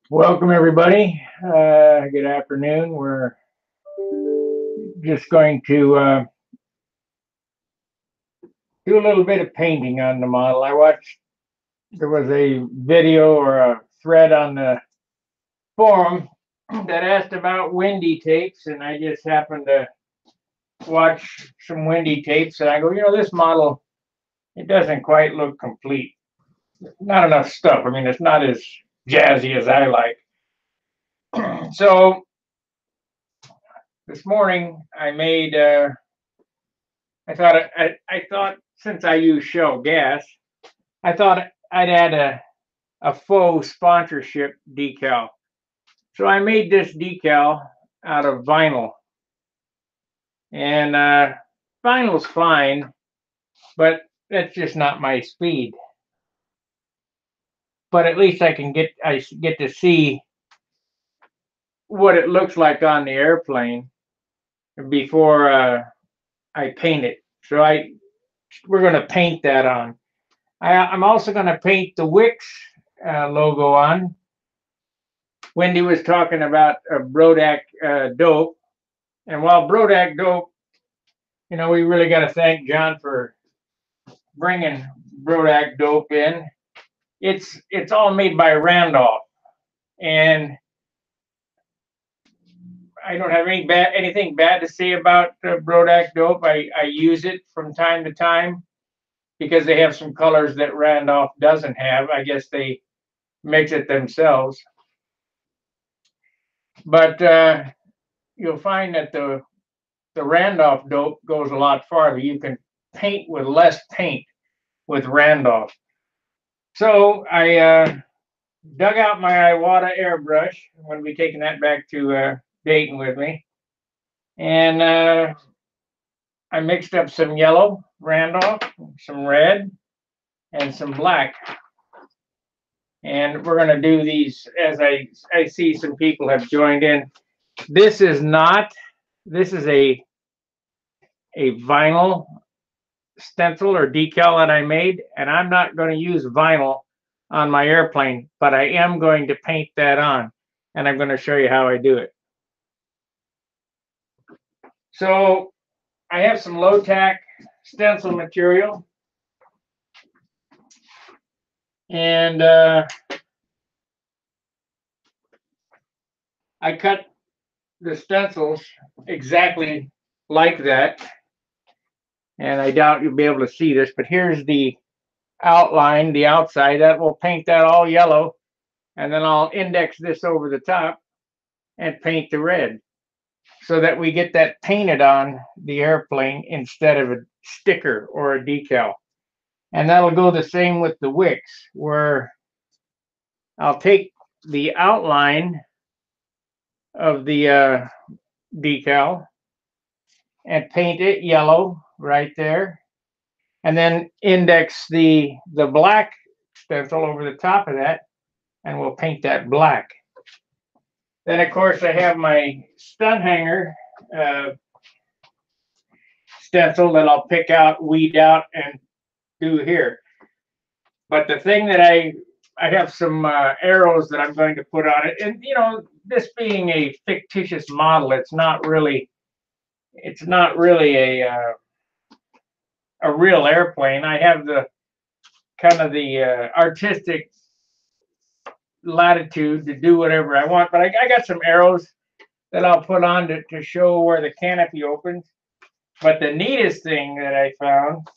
Welcome, everybody. Good afternoon. We're just going to do a little bit of painting on the model. There was a video or a thread on the forum that asked about windy tapes, and I just happened to watch some windy tapes, and I go, this model, it doesn't quite look complete. Not enough stuff. I mean, it's not as jazzy as I like. So this morning I made I thought since I use Shell gas, I thought I'd add a faux sponsorship decal. So I made this decal out of vinyl, and vinyl's fine, but that's just not my speed. But at least I get to see what it looks like on the airplane before I paint it. We're going to paint that on. I'm also going to paint the Wicks logo on. Wendy was talking about Brodak dope, and while Brodak dope, we really got to thank John for bringing Brodak dope in. It's all made by Randolph, and I don't have anything bad to say about Brodak dope. I use it from time to time because they have some colors that Randolph doesn't have. I guess they mix it themselves, but you'll find that the Randolph dope goes a lot farther. You can paint with less paint with Randolph. So I dug out my Iwata airbrush. I'm going to be taking that back to Dayton with me. And I mixed up some yellow Randolph, some red, and some black. And we're going to do these as I see some people have joined in. This is a vinyl stencil or decal that I made, and I'm not going to use vinyl on my airplane, but I am going to paint that on, and I'm going to show you how I do it. So I have some low tack stencil material, and I cut the stencils exactly like that, and I doubt you'll be able to see this, but here's the outline, the outside. That will paint that all yellow, and then I'll index this over the top and paint the red so that we get that painted on the airplane instead of a sticker or a decal. And that'll go the same with the Wicks, where I'll take the outline of the decal and paint it yellow right there, and then index the black stencil over the top of that, and we'll paint that black. Then, of course, I have my stunt hanger stencil that I'll pick out, weed out, and do here. But the thing that I have some arrows that I'm going to put on it, and this being a fictitious model, it's not really a real airplane. I have the kind of the artistic latitude to do whatever I want, but I got some arrows that I'll put on to show where the canopy opens. But the neatest thing that I found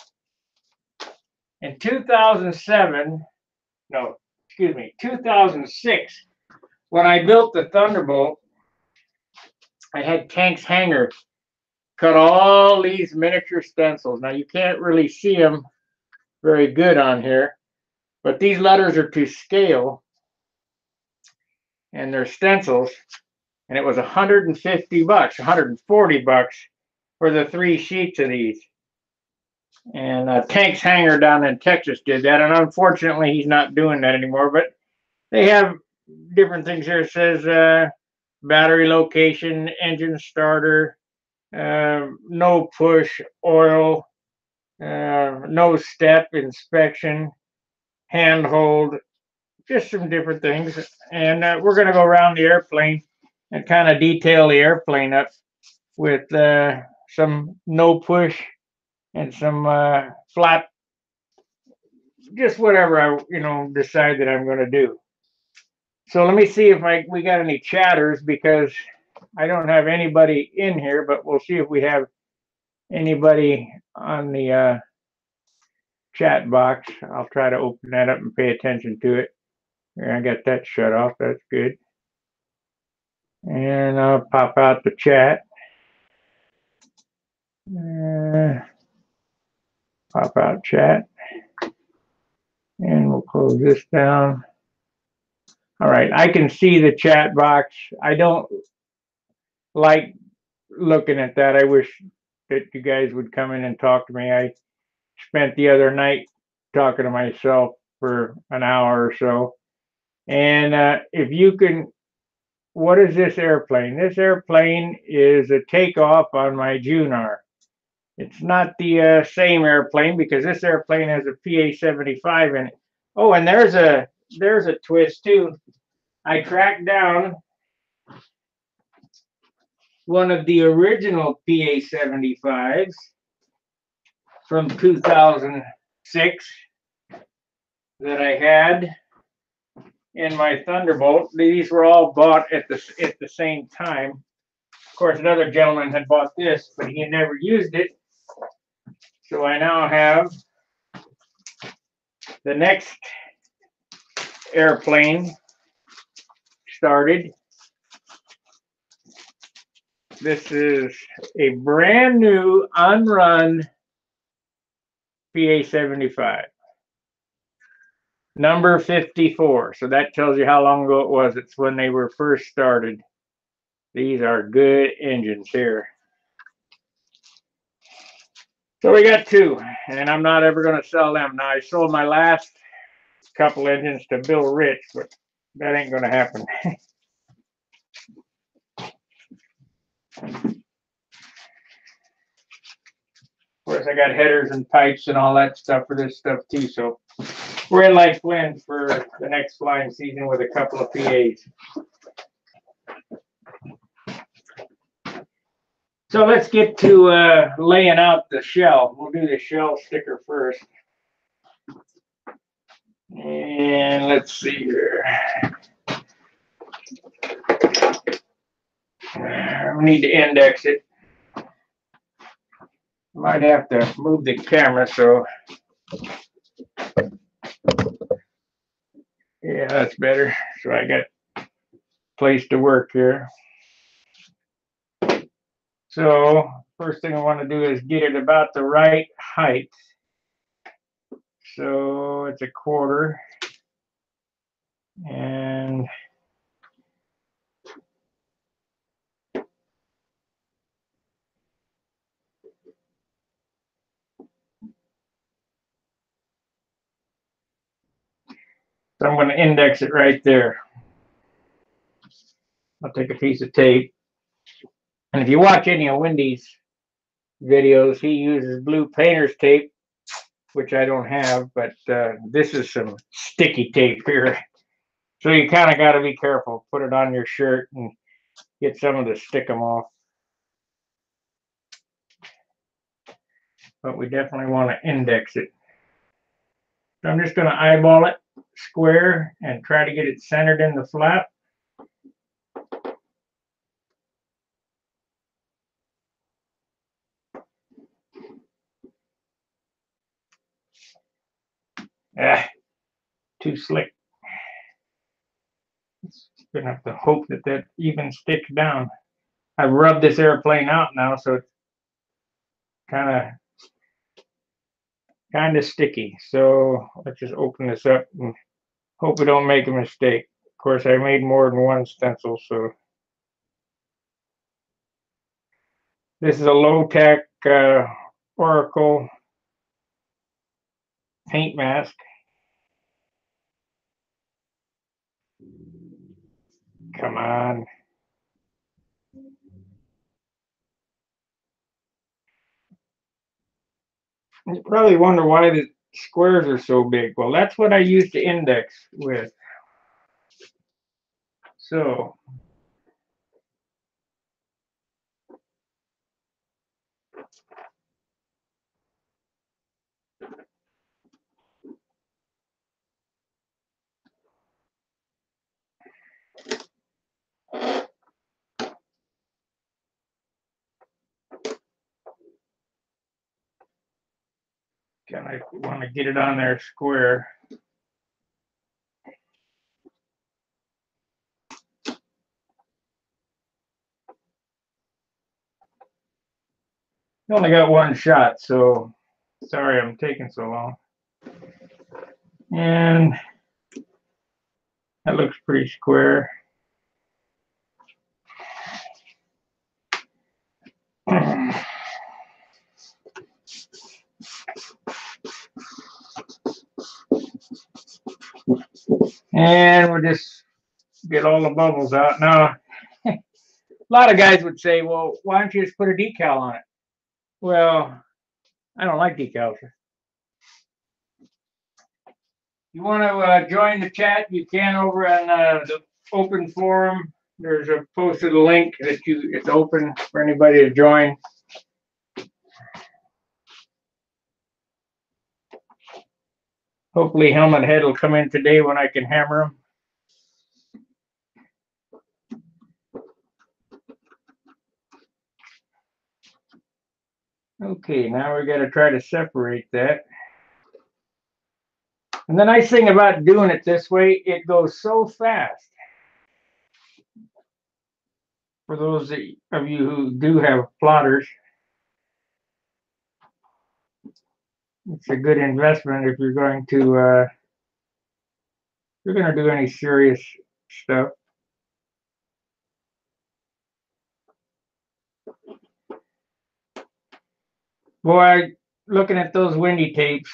in 2007, no, excuse me, 2006, when I built the Thunderbolt, I had Tank's Hanger cut all these miniature stencils. Now you can't really see them very good on here, but these letters are to scale, and they're stencils, and it was $150, $140 for the 3 sheets of these. And Tank's Hanger down in Texas did that, and unfortunately he's not doing that anymore. But they have different things here. It says battery location, engine starter, no push, oil, no step inspection, handhold, just some different things. And we're going to go around the airplane and kind of detail the airplane up with some no push and some flat, just whatever I decide that I'm going to do. So let me see if we got any chatters, because I don't have anybody in here, but we'll see if we have anybody on the chat box. I'll try to open that up and pay attention to it. Here, I got that shut off. That's good. And I'll pop out the chat. Pop out chat. And we'll close this down. All right, I can see the chat box. I don't like looking at that. I wish that you guys would come in and talk to me. I spent the other night talking to myself for an hour or so. And if you can, what is this airplane? This airplane is a takeoff on my Junar. It's not the same airplane, because this airplane has a PA-75 in it. Oh, and there's a twist too. I tracked down one of the original PA-75s from 2006 that I had in my Thunderbolt. These were all bought at the same time. Of course, another gentleman had bought this, but he had never used it. So I now have the next airplane started. This is a brand new unrun PA-75. Number 54. So that tells you how long ago it was. It's when they were first started. These are good engines here. So we got two, and I'm not ever going to sell them. Now, I sold my last couple engines to Bill Rich, but that ain't going to happen. Of course, I got headers and pipes and all that stuff for this stuff too. So we're in like Flynn for the next flying season with a couple of PAs. So let's get to laying out the shell. We'll do the shell sticker first. And let's see here. We need to index it. Might have to move the camera, so yeah, that's better. So I got a place to work here. So first thing I want to do is get it about the right height. So it's 1/4, and so I'm going to index it right there. I'll take a piece of tape. And if you watch any of Wendy's videos, he uses blue painter's tape, which I don't have, but this is some sticky tape here. So you kind of got to be careful. Put it on your shirt and get some of the stickum off. But we definitely want to index it. So I'm just going to eyeball it square and try to get it centered in the flap. Too slick. Gonna have to hope that that even sticks down. I've rubbed this airplane out now, so it's kind of sticky. So let's just open this up and hope we don't make a mistake. Of course, I made more than one stencil, so this is a low-tech Oracle paint mask. Come on. You probably wonder why the squares are so big. Well, that's what I used to index with. So I want to get it on there square. I only got one shot, so sorry I'm taking so long. And that looks pretty square. And we'll just get all the bubbles out. Now, a lot of guys would say, well, why don't you just put a decal on it? Well, I don't like decals. You want to join the chat, you can over on the open forum. There's a posted link that it's open for anybody to join. Hopefully Helmet Head will come in today when I can hammer him. Okay, now we got to try to separate that. And the nice thing about doing it this way, it goes so fast. For those of you who do have plotters, it's a good investment if you're going to do any serious stuff. Boy, looking at those Windy tapes,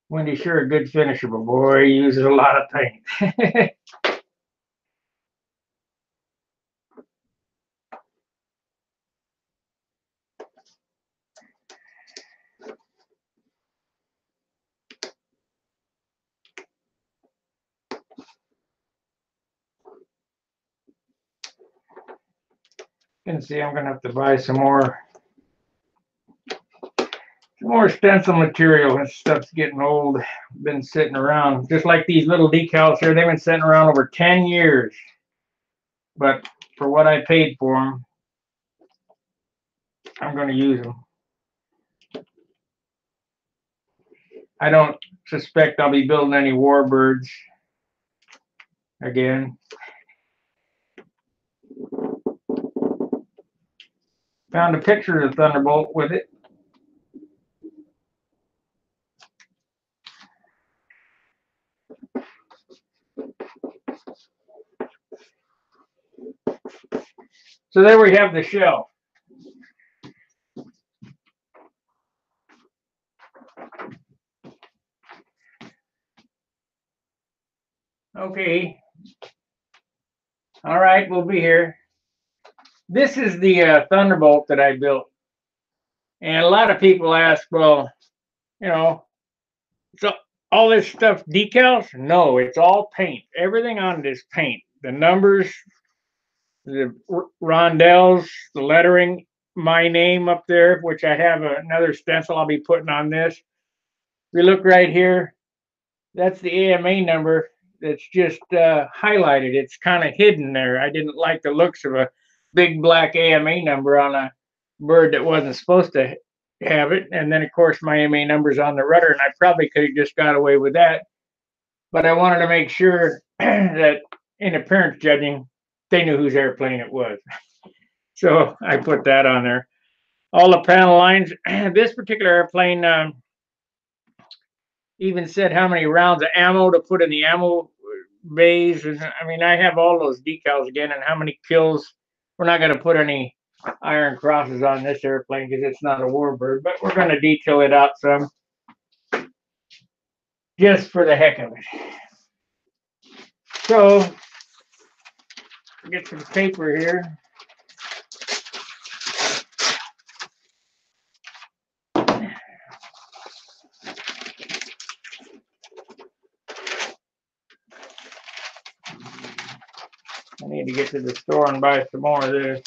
Windy's sure a good finisher, but boy, he uses a lot of paint. You can see I'm going to have to buy some more stencil material. This stuff's getting old. Been sitting around. Just like these little decals here, they've been sitting around over 10 years. But for what I paid for them, I'm going to use them. I don't suspect I'll be building any warbirds again. Found a picture of the Thunderbolt with it. So there we have the shell. Okay. All right, we'll be here. This is the Thunderbolt that I built. And a lot of people ask, well, you know, so all this stuff decals? No, it's all paint. Everything on it is paint. The numbers, the rondelles, the lettering, my name up there, which I have another stencil I'll be putting on this. If you look right here, that's the AMA number that's just highlighted. It's kind of hidden there. I didn't like the looks of a big black AMA number on a bird that wasn't supposed to have it. And then, of course, my AMA number's on the rudder, and I probably could have just got away with that. But I wanted to make sure that in appearance judging, they knew whose airplane it was. So I put that on there. All the panel lines. This particular airplane even said how many rounds of ammo to put in the ammo bays. And I mean, I have all those decals again, and how many kills. We're not going to put any iron crosses on this airplane because it's not a warbird, but we're going to detail it out some just for the heck of it. So get some paper here. I need to get to the store and buy some more of this.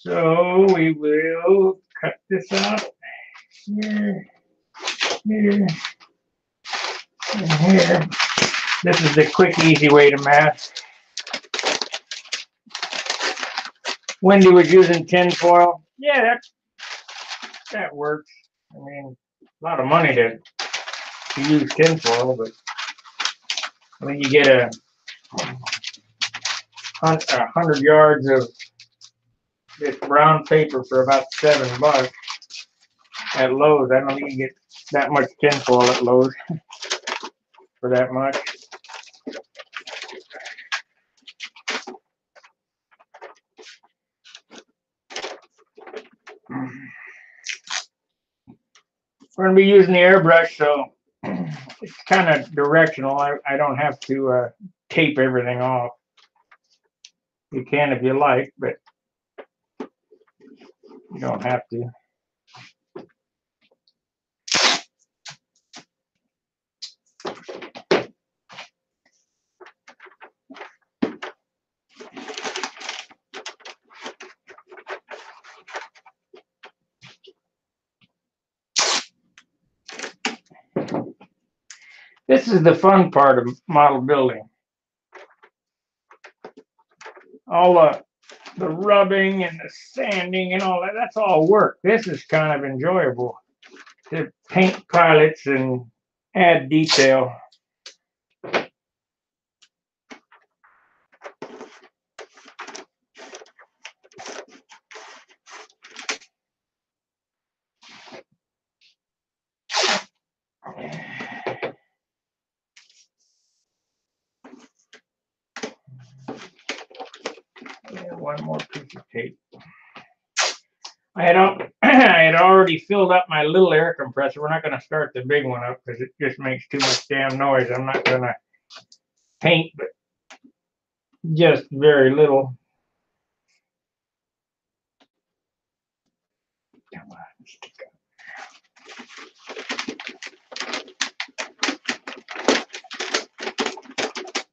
So we will cut this out here, here, and here. This is the quick, easy way to mask. Wendy was using tin foil. Yeah, that works. I mean, a lot of money to use tin foil, but when you get a 100 yards of this brown paper for about $7 at Lowe's. I don't think you get that much tin foil at Lowe's for that much. We're going to be using the airbrush, so it's kind of directional. I don't have to tape everything off. You can if you like, but you don't have to. This is the fun part of model building. All the rubbing and the sanding and all that, that's all work. This is kind of enjoyable to paint pilots and add detail. One more piece of tape. I had already filled up my little air compressor. We're not going to start the big one up because it just makes too much damn noise. I'm not going to paint, but just very little. Come on, stick up.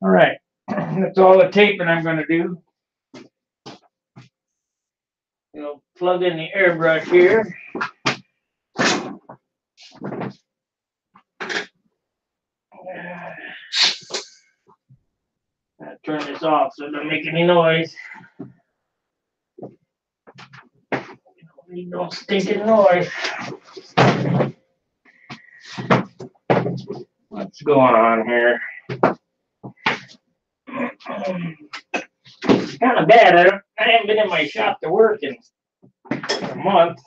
All right, that's all the taping I'm going to do. We'll plug in the airbrush here. Turn this off so it doesn't make any noise. Don't need no stinking noise. What's going on here? It's kind of bad. I haven't been in my shop to work in a month.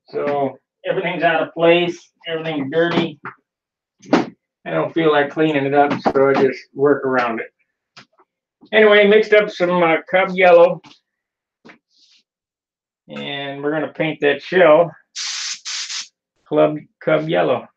So everything's out of place. Everything's dirty. I don't feel like cleaning it up, so I just work around it. Anyway, mixed up some Cub Yellow. And we're going to paint that shell Cub Yellow.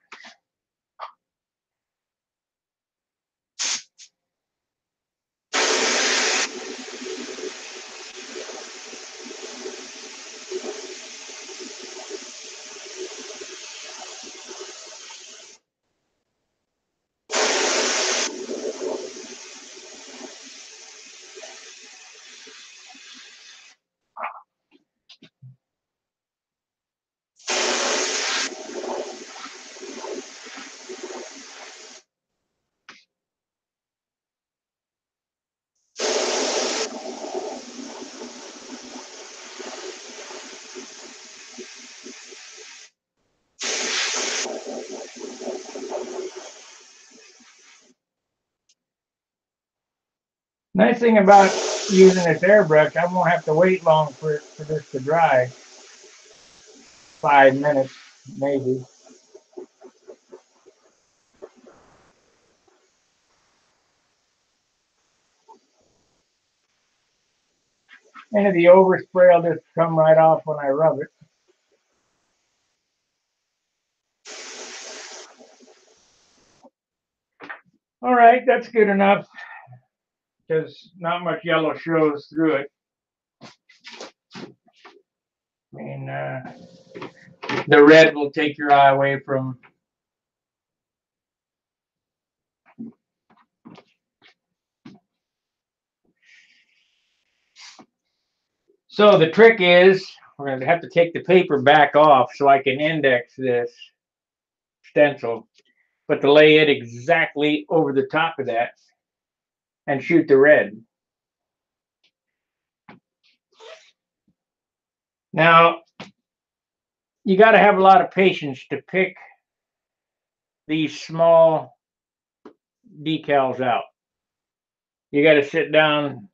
Nice thing about using this airbrush, I won't have to wait long for this to dry. 5 minutes, maybe. And the overspray will just come right off when I rub it. All right, that's good enough because not much yellow shows through it. I mean, the red will take your eye away from So the trick is we're going to have to take the paper back off so I can index this stencil, but to lay it exactly over the top of that and shoot the red. Now, you got to have a lot of patience to pick these small decals out. You got to sit down.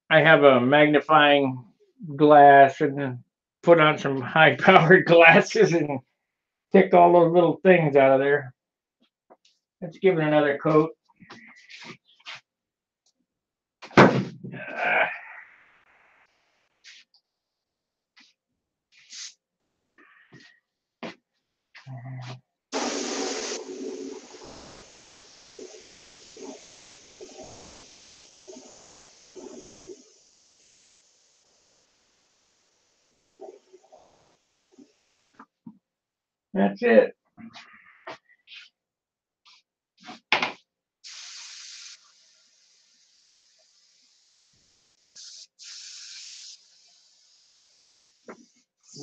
I have a magnifying glass and put on some high-powered glasses and pick all those little things out of there. Let's give it another coat. That's it.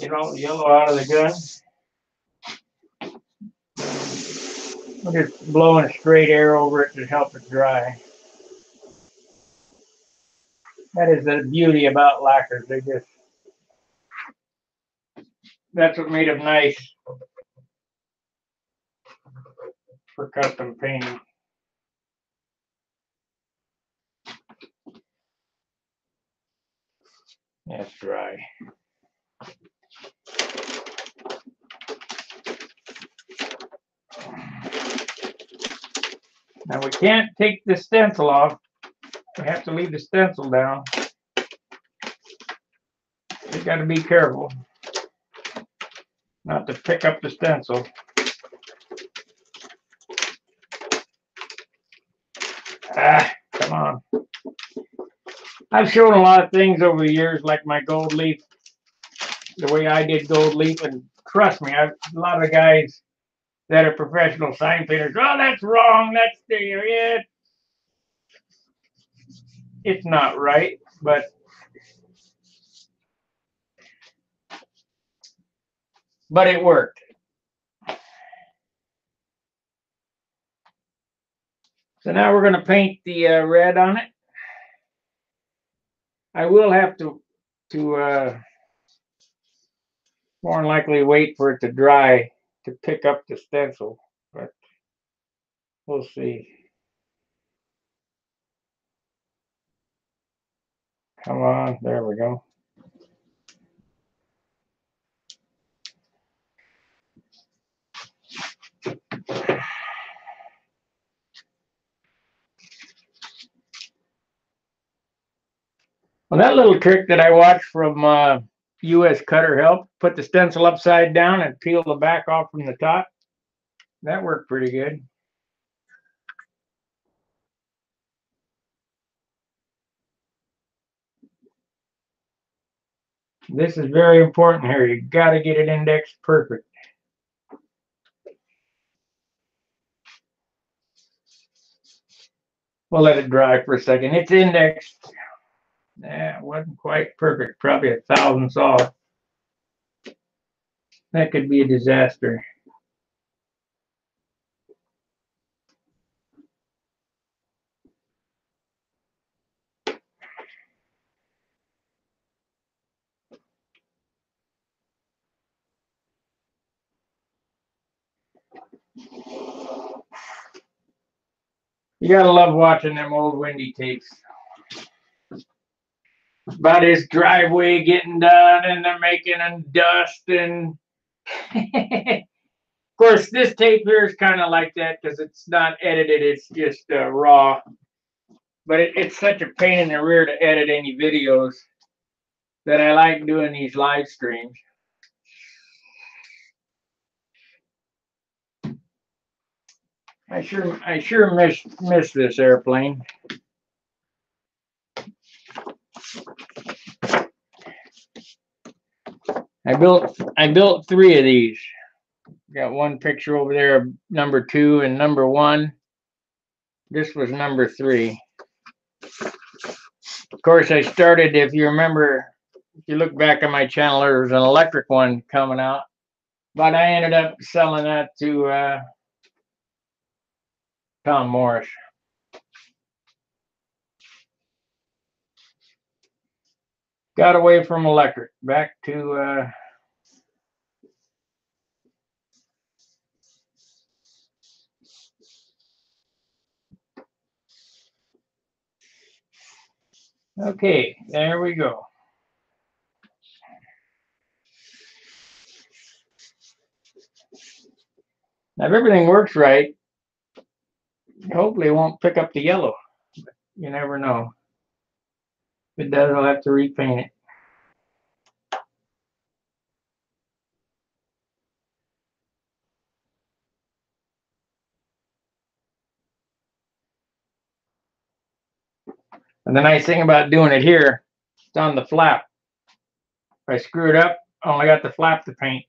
Get all the yellow out of the gun. I'm just blowing straight air over it to help it dry. That is the beauty about lacquers. That's what made them nice for custom painting. That's dry. Now we can't take the stencil off. We have to leave the stencil down. You got to be careful not to pick up the stencil. Come on. I've shown a lot of things over the years, like my gold leaf, the way I did gold leaf, and trust me, a lot of guys that are professional sign painters, oh, that's wrong, that's it. It's not right, but it worked. So now we're going to paint the red on it. I will have to more than likely wait for it to dry to pick up the stencil, but we'll see. Come on, there we go. Well, that little trick that I watched from US Cutter helped. Put the stencil upside down and peel the back off from the top. That worked pretty good. This is very important here. You got to get it indexed perfect. We'll let it dry for a second. It's indexed. It wasn't quite perfect. Probably a thousandths off. That could be a disaster. You gotta love watching them old windy tapes. About his driveway getting done, and they're making dust, and of course this tape here is kind of like that because it's not edited; it's just raw. But it's such a pain in the rear to edit any videos that I like doing these live streams. I sure miss this airplane. I built 3 of these. Got one picture over there of number 2 and number 1. This was number 3. Of course, I started, if you remember, if you look back on my channel, there's an electric one coming out, but I ended up selling that to Tom Morris. Got away from electric, back to okay, there we go. Now, if everything works right, hopefully it won't pick up the yellow. You never know. If it does, I'll have to repaint it. And the nice thing about doing it here, it's on the flap. If I screw it up, I only got the flap to paint.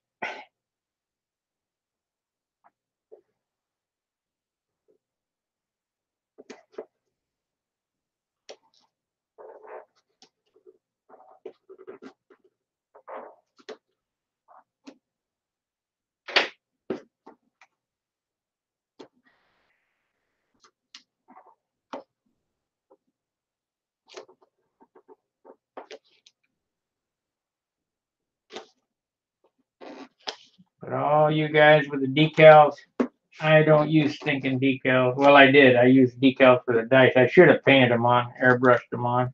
But all you guys with the decals, I don't use stinking decals. Well, I did. I used decals for the dice. I should have painted them on, airbrushed them on.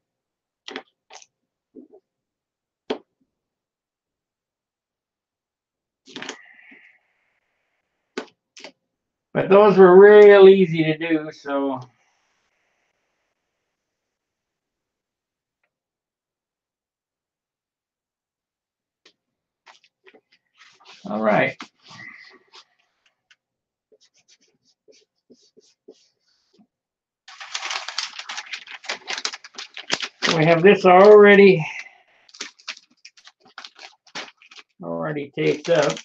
But those were real easy to do, so. All right. So we have this already taped up.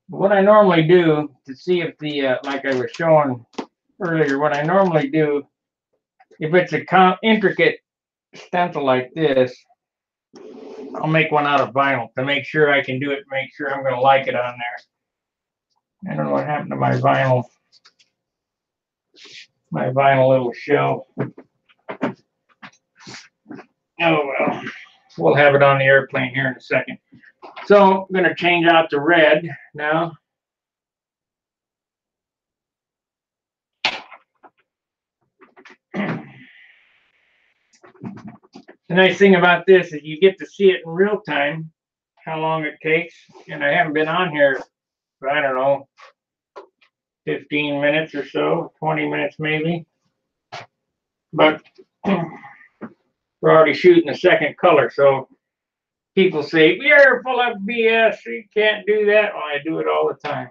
What I normally do to see if the, like I was showing earlier, what I normally do, if it's a intricate stencil like this, I'll make one out of vinyl to make sure I can do it, make sure I'm going to like it on there. I don't know what happened to my vinyl little shell. Oh well, we'll have it on the airplane here in a second. So I'm going to change out the red now. The nice thing about this is you get to see it in real time, how long it takes. And I haven't been on here for, I don't know, 15 minutes or so, 20 minutes maybe. But we're already shooting the second color. So people say, you're full of BS, you can't do that. Well, I do it all the time.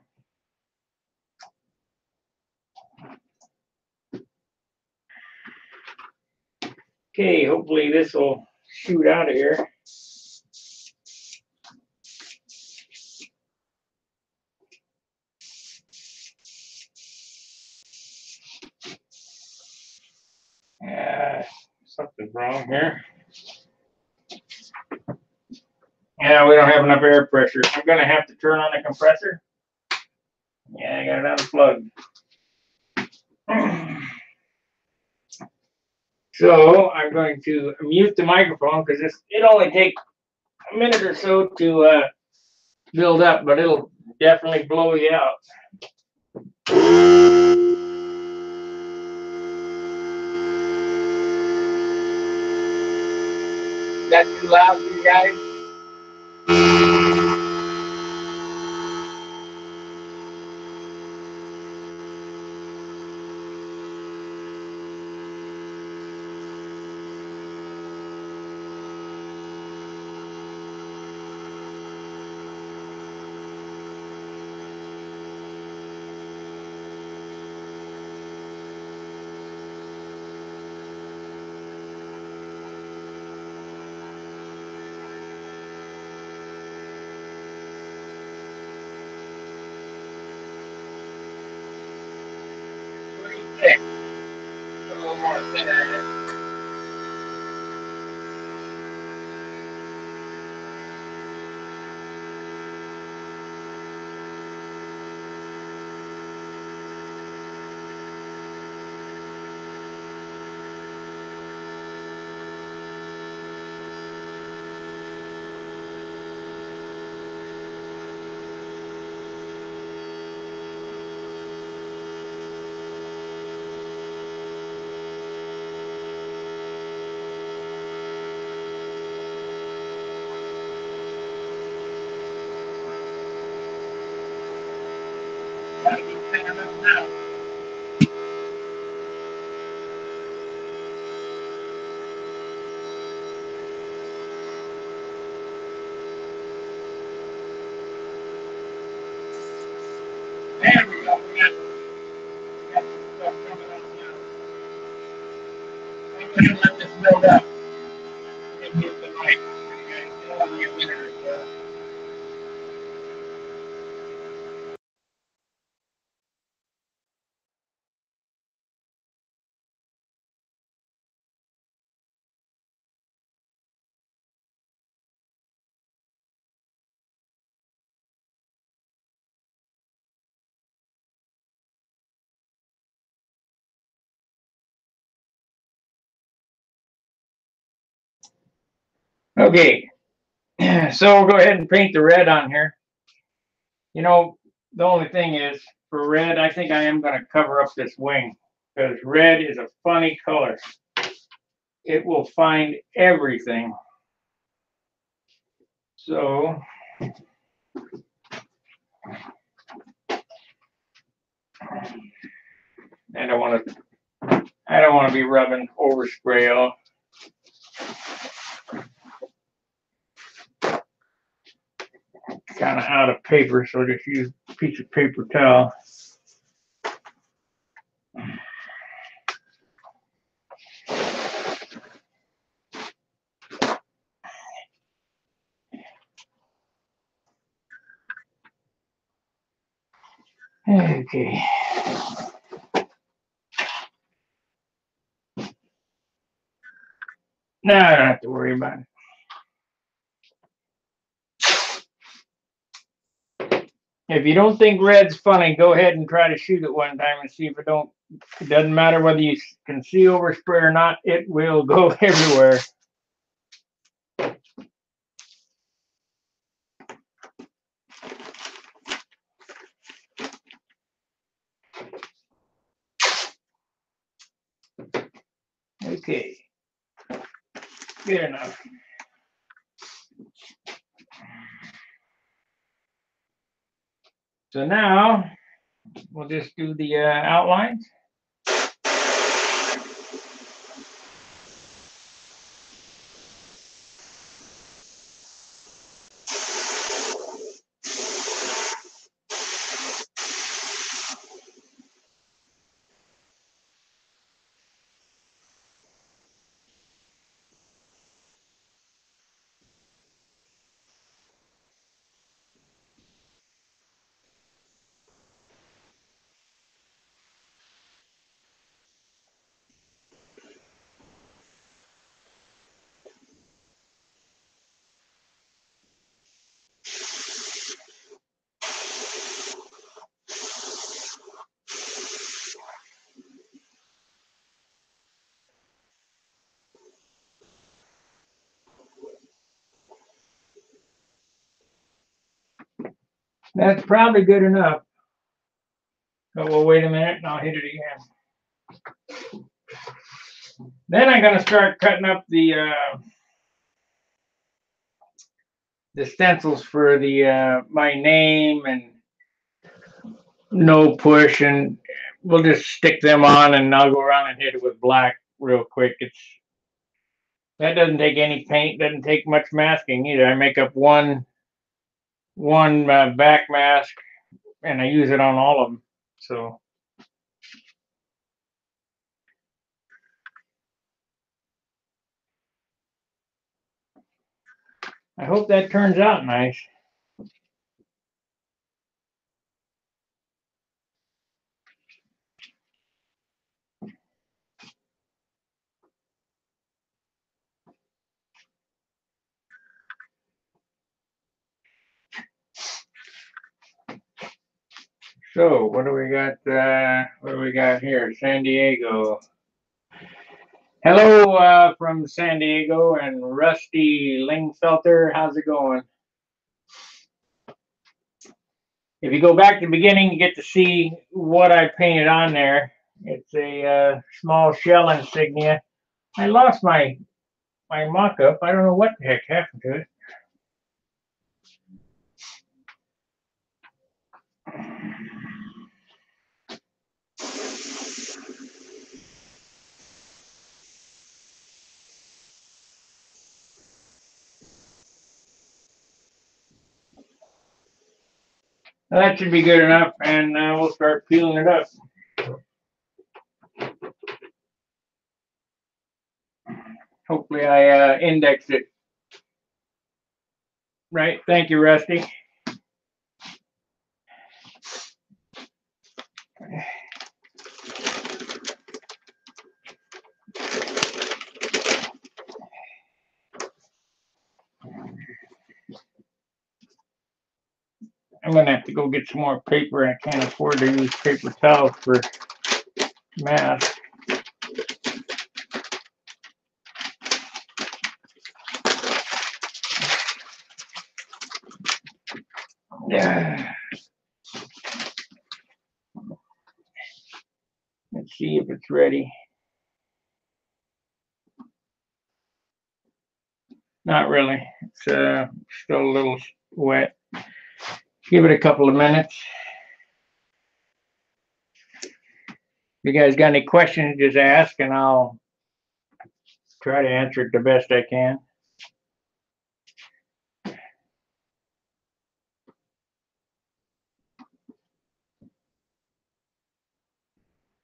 Okay, hopefully this will shoot out of here. Something's wrong here. Yeah, we don't have enough air pressure. I'm going to have to turn on the compressor. Yeah, I got it unplugged. So I'm going to mute the microphone because it only takes a minute or so to build up, but it'll definitely blow you out. Is that too loud for you guys? Okay, a little more thinner. Now. There we go. We got some stuff coming out now. I'm going to let this build up. And get the light. Okay, it'll only get a minute or so. Okay, so we'll go ahead and paint the red on here. You know, the only thing is, for red, I think I am going to cover up this wing, because red is a funny color. It will find everything. So, I don't want to be rubbing overspray off. Kind of out of paper, so just use a piece of paper towel. Okay. Now I don't have to worry about it. If you don't think red's funny, go ahead and try to shoot it one time and see if it don't. It doesn't matter whether you can see overspray or not, it will go everywhere. Okay, good enough. So now we'll just do the outlines. That's probably good enough. But we'll wait a minute and I'll hit it again. Then I'm going to start cutting up the stencils for the my name and no push, and we'll just stick them on and I'll go around and hit it with black real quick. That doesn't take any paint, doesn't take much masking either. I make up one back mask and I use it on all of them. So I hope that turns out nice. So what do we got? What do we got here? San Diego. Hello from San Diego and Rusty Lingfelter. How's it going? If you go back to the beginning, you get to see what I painted on there. It's a small shell insignia. I lost my mock-up. I don't know what the heck happened to it. Well, that should be good enough, and we'll start peeling it up. Hopefully I indexed it right. Thank you, Rusty. I'm going to have to go get some more paper. I can't afford to use paper towels for masks. Yeah. Let's see if it's ready. Not really. It's still a little wet. Give it a couple of minutes. If you guys got any questions, just ask, and I'll try to answer it the best I can.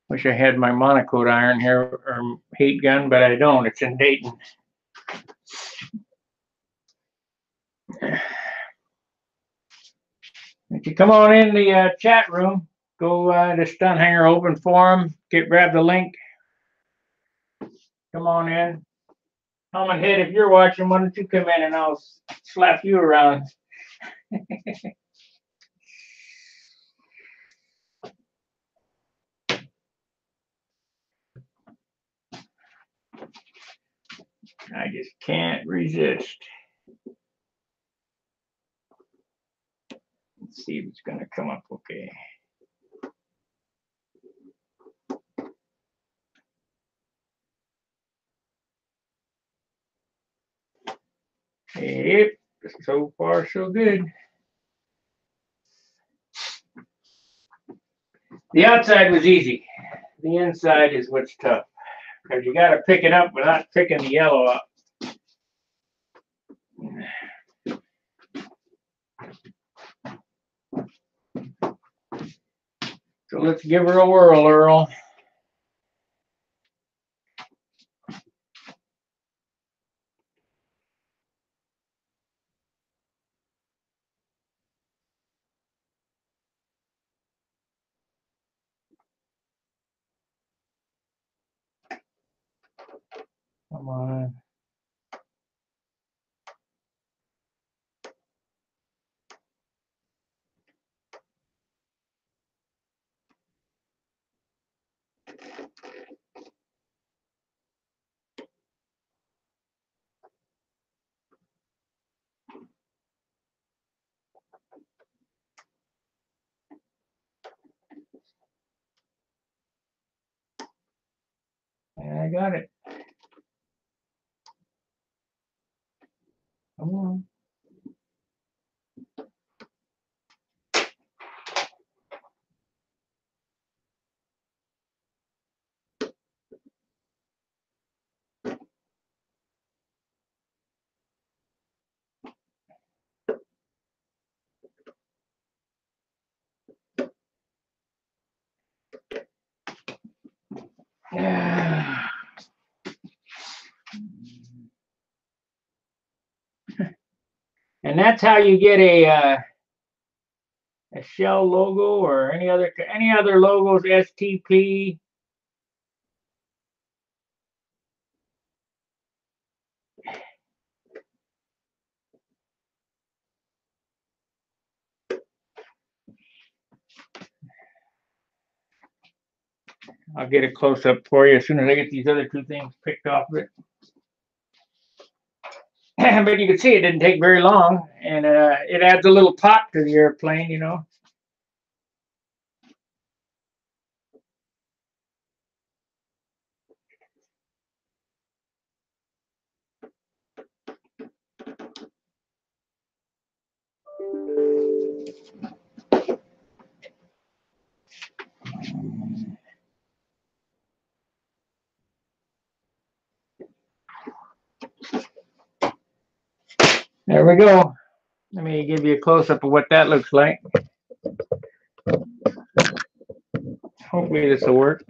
Wish I had my monocoat iron here or heat gun, but I don't. It's in Dayton. If you come on in the chat room, go to Stunt Hanger Open Forum, grab the link. Come on in. Helmet Head, if you're watching, why don't you come in and I'll slap you around. I just can't resist. Let's see if it's going to come up okay. Yep, so far so good. The outside was easy. The inside is what's tough because you got to pick it up without picking the yellow up. So let's give her a whirl, Earl. Come on. And I got it. Come on. Yeah. And that's how you get a shell logo or any other logos, STP. I'll get a close up for you as soon as I get these other two things picked off of it. But you can see it didn't take very long, and it adds a little pop to the airplane, you know. There we go. Let me give you a close up of what that looks like. Hopefully this will work.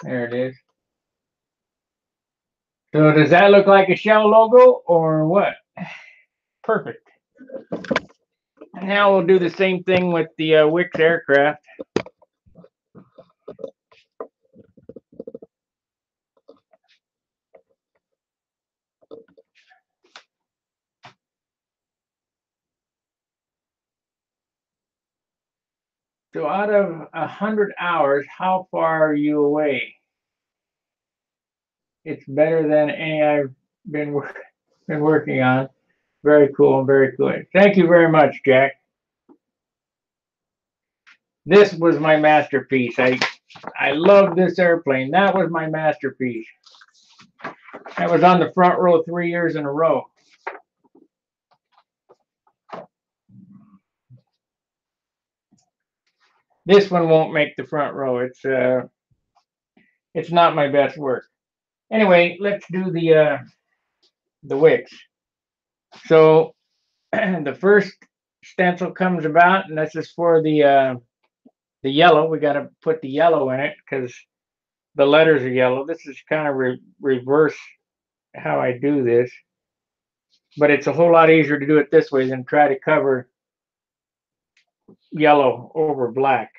There it is. So does that look like a Shell logo or what? Perfect. And now we'll do the same thing with the Wicks aircraft. So out of 100 hours, how far are you away? It's better than any I've been working on. Very cool, very cool. Thank you very much, Jack. This was my masterpiece. I love this airplane. That was my masterpiece. That was on the front row 3 years in a row. This one won't make the front row. It's not my best work. Anyway, let's do the Wicks. So the first stencil comes about, and this is for the yellow. We got to put the yellow in it because the letters are yellow. This is kind of reverse how I do this, but it's a whole lot easier to do it this way than try to cover yellow over black.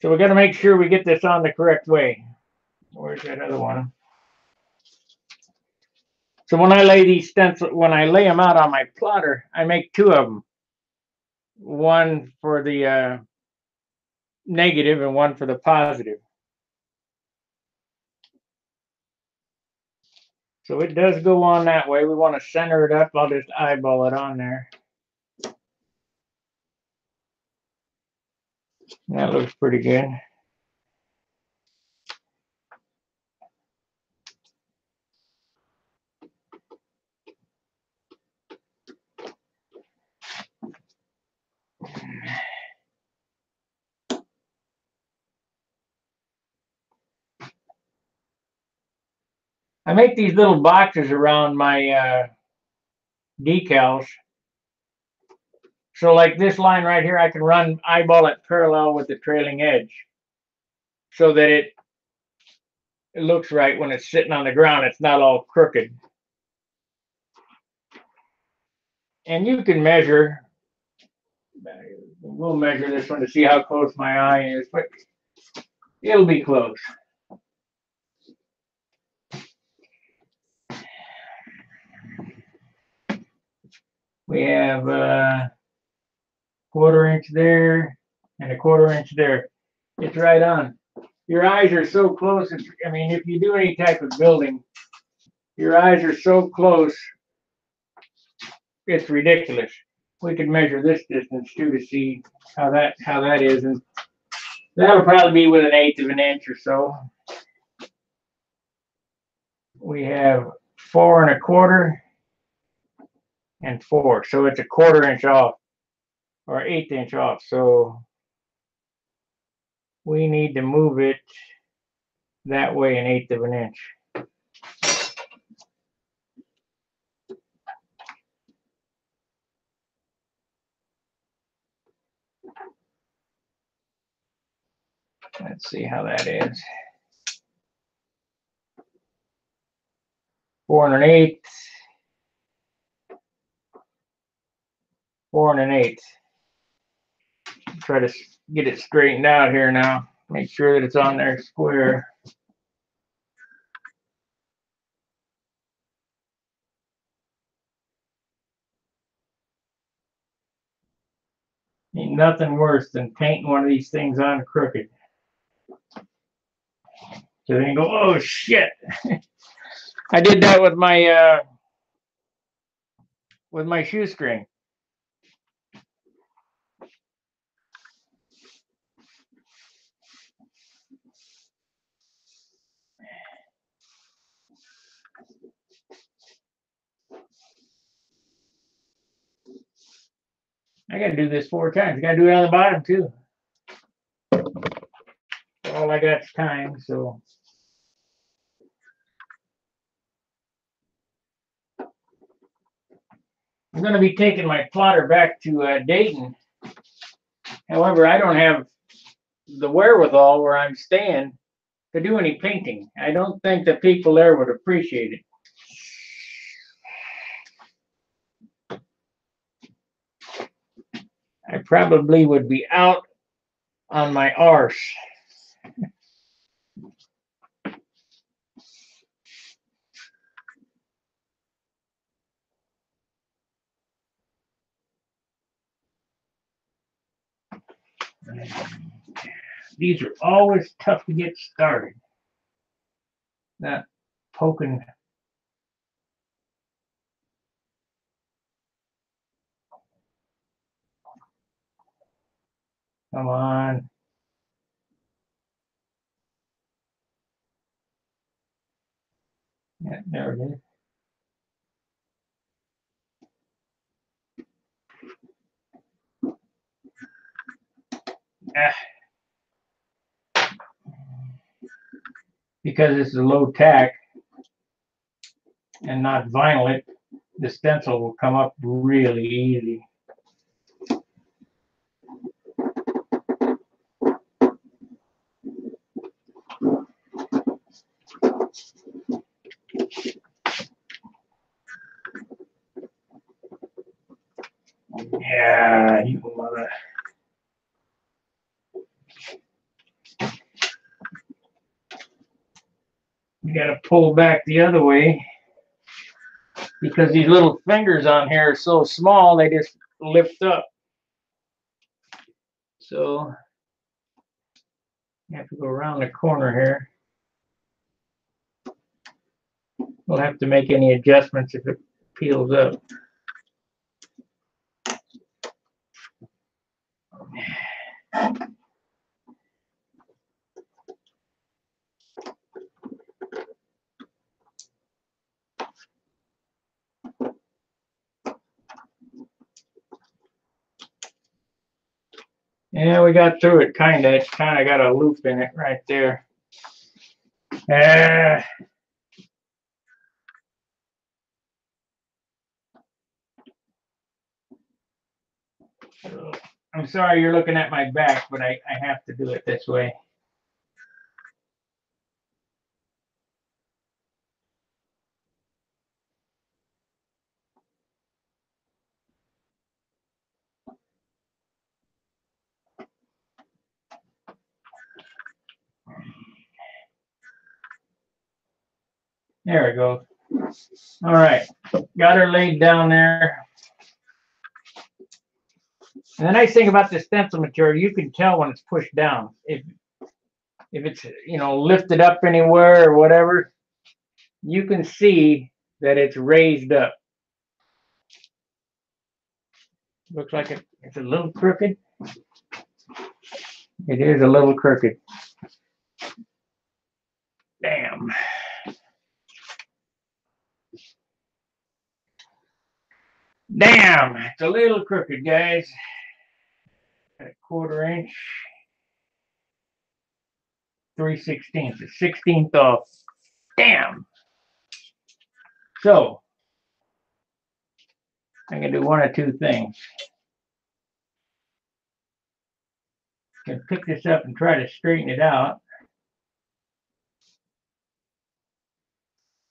So we got to make sure we get this on the correct way. Where's that other one? So when I lay these stencils, when I lay them out on my plotter, I make two of them. One for the negative and one for the positive. So it does go on that way. We want to center it up. I'll just eyeball it on there. That looks pretty good. I make these little boxes around my decals. So like this line right here, I can eyeball it parallel with the trailing edge so that it looks right when it's sitting on the ground. It's not all crooked. And you can measure. We'll measure this one to see how close my eye is, but it'll be close. We have a 1/4 inch there and a 1/4 inch there. It's right on. Your eyes are so close. I mean, if you do any type of building, your eyes are so close, it's ridiculous. We could measure this distance too to see how that is, and that'll probably be with 1/8 of an inch or so. We have 4 1/4 and 4, so it's a 1/4 inch off or 1/8 inch off. So we need to move it that way 1/8 of an inch. Let's see how that is. 4 1/8, 4 1/8. Try to get it straightened out here now. Make sure that it's on there square. Ain't nothing worse than painting one of these things on crooked. So then you go, oh shit. I did that with my shoestring. I gotta do this 4 times. I gotta do it on the bottom too. All I got's time, so. I'm gonna be taking my plotter back to Dayton. However, I don't have the wherewithal where I'm staying to do any painting. I don't think the people there would appreciate it. I probably would be out on my arse. These are always tough to get started. Not poking. Come on. Yeah, there it is. Because this is a low tack and not vinyl, the stencil will come up really easy. Yeah, you mother. You gotta pull back the other way because these little fingers on here are so small, they just lift up. So you have to go around the corner here. We'll have to make any adjustments if it peels up. Yeah, we got through it, kind of. It's kind of got a loop in it right there. I'm sorry you're looking at my back, but I have to do it this way. There we go. All right, got her laid down there. And the nice thing about the stencil material, you can tell when it's pushed down. If it's, you know, lifted up anywhere or whatever, you can see that it's raised up. Looks like it's a little crooked. It is a little crooked. Damn. Damn, it's a little crooked, guys. A 1/4 inch. 3/16, a 16th off. Damn. So I'm gonna do one of two things. I can pick this up and try to straighten it out.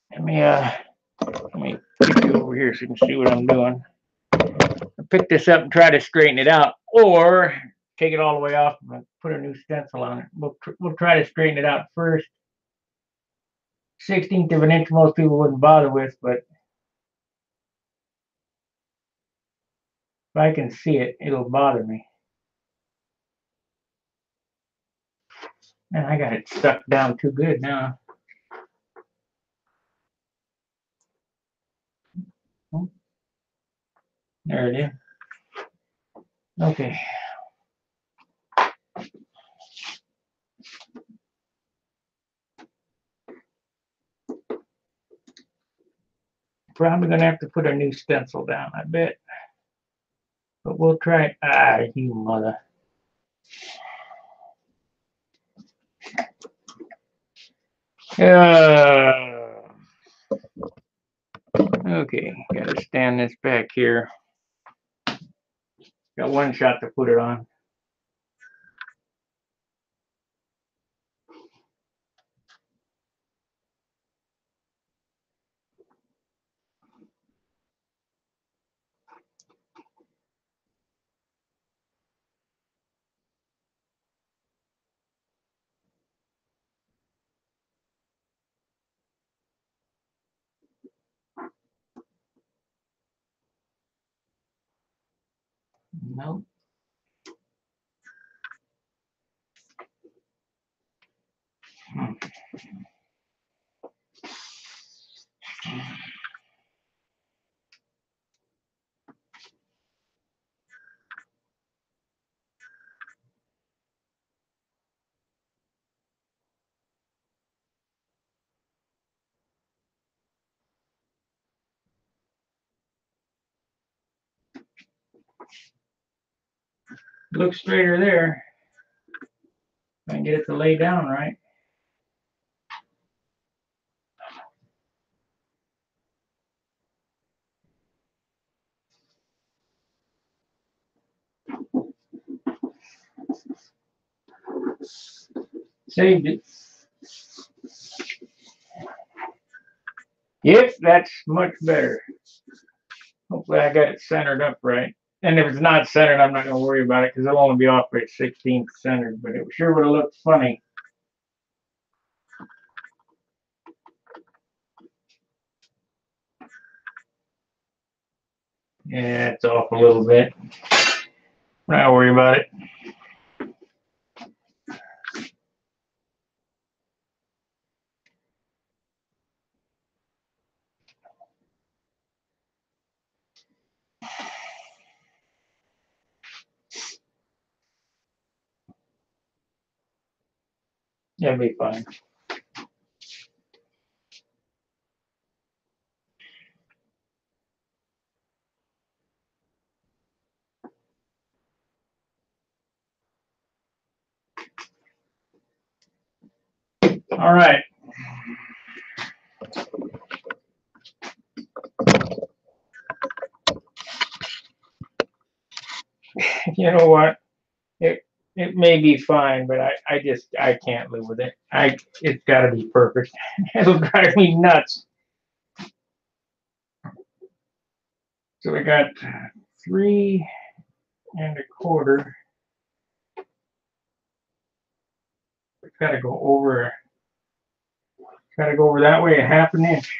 Let me get you over here so you can see what I'm doing. I'll pick this up and try to straighten it out, or take it all the way off and put a new stencil on it. We'll try to straighten it out first. 1/16 of an inch most people wouldn't bother with, but if I can see it, it'll bother me. And I got it stuck down too good now. There it is. Okay. Probably gonna have to put a new stencil down, I bet. But we'll try it. Ah, you mother. Okay, gotta stand this back here. Got one shot to put it on. Nope. Looks straighter there. I can get it to lay down right. Saved it. Yep, that's much better. Hopefully I got it centered up right. And if it's not centered, I'm not going to worry about it because it'll only be off by 16th centered, but it sure would have looked funny. Yeah, it's off a little bit. Not worry about it. It'll be fine. All right. You know what? It may be fine, but I can't live with it. It's got to be perfect. It'll drive me nuts. So we got 3 1/4. It's got to go over. Got to go over that way 1/2 inch.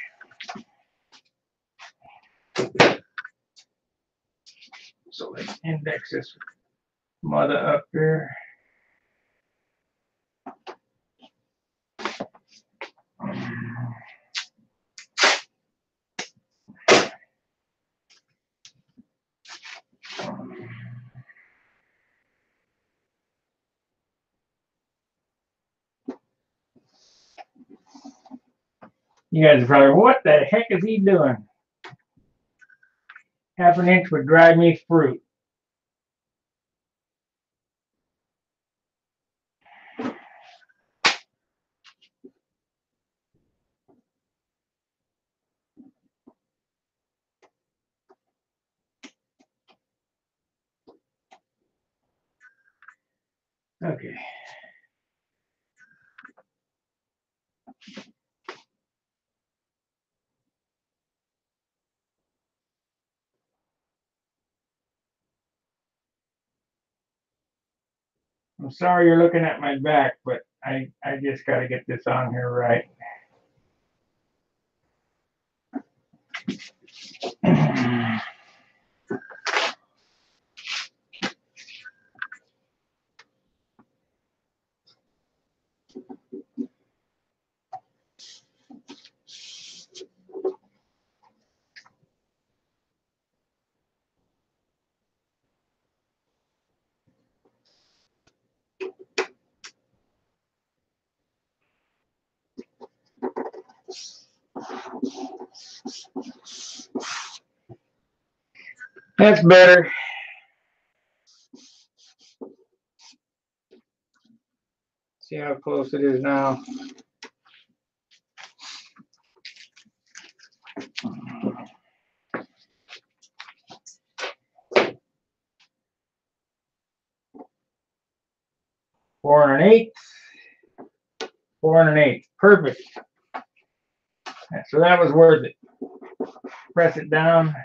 So let's index this mother up here. You guys are probably, what the heck is he doing? 1/2 inch would drive me fruit. Okay. I'm sorry you're looking at my back, but I just got to get this on here right. That's better. See how close it is now. Four and an eighth. 4 and an eighth. Perfect. So that was worth it. Press it down.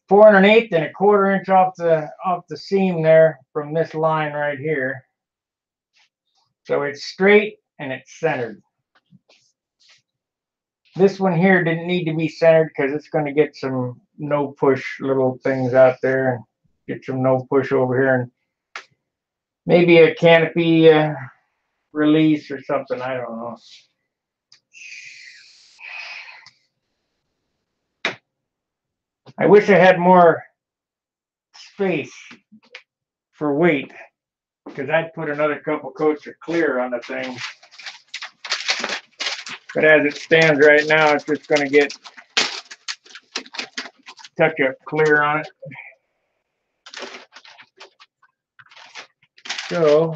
4 and an eighth and a 1/4 inch off the seam there from this line right here. So it's straight and it's centered. This one here didn't need to be centered because it's going to get some no push little things out there and get some no push over here and maybe a canopy release or something. I don't know. I wish I had more space for weight because I'd put another couple coats of clear on the thing. But as it stands right now, it's just going to get touch-up clear on it. So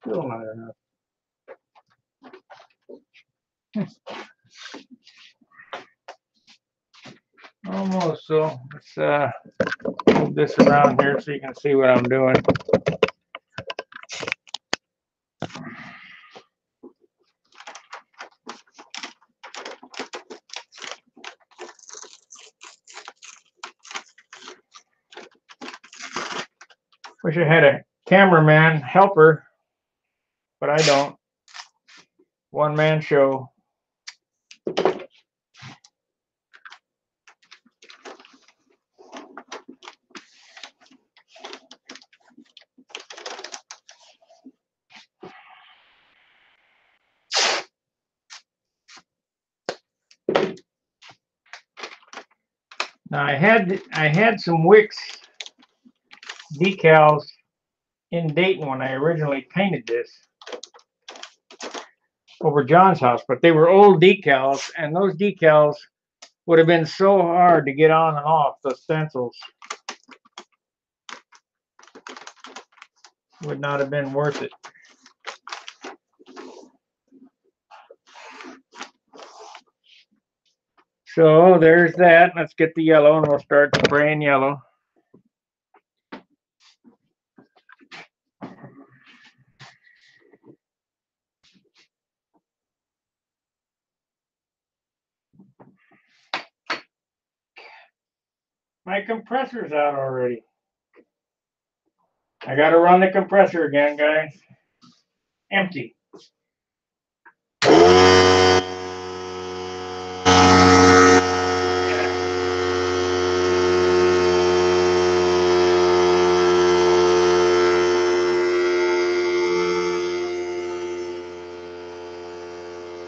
still not enough. Almost. So let's move this around here so you can see what I'm doing. Wish I had a cameraman helper, but I don't. One-man show. Now I had some Wicks decals in Dayton when I originally painted this over John's house, but they were old decals, and those decals would have been so hard to get on and off the stencils. Would not have been worth it. So there's that. Let's get the yellow and we'll start spraying yellow. My compressor's out already. I gotta run the compressor again, guys. Empty.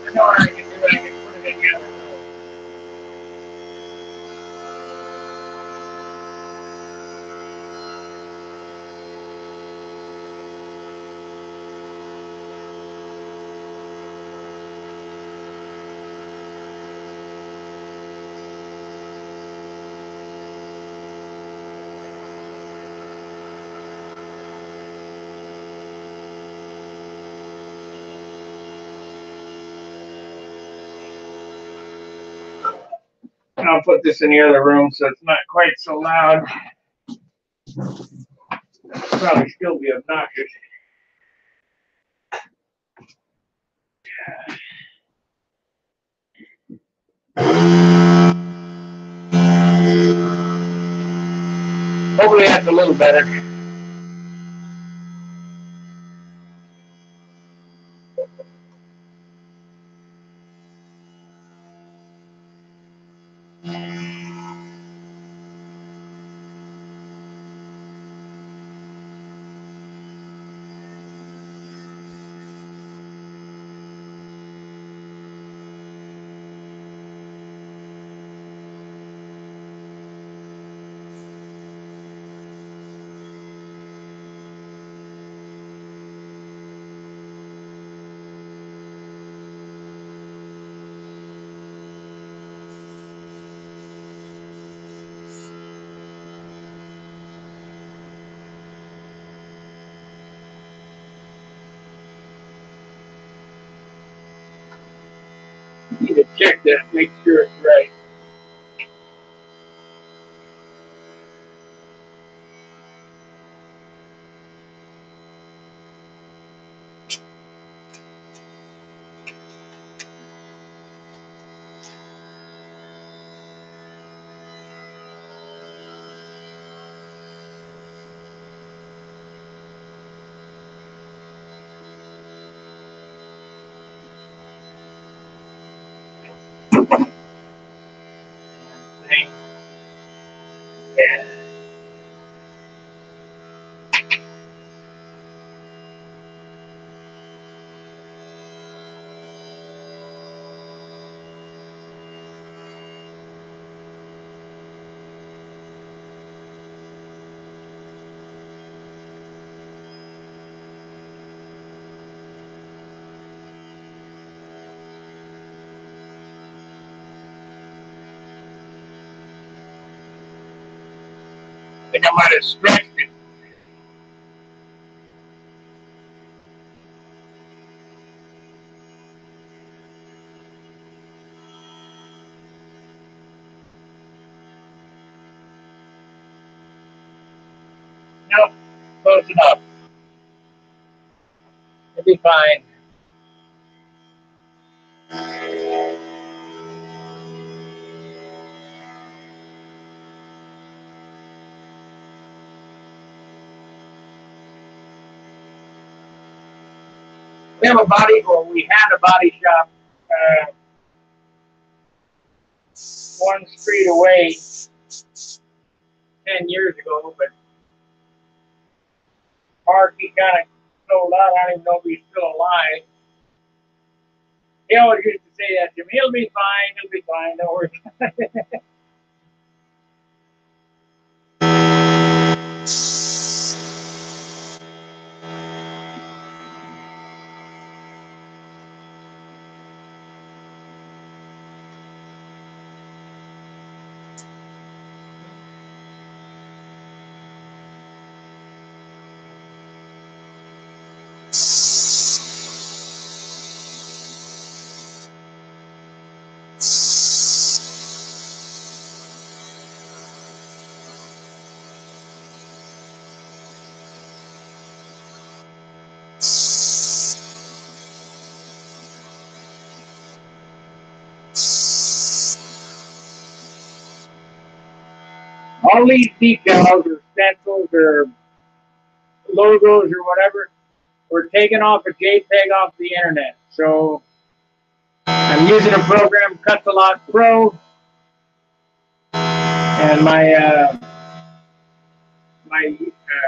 I know I can do it. I can put it in yellow. I'll put this in the other room so it's not quite so loud. Probably still be obnoxious. Hopefully that's a little better. Need to check that, make sure it's right. Yeah. I think I might have stretched it. Nope, close enough. It'll be fine. We have a body, or we had a body shop 1 street away 10 years ago, but Mark, he kind of sold out. I don't even know if he's still alive. He always used to say that to me. He'll be fine, don't worry. All these decals or stencils or logos or whatever were taken off a JPEG off the internet. So I'm using a program, Cut-A-Lot Pro, and my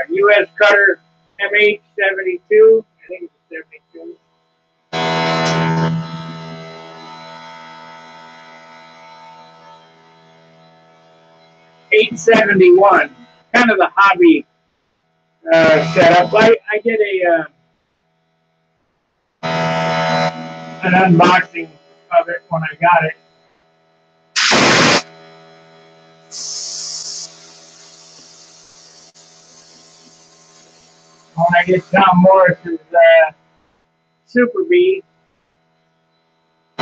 US cutter MH72. I think it's 72. 871. Kind of the hobby setup. I did an unboxing of it when I got it. When I get Tom Morris's Super Bee. I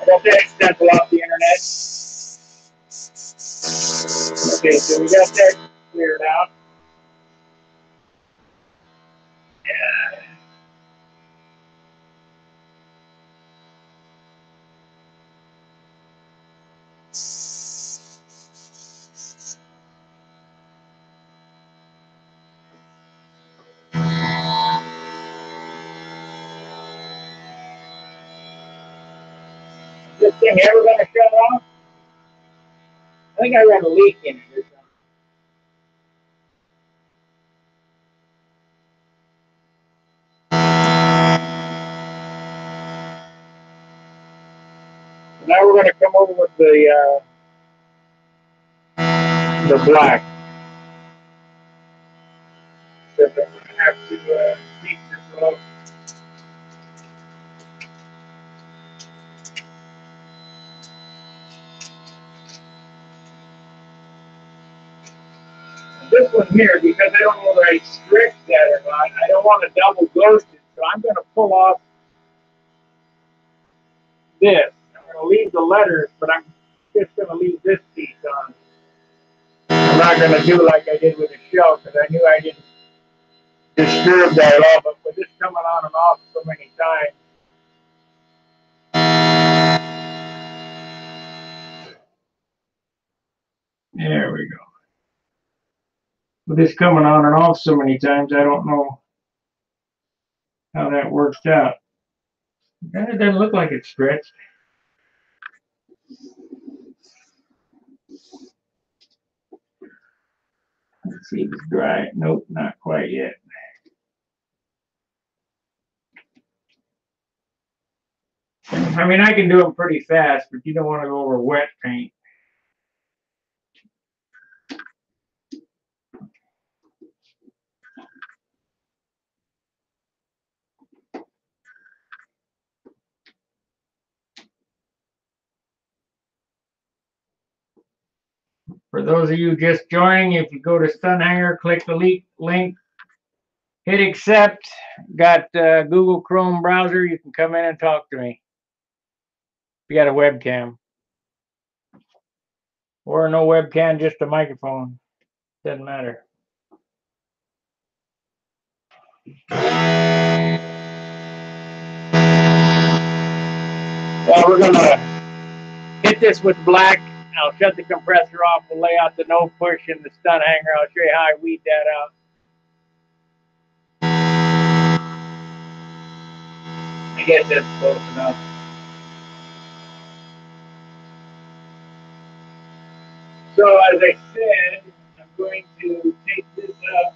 got that stencil off the internet. Okay, so we got that cleared out. Yeah. This thing ever going to shut off? I think I got a leak in it or something. Now we're going to come over with the black. So I'm going to have to heat this up. This one here, because I don't know whether I stretched that or not, I don't want to double ghost it, so I'm going to pull off this. I'm going to leave the letters, but I'm just going to leave this piece on. I'm not going to do like I did with the shell because I knew I didn't disturb that at all. But with this coming on and off so many times, there we go. With this coming on and off so many times, I don't know how that works out. And it doesn't look like it's stretched. Let's see if it's dry. Nope, not quite yet. I mean, I can do them pretty fast, but you don't want to go over wet paint. For those of you just joining, if you go to Stunt Hanger, click the link, hit accept. Got Google Chrome browser. You can come in and talk to me. If you got a webcam. Or no webcam, just a microphone. Doesn't matter. Well, we're going to hit this with black. I'll shut the compressor off. We'll lay out the no push in the Stunt Hanger. I'll show you how I weed that out. I guess that's close enough. So as I said, I'm going to take this up.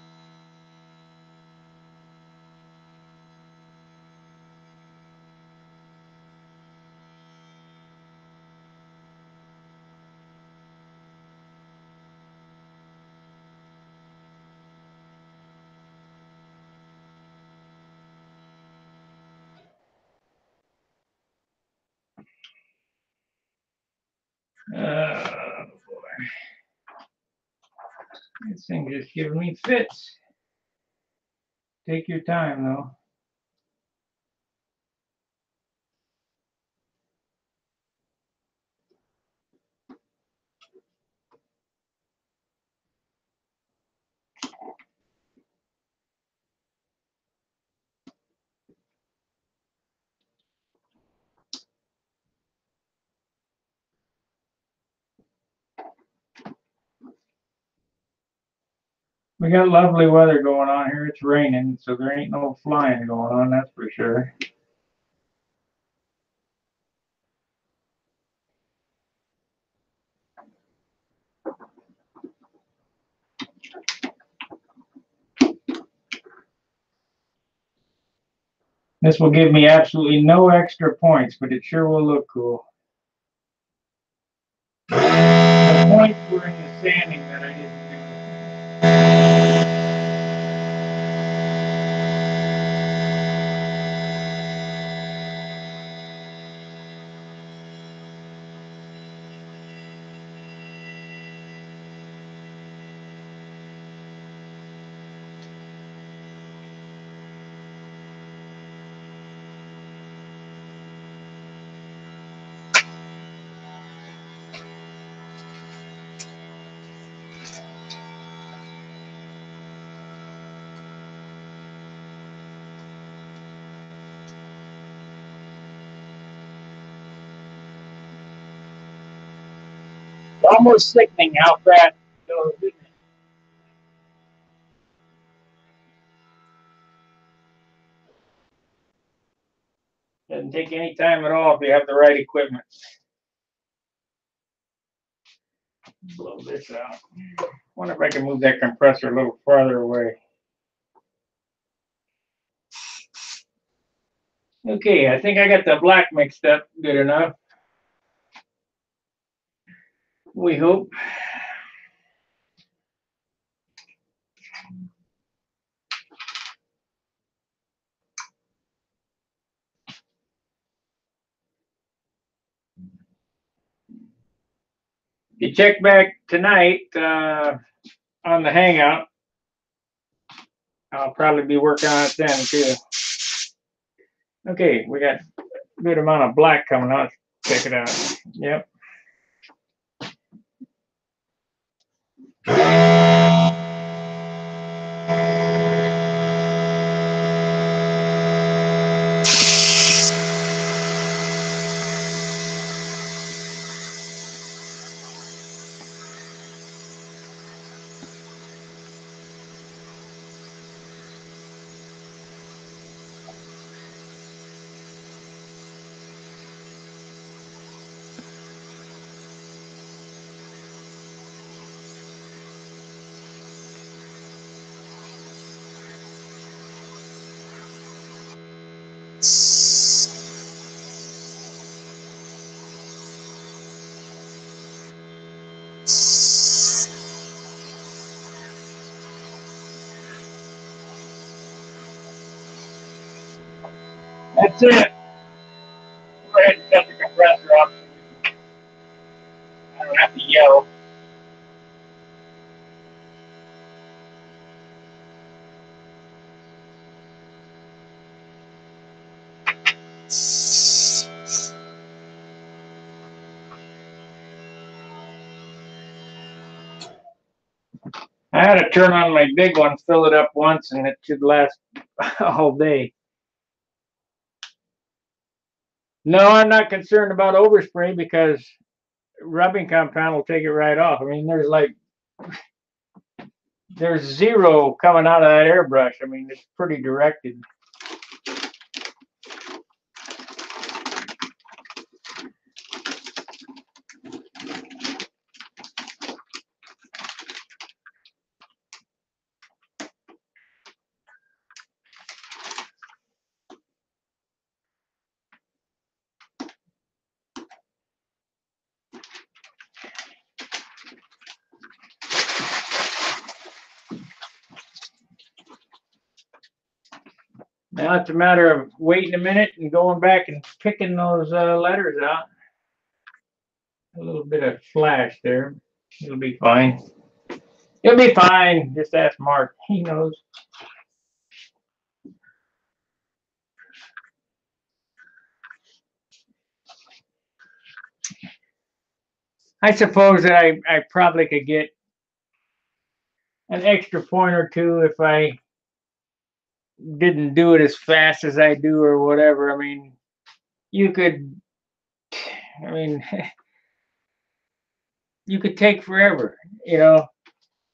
Boy. This thing just giving me fits. Take your time, though. We got lovely weather going on here. It's raining, so there ain't no flying going on, that's for sure. This will give me absolutely no extra points, but it sure will look cool. The points were in the sanding that I didn't It's almost sickening how fast it goes, isn't it? Doesn't take any time at all if you have the right equipment. Blow this out. Wonder if I can move that compressor a little farther away. Okay, I think I got the black mixed up good enough. We hope. You check back tonight on the Hangout. I'll probably be working on it then too. Okay, we got a good amount of black coming out. check it out. Yep. That's it. Go ahead and shut the compressor off. I don't have to yell. I had to turn on my big one, fill it up once, and it should last all day. No, I'm not concerned about overspray because rubbing compound will take it right off. I mean, there's zero coming out of that airbrush. I mean, it's pretty directed. Now it's a matter of waiting a minute and going back and picking those letters out. A little bit of flash there. It'll be fine. It'll be fine. Just ask Mark. He knows. I suppose that I probably could get an extra point or two if I didn't do it as fast as I do or whatever. I mean, you could, I mean, you could take forever, you know.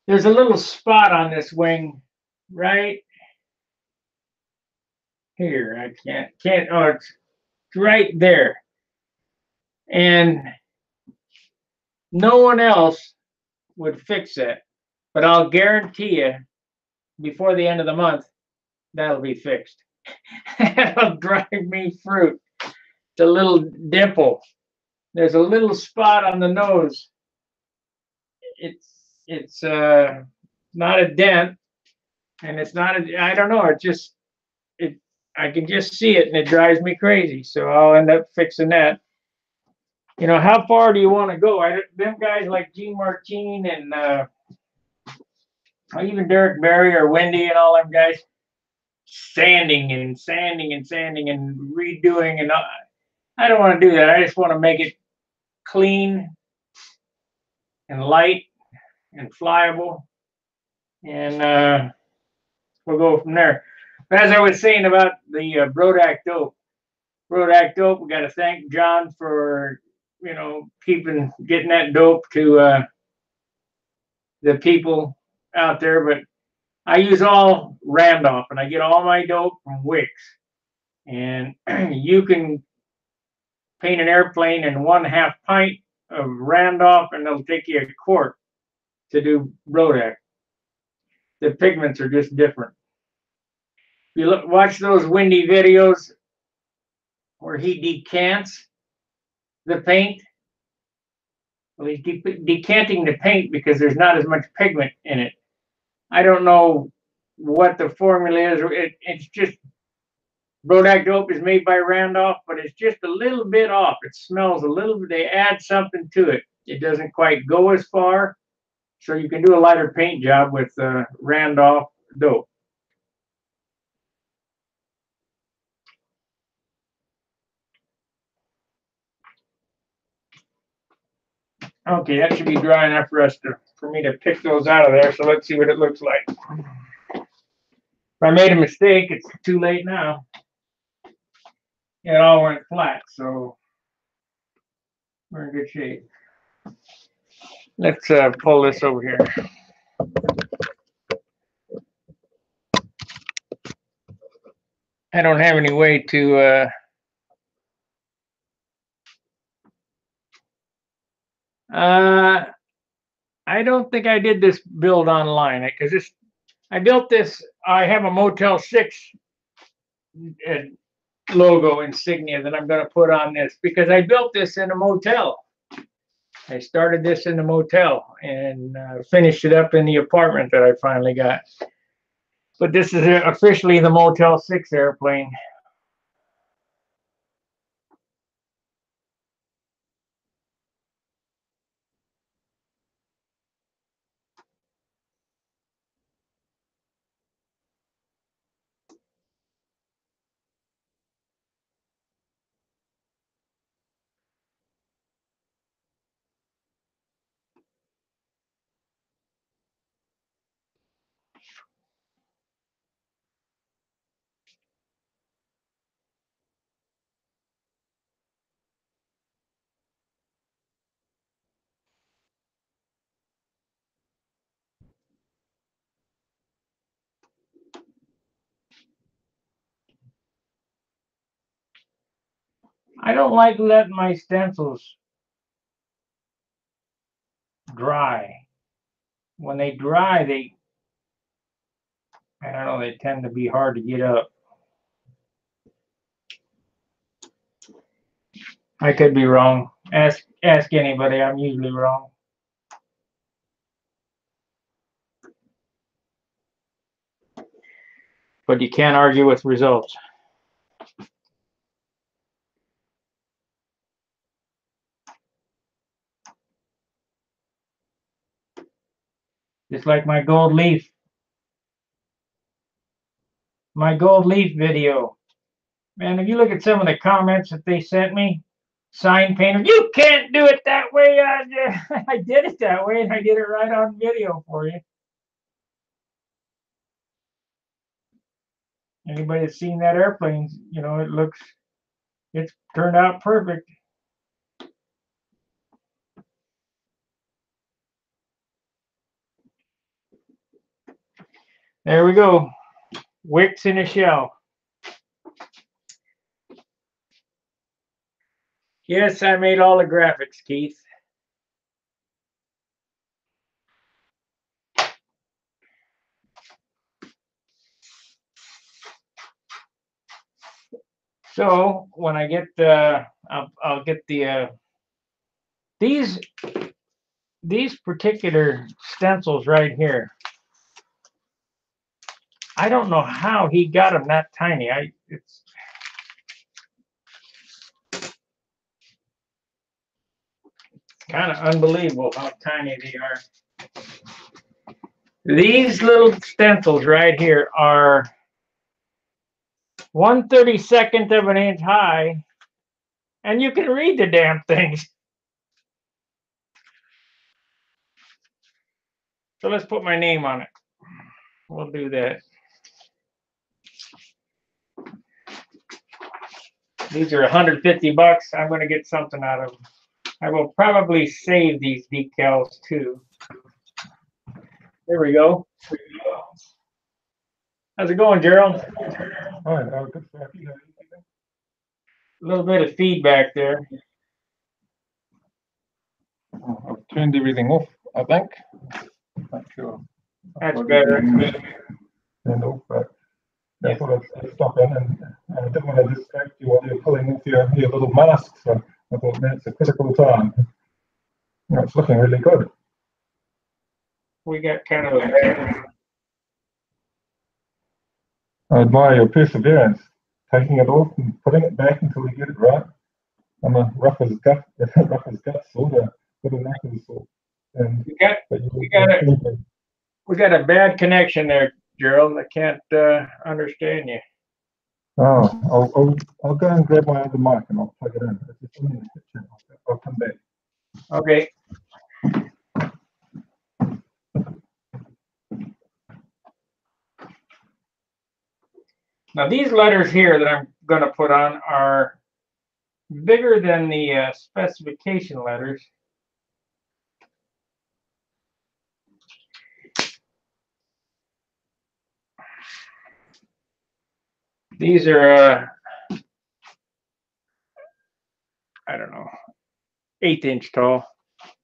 There's a little spot on this wing right here. I can't, oh, it's right there. And no one else would fix it, but I'll guarantee you before the end of the month, that'll be fixed. That'll drive me fruit. The little dimple. There's a little spot on the nose. It's not a dent, and it's not a, I don't know, I can just see it and it drives me crazy. So I'll end up fixing that. You know, how far do you want to go? Them guys like Gene Martine and even Derek Barry or Wendy and all them guys, sanding and sanding and sanding and redoing, and I don't want to do that. I just want to make it clean and light and flyable, and we'll go from there. But as I was saying about the Brodak dope, we got to thank John for getting that dope to the people out there. But I use all Randolph, and I get all my dope from Wicks. And you can paint an airplane in 1/2 pint of Randolph, and it'll take you a quart to do Brodak. The pigments are just different. You watch those Windy videos where he decants the paint. Well, he's decanting the paint because there's not as much pigment in it. I don't know what the formula is. It's just Brodak dope is made by Randolph, but it's just a little bit off. It smells a little bit. They add something to it. It doesn't quite go as far, so you can do a lighter paint job with Randolph dope. Okay, that should be dry enough for me to pick those out of there. So let's see what it looks like. If I made a mistake, it's too late now. It all went flat, so we're in good shape. Let's pull this over here. I don't have any way to I don't think I did this build online because I built this. I have a Motel 6 logo insignia that I'm going to put on this because I built this in a motel. I started this in the motel and finished it up in the apartment that I finally got. But this is officially the Motel 6 airplane. I don't like letting my stencils dry. When they dry, I don't know, they tend to be hard to get up. I could be wrong. Ask anybody. I'm usually wrong. But you can't argue with results. Just like my gold leaf video. Man, if you look at some of the comments that they sent me, sign painter, you can't do it that way. I did it that way, and I did it right on video for you. Anybody that's seen that airplane, you know, it's turned out perfect. There we go. Wicks in a shell. Yes, I made all the graphics, Keith. So when I get I'll get the these particular stencils right here. I don't know how he got them that tiny. It's kind of unbelievable how tiny they are. These little stencils right here are 1/32 of an inch high, and you can read the damn things. So let's put my name on it. We'll do that. These are 150 bucks. I'm going to get something out of them. I will probably save these decals too. There we go. How's it going, Gerald? All right, good. A little bit of feedback there. I've turned everything off, I think. Not sure. That's better. And off, but I thought I'd stop in and I didn't want to distract you while you're pulling off your little mask, so I thought that's a critical time. You know, it's looking really good. We got kind of I admire your perseverance, taking it off and putting it back until you get it right. I'm a rough as guts sort of little knuckles sort. And we got a bad connection there, Gerald. I can't understand you. Oh, I'll go and grab my other mic and I'll plug it in. It's just in the kitchen. I'll come back. Okay. Now these letters here that I'm going to put on are bigger than the specification letters. These are, I don't know, 1/8 inch tall,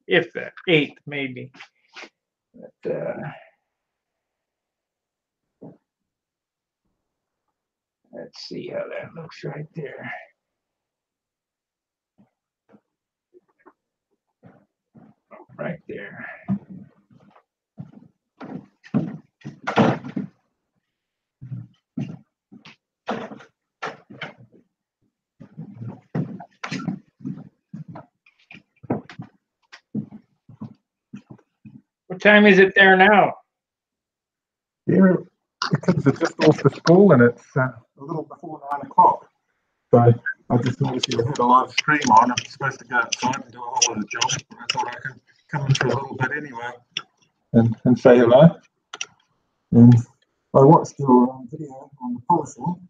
if that, 1/8 maybe. But, let's see how that looks right there. Right there. What time is it there now? Here, the kids are just off to school and it's a little before 9 o'clock. So I just noticed you had a live stream on. I'm supposed to go outside and do a whole lot of job. But I thought I could come in for a little bit anyway and say hello. And I watched your video on the polishing,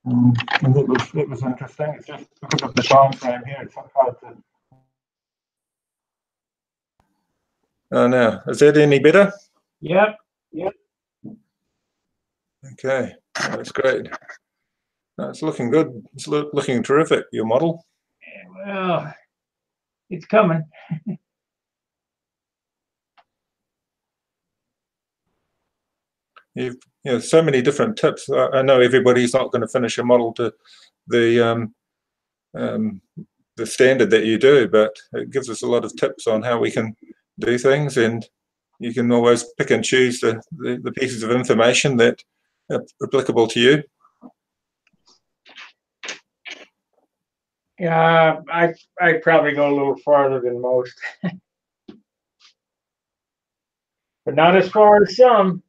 and it was interesting. It's just because of the time frame here, it's hard to. Oh no, is that any better? Yep. Okay, that's great. It's looking good. It's looking terrific, your model. Well, it's coming. You've so many different tips. I know everybody's not going to finish a model to the standard that you do, but it gives us a lot of tips on how we can do things, and you can always pick and choose the pieces of information that are applicable to you. Yeah, I probably go a little farther than most, but not as far as some.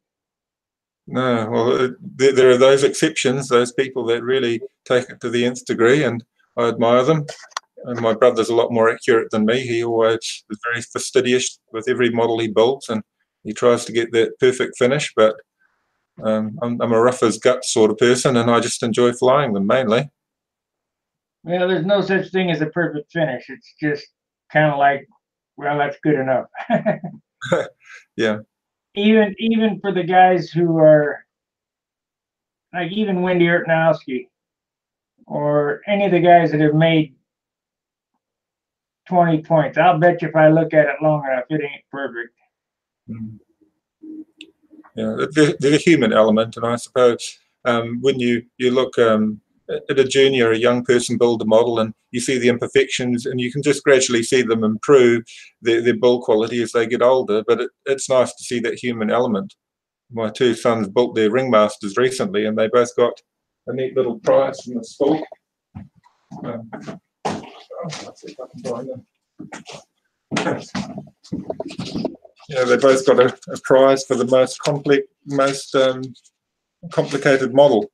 No, well, there are those exceptions, those people that really take it to the nth degree, and I admire them. And my brother's a lot more accurate than me. He always is very fastidious with every model he builds, and he tries to get that perfect finish. But I'm a rough as guts sort of person, and I just enjoy flying them mainly. Well, there's no such thing as a perfect finish. It's just kind of like, well, that's good enough. Yeah. Even for the guys who are like even Wendy Ertnowski or any of the guys that have made 20 points, I'll bet you if I look at it long enough, it ain't perfect. Yeah, there's a human element, and I suppose when you look at a junior, a young person build a model, and you see the imperfections, and you can just gradually see them improve their build quality as they get older. But it's nice to see that human element. My two sons built their ringmasters recently, and they both got a neat little prize from the school. Let's see if I can find them. Yeah, they both got a prize for the most complicated model.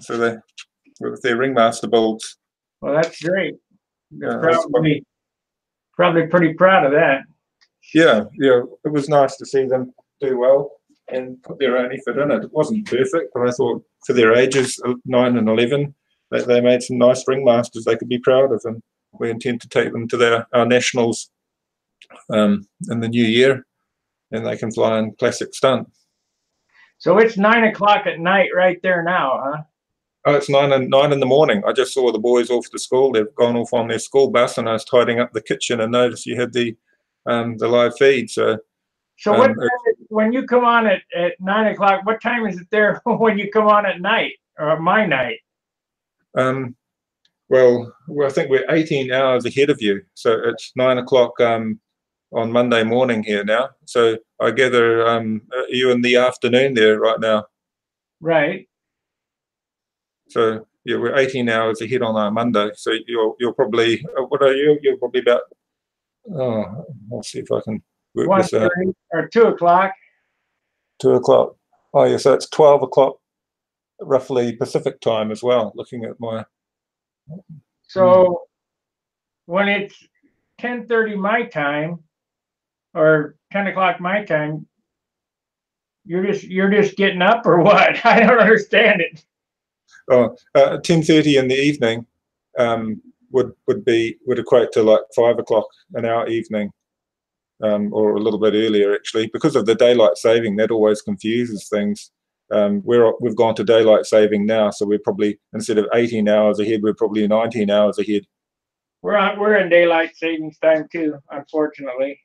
So they with their ringmaster builds. Well, that's great. They're probably pretty proud of that. Yeah, it was nice to see them do well and put their own effort in it. It wasn't perfect, but I thought for their ages, 9 and 11, that they made some nice ringmasters they could be proud of, and we intend to take them to our nationals in the new year, and they can fly in classic stunt. So it's 9 o'clock at night right there now, huh? Oh, it's 9 in the morning. I just saw the boys off to school. They've gone off on their school bus, and I was tidying up the kitchen and noticed you had the live feed. So what time when you come on at 9 o'clock, what time is it there when you come on at night, or my night? Well, I think we're 18 hours ahead of you. So it's 9 o'clock on Monday morning here now. So I gather you in the afternoon there right now. Right. So yeah, we're 18 hours ahead on our Monday. So you're probably what are you? You're probably about I'll see if I can work this out. Or 2 o'clock. 2 o'clock. Oh yeah, so it's 12 o'clock roughly Pacific time as well. Looking at my. So when it's 10:30 my time or 10 o'clock my time, you're just getting up or what? I don't understand it. 10:30 in the evening would equate to like 5 o'clock in our evening, or a little bit earlier actually, because of the daylight saving. That always confuses things. We've gone to daylight saving now, so we're probably, instead of 18 hours ahead, we're probably 19 hours ahead. We're in daylight savings time too, unfortunately.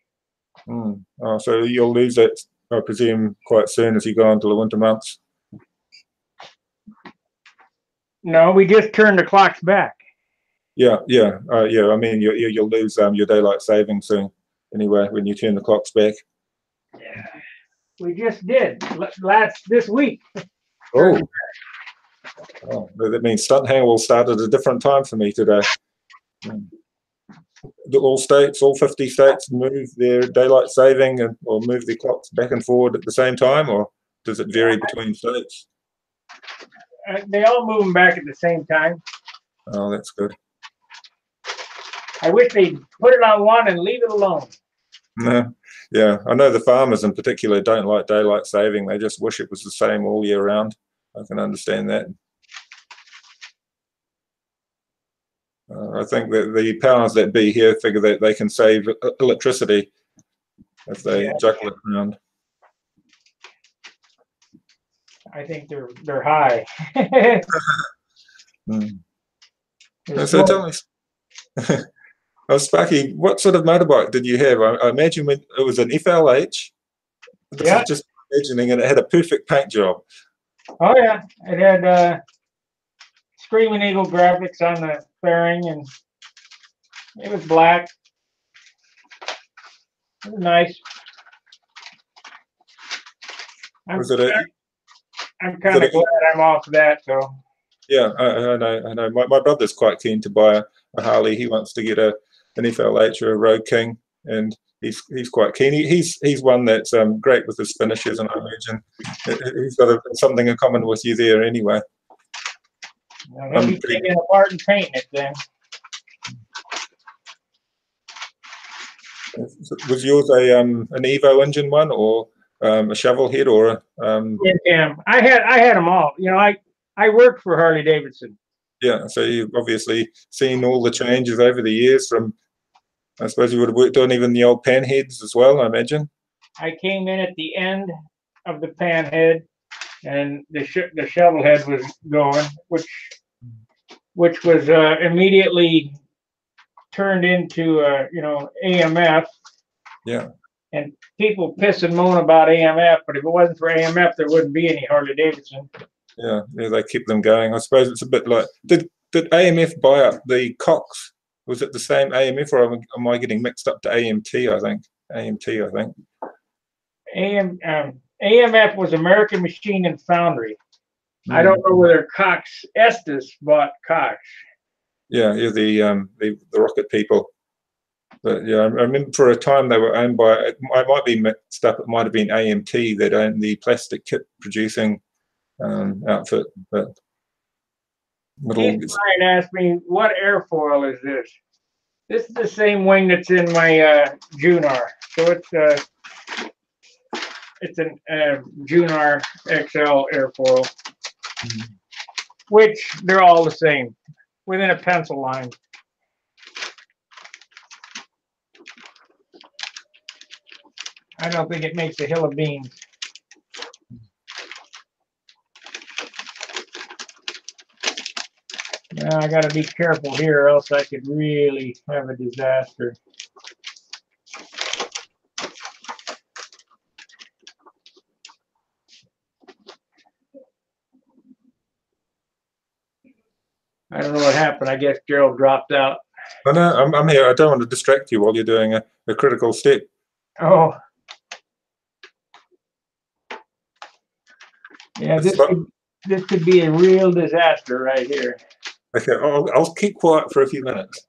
Oh, so you'll lose that, I presume, quite soon as you go into the winter months. No, we just turned the clocks back. Yeah. I mean, you'll lose your daylight saving soon. Anyway, when you turn the clocks back. Yeah, we just did this week. Oh, that means Stunt Hang will start at a different time for me today. Do all 50 states move their daylight saving or move their clocks back and forward at the same time, or does it vary between states? They all move them back at the same time. Oh, that's good. I wish they'd put it on one and leave it alone. Yeah, I know the farmers in particular don't like daylight saving. They just wish it was the same all year round. I can understand that. I think that the powers that be here figure that they can save electricity if they juggle it around. I think they're high. So tell me, Sparky, what sort of motorbike did you have? I imagine it was an FLH. Yeah. Just imagining, and it had a perfect paint job. Oh yeah, it had Screaming Eagle graphics on the fairing, and it was black. It was nice. I'm kind of glad I'm off that. So. Yeah, I know. My brother's quite keen to buy a Harley. He wants to get an FLH or a Road King, and he's quite keen. He's one that's great with his finishes, and I imagine he's got something in common with you there anyway. Well, he'll be taking it apart and painting it then. Was yours an Evo engine one, or a shovel head, or Yeah, I had them all. You know, I worked for Harley Davidson. Yeah, so you've obviously seen all the changes over the years. From, I suppose you would have worked on even the old pan heads as well, I imagine. I came in at the end of the pan head, and the shovel head was going, which was immediately turned into AMF. Yeah. And people piss and moan about AMF, but if it wasn't for AMF, there wouldn't be any Harley Davidson. Yeah, they keep them going. I suppose it's a bit like, did AMF buy up the Cox? Was it the same AMF, or am I getting mixed up to AMT? I think AMT. AMF was American Machine and Foundry. I don't know whether Cox Estes bought Cox. Yeah, the rocket people. But yeah, I remember for a time they were owned by. I might be mixed up. It might have been AMT that owned the plastic kit producing outfit. But Brian asked me, "What airfoil is this?" This is the same wing that's in my Junar. So it's an Junar XL airfoil, which they're all the same, within a pencil line. I don't think it makes a hill of beans. Now I got to be careful here, or else I could really have a disaster. I don't know what happened. I guess Gerald dropped out. Oh no, I'm here. I don't want to distract you while you're doing a critical step. Oh. Yeah, this could be a real disaster right here. Okay, I'll keep quiet for a few minutes.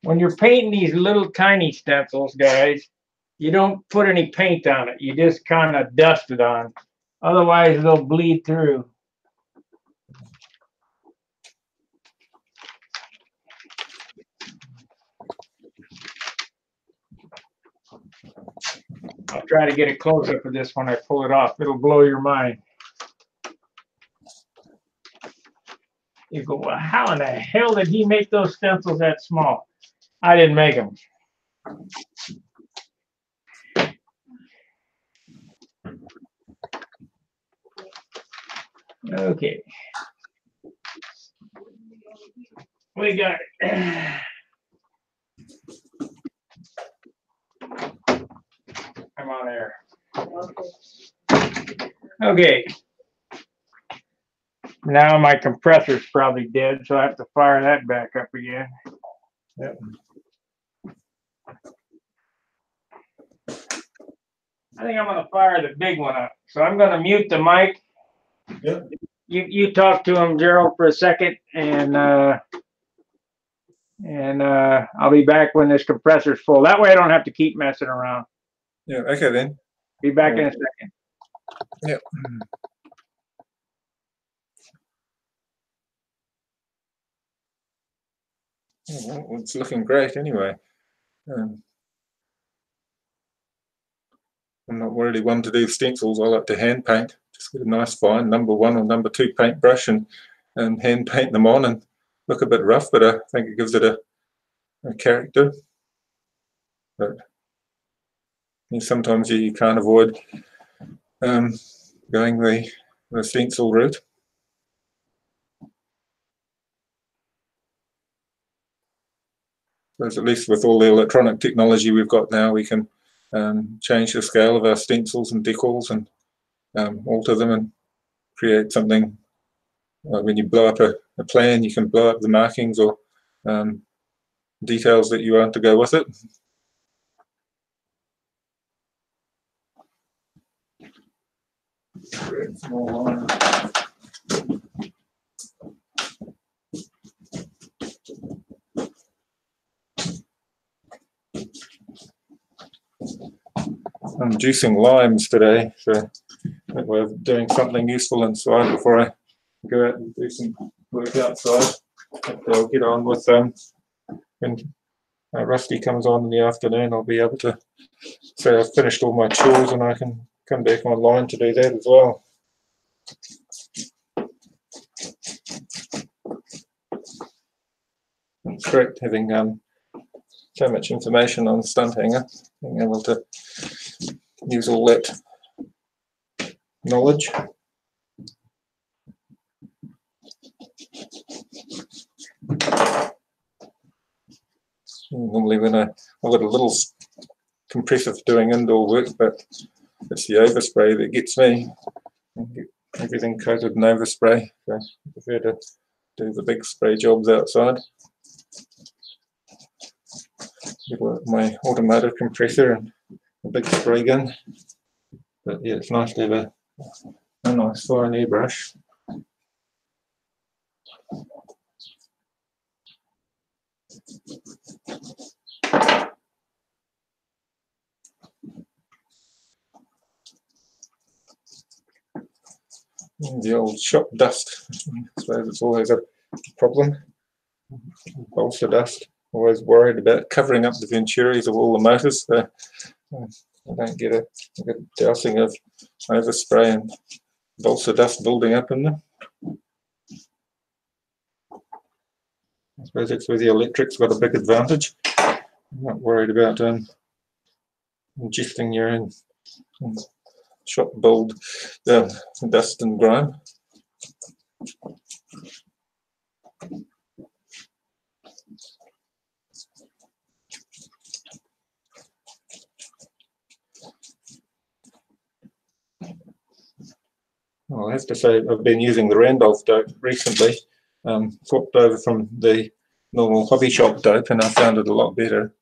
When you're painting these little tiny stencils, guys, you don't put any paint on it. You just kind of dust it on. Otherwise, they'll bleed through. I'll try to get a close up of this when I pull it off. It'll blow your mind. You go, well, how in the hell did he make those stencils that small? I didn't make them. Okay. We got it. I'm on air. Okay. Now my compressor's probably dead, so I have to fire that back up again. Yep. I think I'm gonna fire the big one up. So I'm gonna mute the mic. Yep. You talk to him, Gerald, for a second, and I'll be back when this compressor's full. That way I don't have to keep messing around. Yeah. Okay then. Be back in a second. Yep. Oh, well, it's looking great anyway. I'm not really one to do stencils. I like to hand paint. Just get a nice fine number 1 or number 2 paintbrush and hand paint them on and look a bit rough, but I think it gives it a character. But sometimes you can't avoid going the stencil route. Because at least with all the electronic technology we've got now, we can change the scale of our stencils and decals and alter them and create something. When you blow up a plan, you can blow up the markings or details that you want to go with it. Create small line. I'm juicing limes today, so that way of doing something useful inside before I go out and do some work outside. I'll get on with when Rusty comes on in the afternoon. I'll be able to say I've finished all my chores and I can come back online to do that as well. It's great having so much information on Stunt Hanger, being able to use all that knowledge. Normally when I've got a little compressor for doing indoor work, but it's the overspray that gets me. I get everything coated in overspray, so I prefer to do the big spray jobs outside. Get my automotive compressor and a big spray gun. But yeah, it's nice to have a nice fine airbrush. The old shop dust, I suppose it's always a problem. Bolster dust, always worried about covering up the venturis of all the motors. So I don't get a dousing of overspray and bolster dust building up in them. I suppose that's where the electric's got a big advantage. I'm not worried about ingesting your own shop build dust and grime. Well, I have to say I've been using the Randolph dope recently, swapped over from the normal hobby shop dope, and I found it a lot better.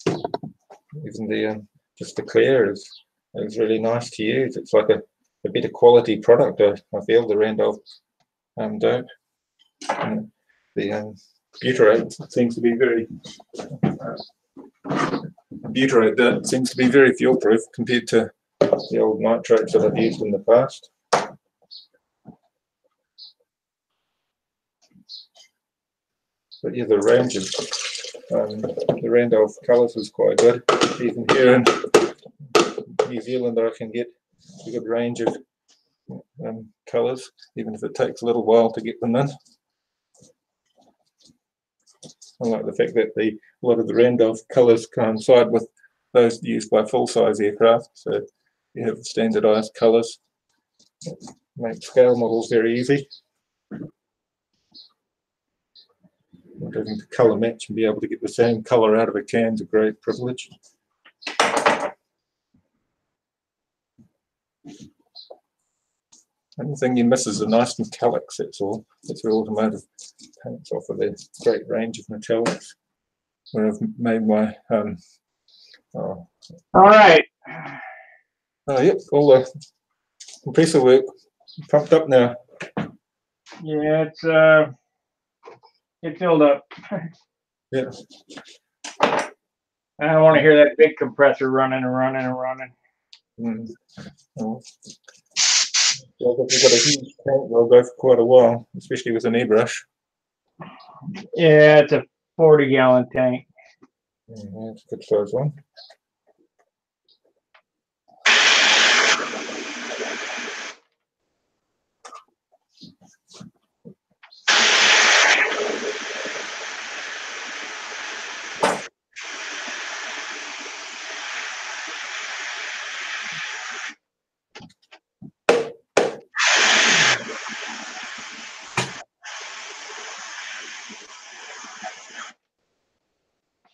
Even the just the clear is really nice to use. It's like a better quality product. I feel the Randolph dope. And the butyrate seems to be very fuel proof compared to the old nitrates that I've used in the past. But yeah, the range of the Randolph colours is quite good. Even here in New Zealander, I can get a good range of colours, even if it takes a little while to get them in. I like the fact that a lot of the Randolph colours coincide with those used by full-size aircraft, so you have standardised colours. Make scale models very easy. Not having to colour match and be able to get the same colour out of a can is a great privilege. Only thing you miss is the nice metallics, that's all. That's where automotive paints offer their great range of metallics. Where I've made my All right. Oh yep, all the compressor work pumped up now. Yeah, it filled up. Yeah. I don't want to hear that big compressor running and running and running. Oh. Well, if you've got a huge tank, they'll go for quite a while, especially with an airbrush. Yeah, it's a 40-gallon tank. Yeah, it's a good size one.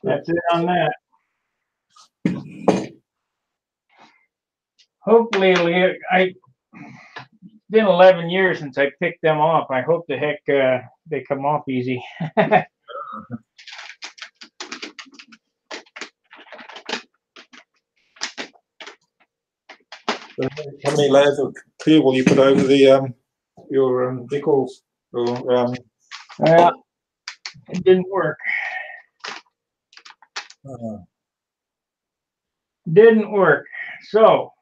That's it on that. Hopefully it'll get, it's been 11 years since I picked them off. I hope the heck they come off easy. How many layers of clear will you put over the your decals? Or, Well, it didn't work. Didn't work. So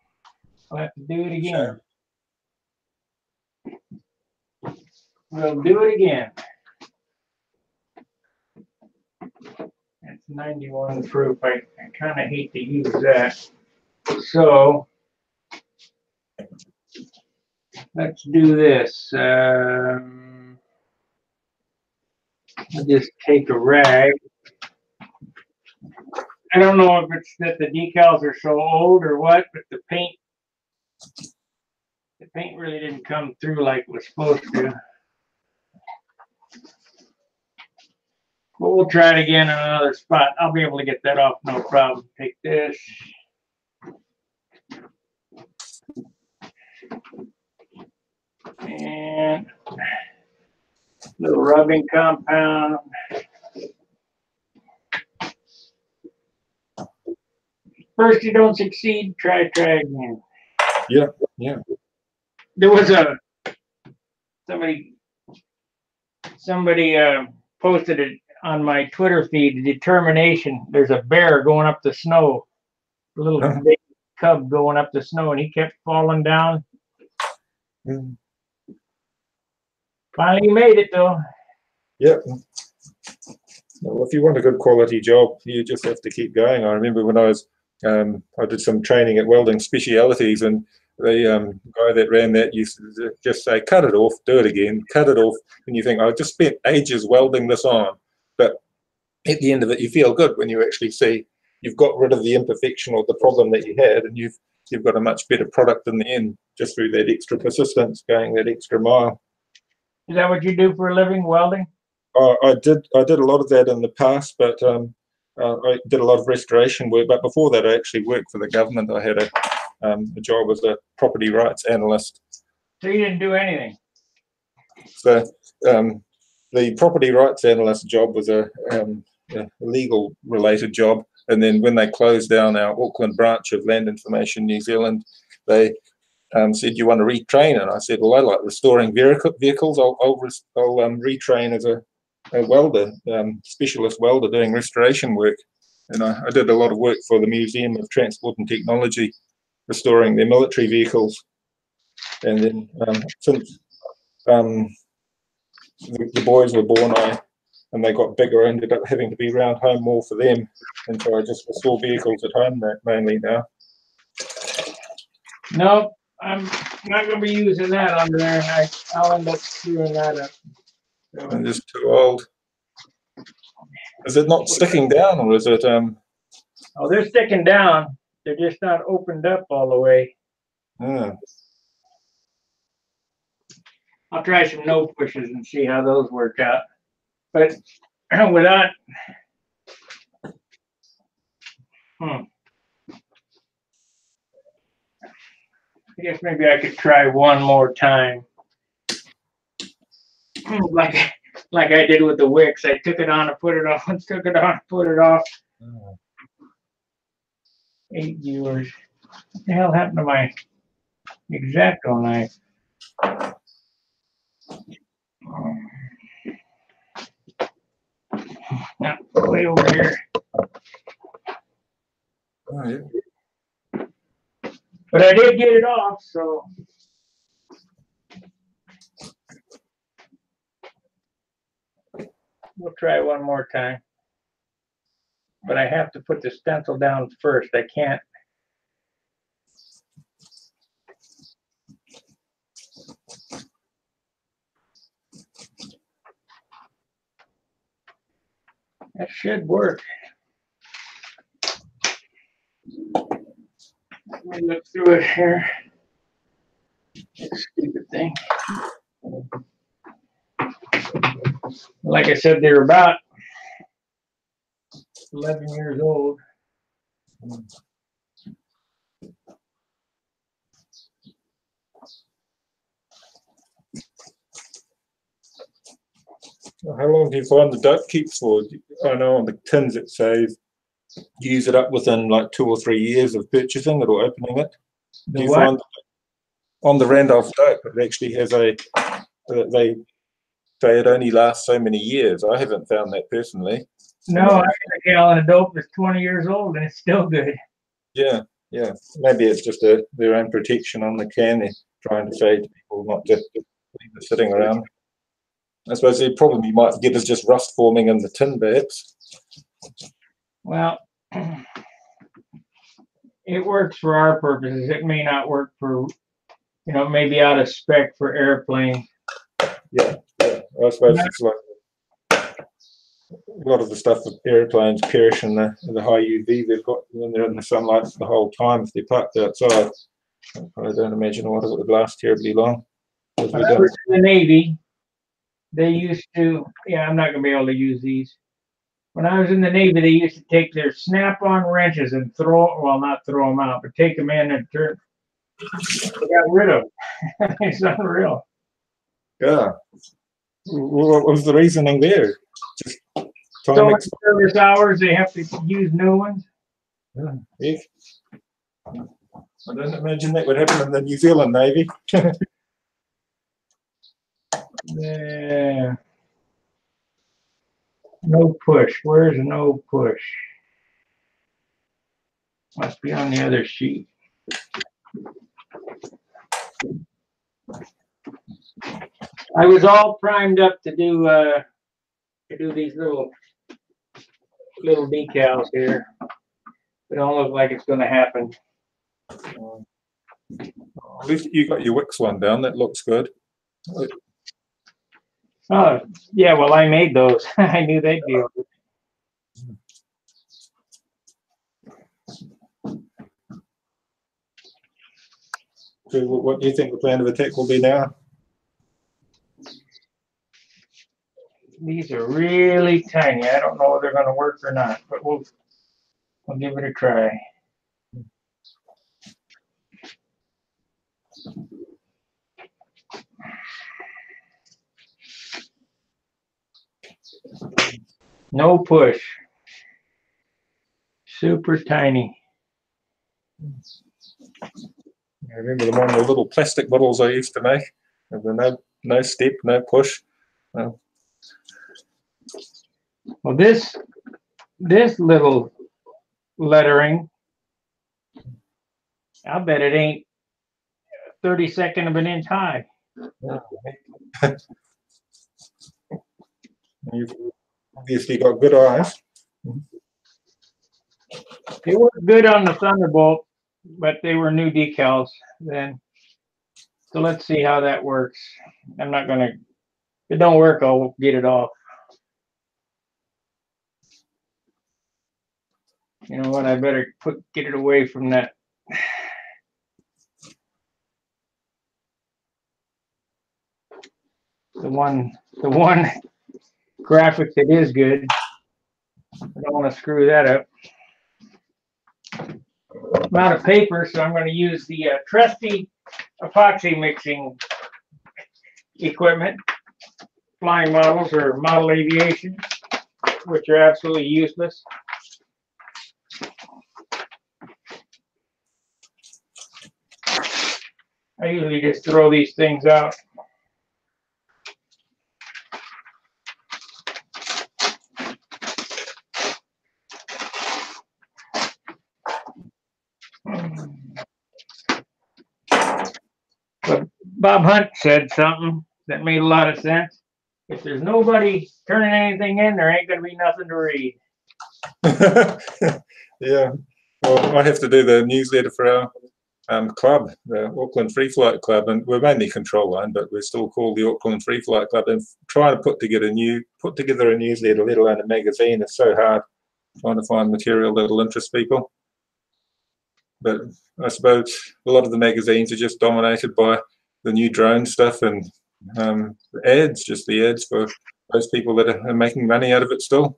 I'll have to do it again. We'll do it again. It's 91 proof. I kind of hate to use that. So let's do this. I'll just take a rag. I don't know if it's that the decals are so old or what, but the paint really didn't come through like it was supposed to. But we'll try it again in another spot. I'll be able to get that off, no problem. Take this. And a little rubbing compound. First you don't succeed, try again. yeah. There was somebody posted it on my Twitter feed, determination. There's a bear going up the snow, a little big cub going up the snow, and he kept falling down. Finally, he made it though. Yeah. Well, if you want a good quality job, you just have to keep going. I remember when I was, I did some training at Welding Specialities, and the guy that ran that used to just say, cut it off, do it again, cut it off. And you think, I just spent ages welding this on. But at the end of it, you feel good when you actually see you've got rid of the imperfection or the problem that you had, and you've got a much better product in the end, just through that extra persistence, going that extra mile. Is that what you do for a living, welding? I did a lot of that in the past, but I did a lot of restoration work. But before that, I actually worked for the government. I had a job as a property rights analyst. So you didn't do anything? So the property rights analyst job was a legal related job. And then when they closed down our Auckland branch of Land Information New Zealand, they said, you want to retrain? And I said, well, I like restoring vehicles. I'll retrain as a welder, specialist welder doing restoration work. And I did a lot of work for the Museum of Transport and Technology, restoring their military vehicles. And then since the boys were born, and they got bigger, I ended up having to be around home more for them. And so I just restore vehicles at home mainly now. Nope, I'm not gonna be using that under there. I'll end up screwing that up. So, I'm just too old. Is it not sticking down, or is it oh, they're sticking down. They're just not opened up all the way. yeah. I'll try some no pushes and see how those work out. But without, I guess maybe I could try one more time. Like I did with the Wicks. I took it on and put it off, took it on and put it off. 8 viewers. What the hell happened to my X-Acto knife? Now, way over here. Oh, yeah. But I did get it off, so. We'll try one more time. But I have to put the stencil down first. I can't. That should work. Let me look through it here. This stupid thing. Like I said, they're about 11 years old. How long do you find the dope keeps for? I know on the tins it says use it up within like 2 or 3 years of purchasing it or opening it. The Do you what? find on the Randolph dope it actually has they say it only lasts so many years? I haven't found that personally. No, I got a gallon of dope that's 20 years old and it's still good. Yeah, yeah. Maybe it's just their own protection on the can. They're trying to say to people not just leave it sitting around. I suppose the problem you might get is just rust forming in the tin bags. Well, it works for our purposes. It may not work for, maybe out of spec for airplanes. Yeah, yeah. I suppose it's like a lot of the stuff with airplanes perish in the high UV they've got when they're in the sunlight the whole time if they're parked outside. I don't imagine a lot of it would last terribly long. When I was in the Navy, they used to, I'm not going to be able to use these. When I was in the Navy, they used to take their snap-on wrenches and not throw them out, but take them in and they got rid of them. It's unreal. Yeah. What was the reasoning there? Just So in service hours, they have to use new ones. Yeah. I don't imagine that would happen in the New Zealand Navy. Yeah. No push. Where's no push? Must be on the other sheet. I was all primed up to do these little decals here. It don't look like it's going to happen. At least you got your Wicks one down. That looks good. Oh, yeah, well, I made those. I knew they'd be over. So what do you think the plan of attack will be now? These are really tiny. I don't know if they're going to work or not, but we'll give it a try. No push. Super tiny. I remember them on the little plastic bottles I used to make. No step, no push. Well, this little lettering, I'll bet it ain't 32nd of an inch high. You've obviously got good eyes. It worked good on the Thunderbolt. but they were new decals then. So let's see how that works. I'm not gonna, if it don't work, I'll get it off. You know what, I better get it away from that. The one graphic that is good. I don't want to screw that up. I'm out of paper, so I'm going to use the trusty epoxy mixing equipment, flying models or model aviation, which are absolutely useless. I usually just throw these things out. But Bob Hunt said something that made a lot of sense. If there's nobody turning anything in, there ain't going to be nothing to read. Yeah. Well, I have to do the newsletter for our club, the Auckland Free Flight Club, and we're mainly control line, but we're still called the Auckland Free Flight Club. And trying to put together a newsletter, let alone a magazine, is so hard. Trying to find material that'll interest people. But I suppose a lot of the magazines are just dominated by the new drone stuff and ads, just the ads for those people that are making money out of it still.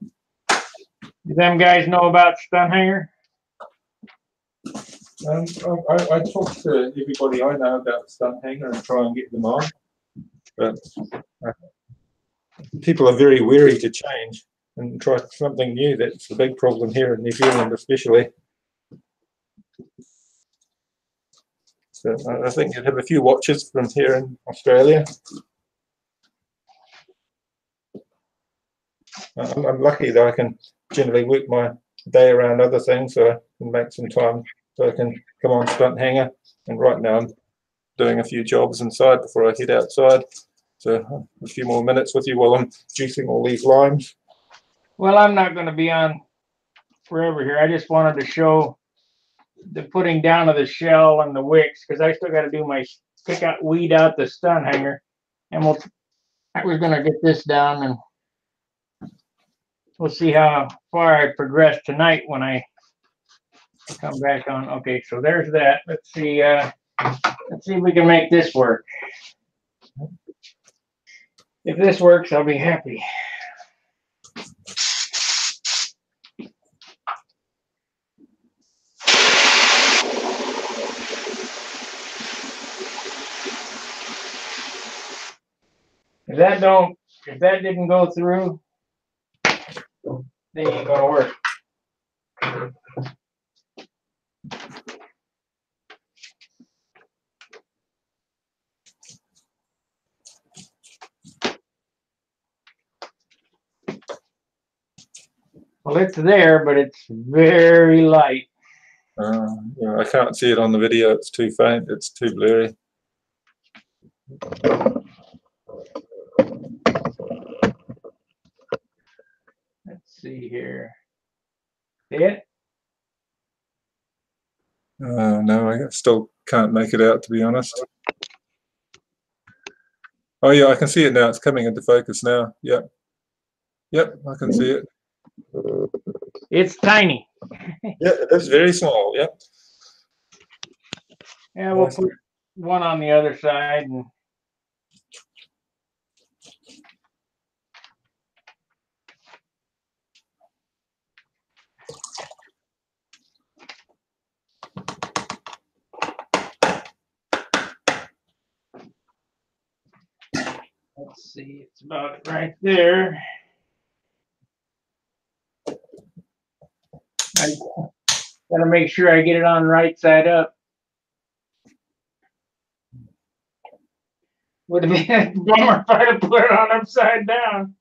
Do them guys know about Stunt Hanger? I talk to everybody I know about Stunt Hanger and try and get them on, but people are very wary to change and try something new. That's the big problem here in New Zealand, especially. So I think you'd have a few watches from here in Australia. I'm lucky that I can generally work my day around other things, so I can make some time so I can come on Stunt Hanger. And right now I'm doing a few jobs inside before I head outside. So a few more minutes with you while I'm juicing all these limes. Well, I'm not going to be on forever here. I just wanted to show the putting down of the shell and the wicks, because I still got to do my weed out the Stunt Hanger, and we're going to get this down, and we'll see how far I progress tonight when I come back on. Okay, so there's that. Let's see if we can make this work. If this works, I'll be happy. If that didn't go through, they ain't gonna work. Well, it's there, but it's very light. Yeah, I can't see it on the video. It's too faint. It's too blurry. Let's see here. See it? No, I still can't make it out, to be honest. Oh yeah, I can see it now. It's coming into focus now. Yep. Yep, I can see it. It's tiny. Yeah, it is very small. Yep. Yeah, we'll put one on the other side and let's see, it's about right there. I gotta make sure I get it on right side up. Would have been a bummer if I'd have put it on upside down.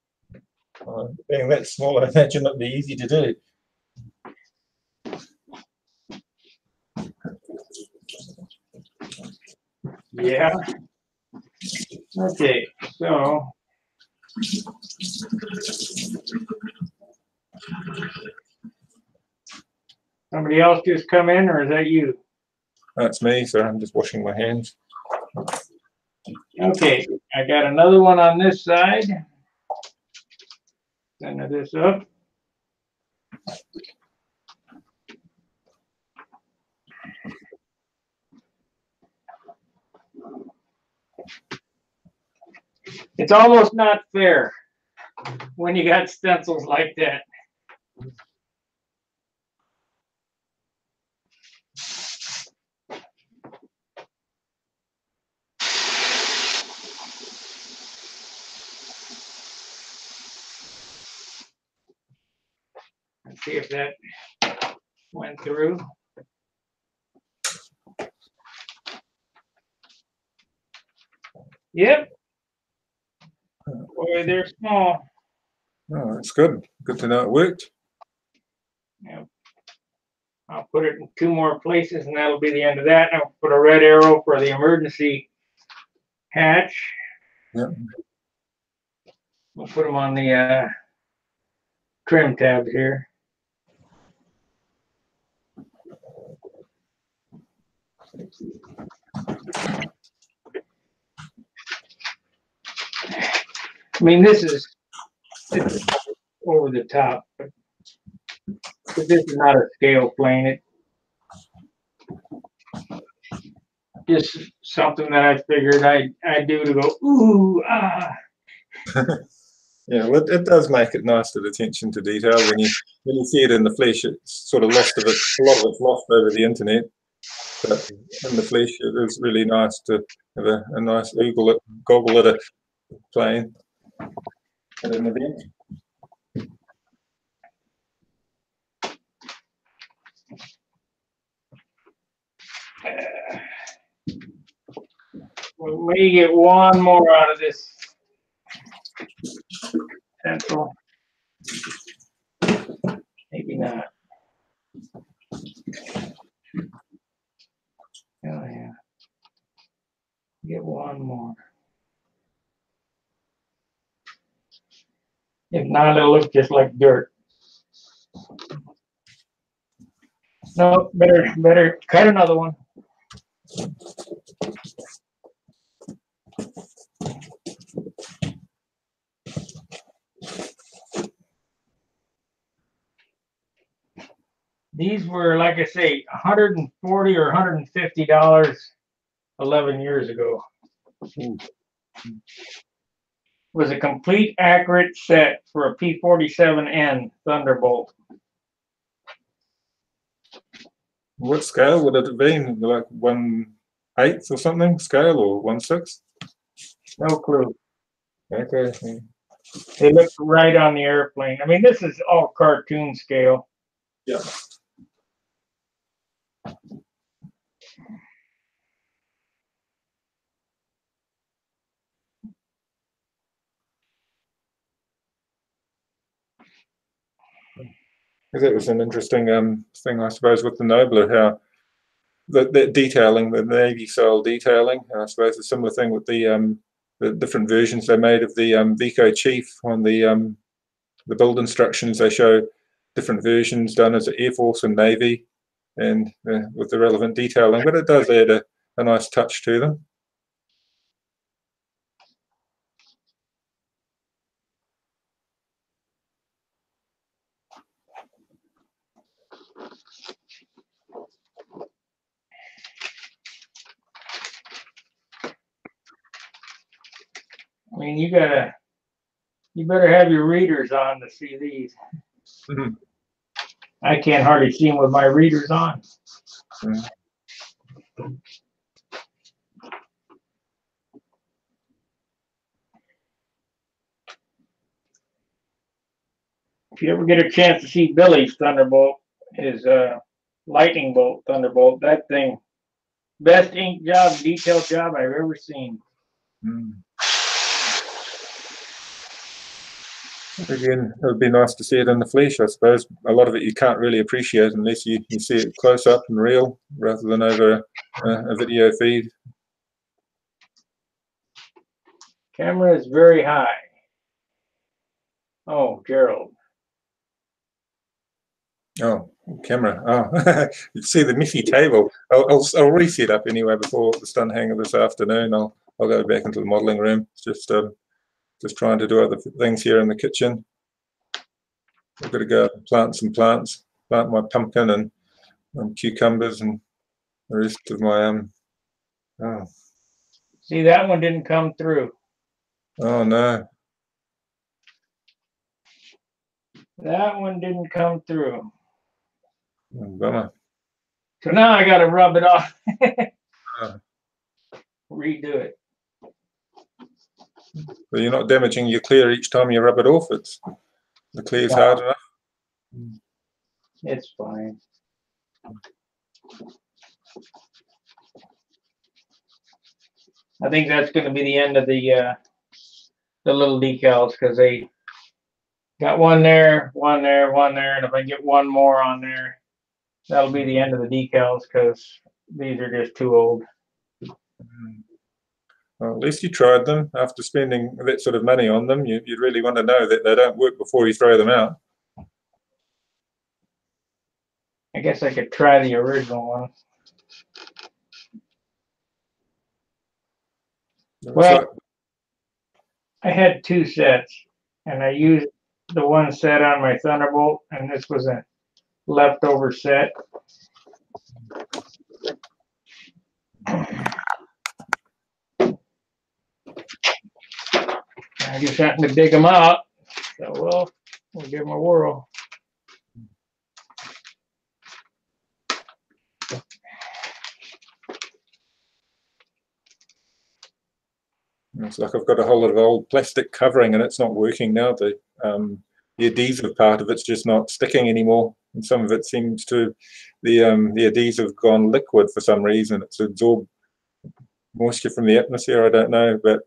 Being that small, I imagine it'd be easy to do. Yeah. Okay, so somebody else just come in, or is that you? That's me, so I'm just washing my hands. Okay, I got another one on this side. Center this up. It's almost not fair when you got stencils like that. Let's see if that went through. Yep. Boy, they're small. Oh, that's good. Good to know it worked. Yep. I'll put it in 2 more places and that'll be the end of that. I'll put a red arrow for the emergency hatch. Yep. We'll put them on the trim tab here. I mean, this is over the top, but this is not a scale plane. It just something that I figured I'd do to go, ooh, ah. Yeah, well, it does make it nice, the attention to detail. When you see it in the flesh, it's sort of lost of it. A lot of it's lost over the internet, but in the flesh, it is really nice to have a nice goggle at a plane at an event. We may get one more out of this pencil. Maybe not. Oh yeah. Get one more. If not, it'll look just like dirt. No, better cut another one. These were, like I say, $140 or $150 11 years ago. It was a complete accurate set for a P-47N Thunderbolt. What scale would it have been? Like 1/8 or something scale, or 1/6? No clue. Okay. They looked right on the airplane. I mean, this is all cartoon scale. Yeah. That was an interesting thing, I suppose, with the Nobler, how the detailing, the Navy style detailing. And I suppose a similar thing with the different versions they made of the Vico Chief on the build instructions. They show different versions done as the Air Force and Navy, and with the relevant detailing. But it does add a nice touch to them. I mean, you better have your readers on to see these. Mm-hmm. I can't hardly see them with my readers on. Mm. If you ever get a chance to see Billy's Thunderbolt, his lightning bolt Thunderbolt, that thing, best ink job, detail job I've ever seen. Mm. Again, it would be nice to see it in the flesh, I suppose. A lot of it you can't really appreciate unless you see it close up and real, rather than over a video feed. Camera is very high. Oh, Gerald. Oh, camera. Oh, you see the messy table. I'll reset up anyway before the stunt hanger this afternoon. I'll go back into the modelling room. It's just trying to do other things here in the kitchen. I've got to go plant some plants, plant my pumpkin and cucumbers and the rest of my oh. See, that one didn't come through. Oh no. That one didn't come through. Oh, bummer. So now I got to rub it off. Oh. Redo it. But you're not damaging your clear each time you rub it off. The clear's hard enough. It's fine. I think that's going to be the end of the little decals, because they got one there, one there, one there, and if I get one more on there, that'll be the end of the decals, because these are just too old. Well, at least you tried them. After spending that sort of money on them, you'd really want to know that they don't work before you throw them out. I guess I could try the original one. Well, I had two sets, and I used the one set on my Thunderbolt, and this was a leftover set. I just happened to dig them out, so we'll give them a whirl. It's like I've got a whole lot of old plastic covering and it's not working now. The adhesive part of it's just not sticking anymore, and some of it seems to the adhesive gone liquid for some reason. It's absorbed moisture from the atmosphere. I don't know, but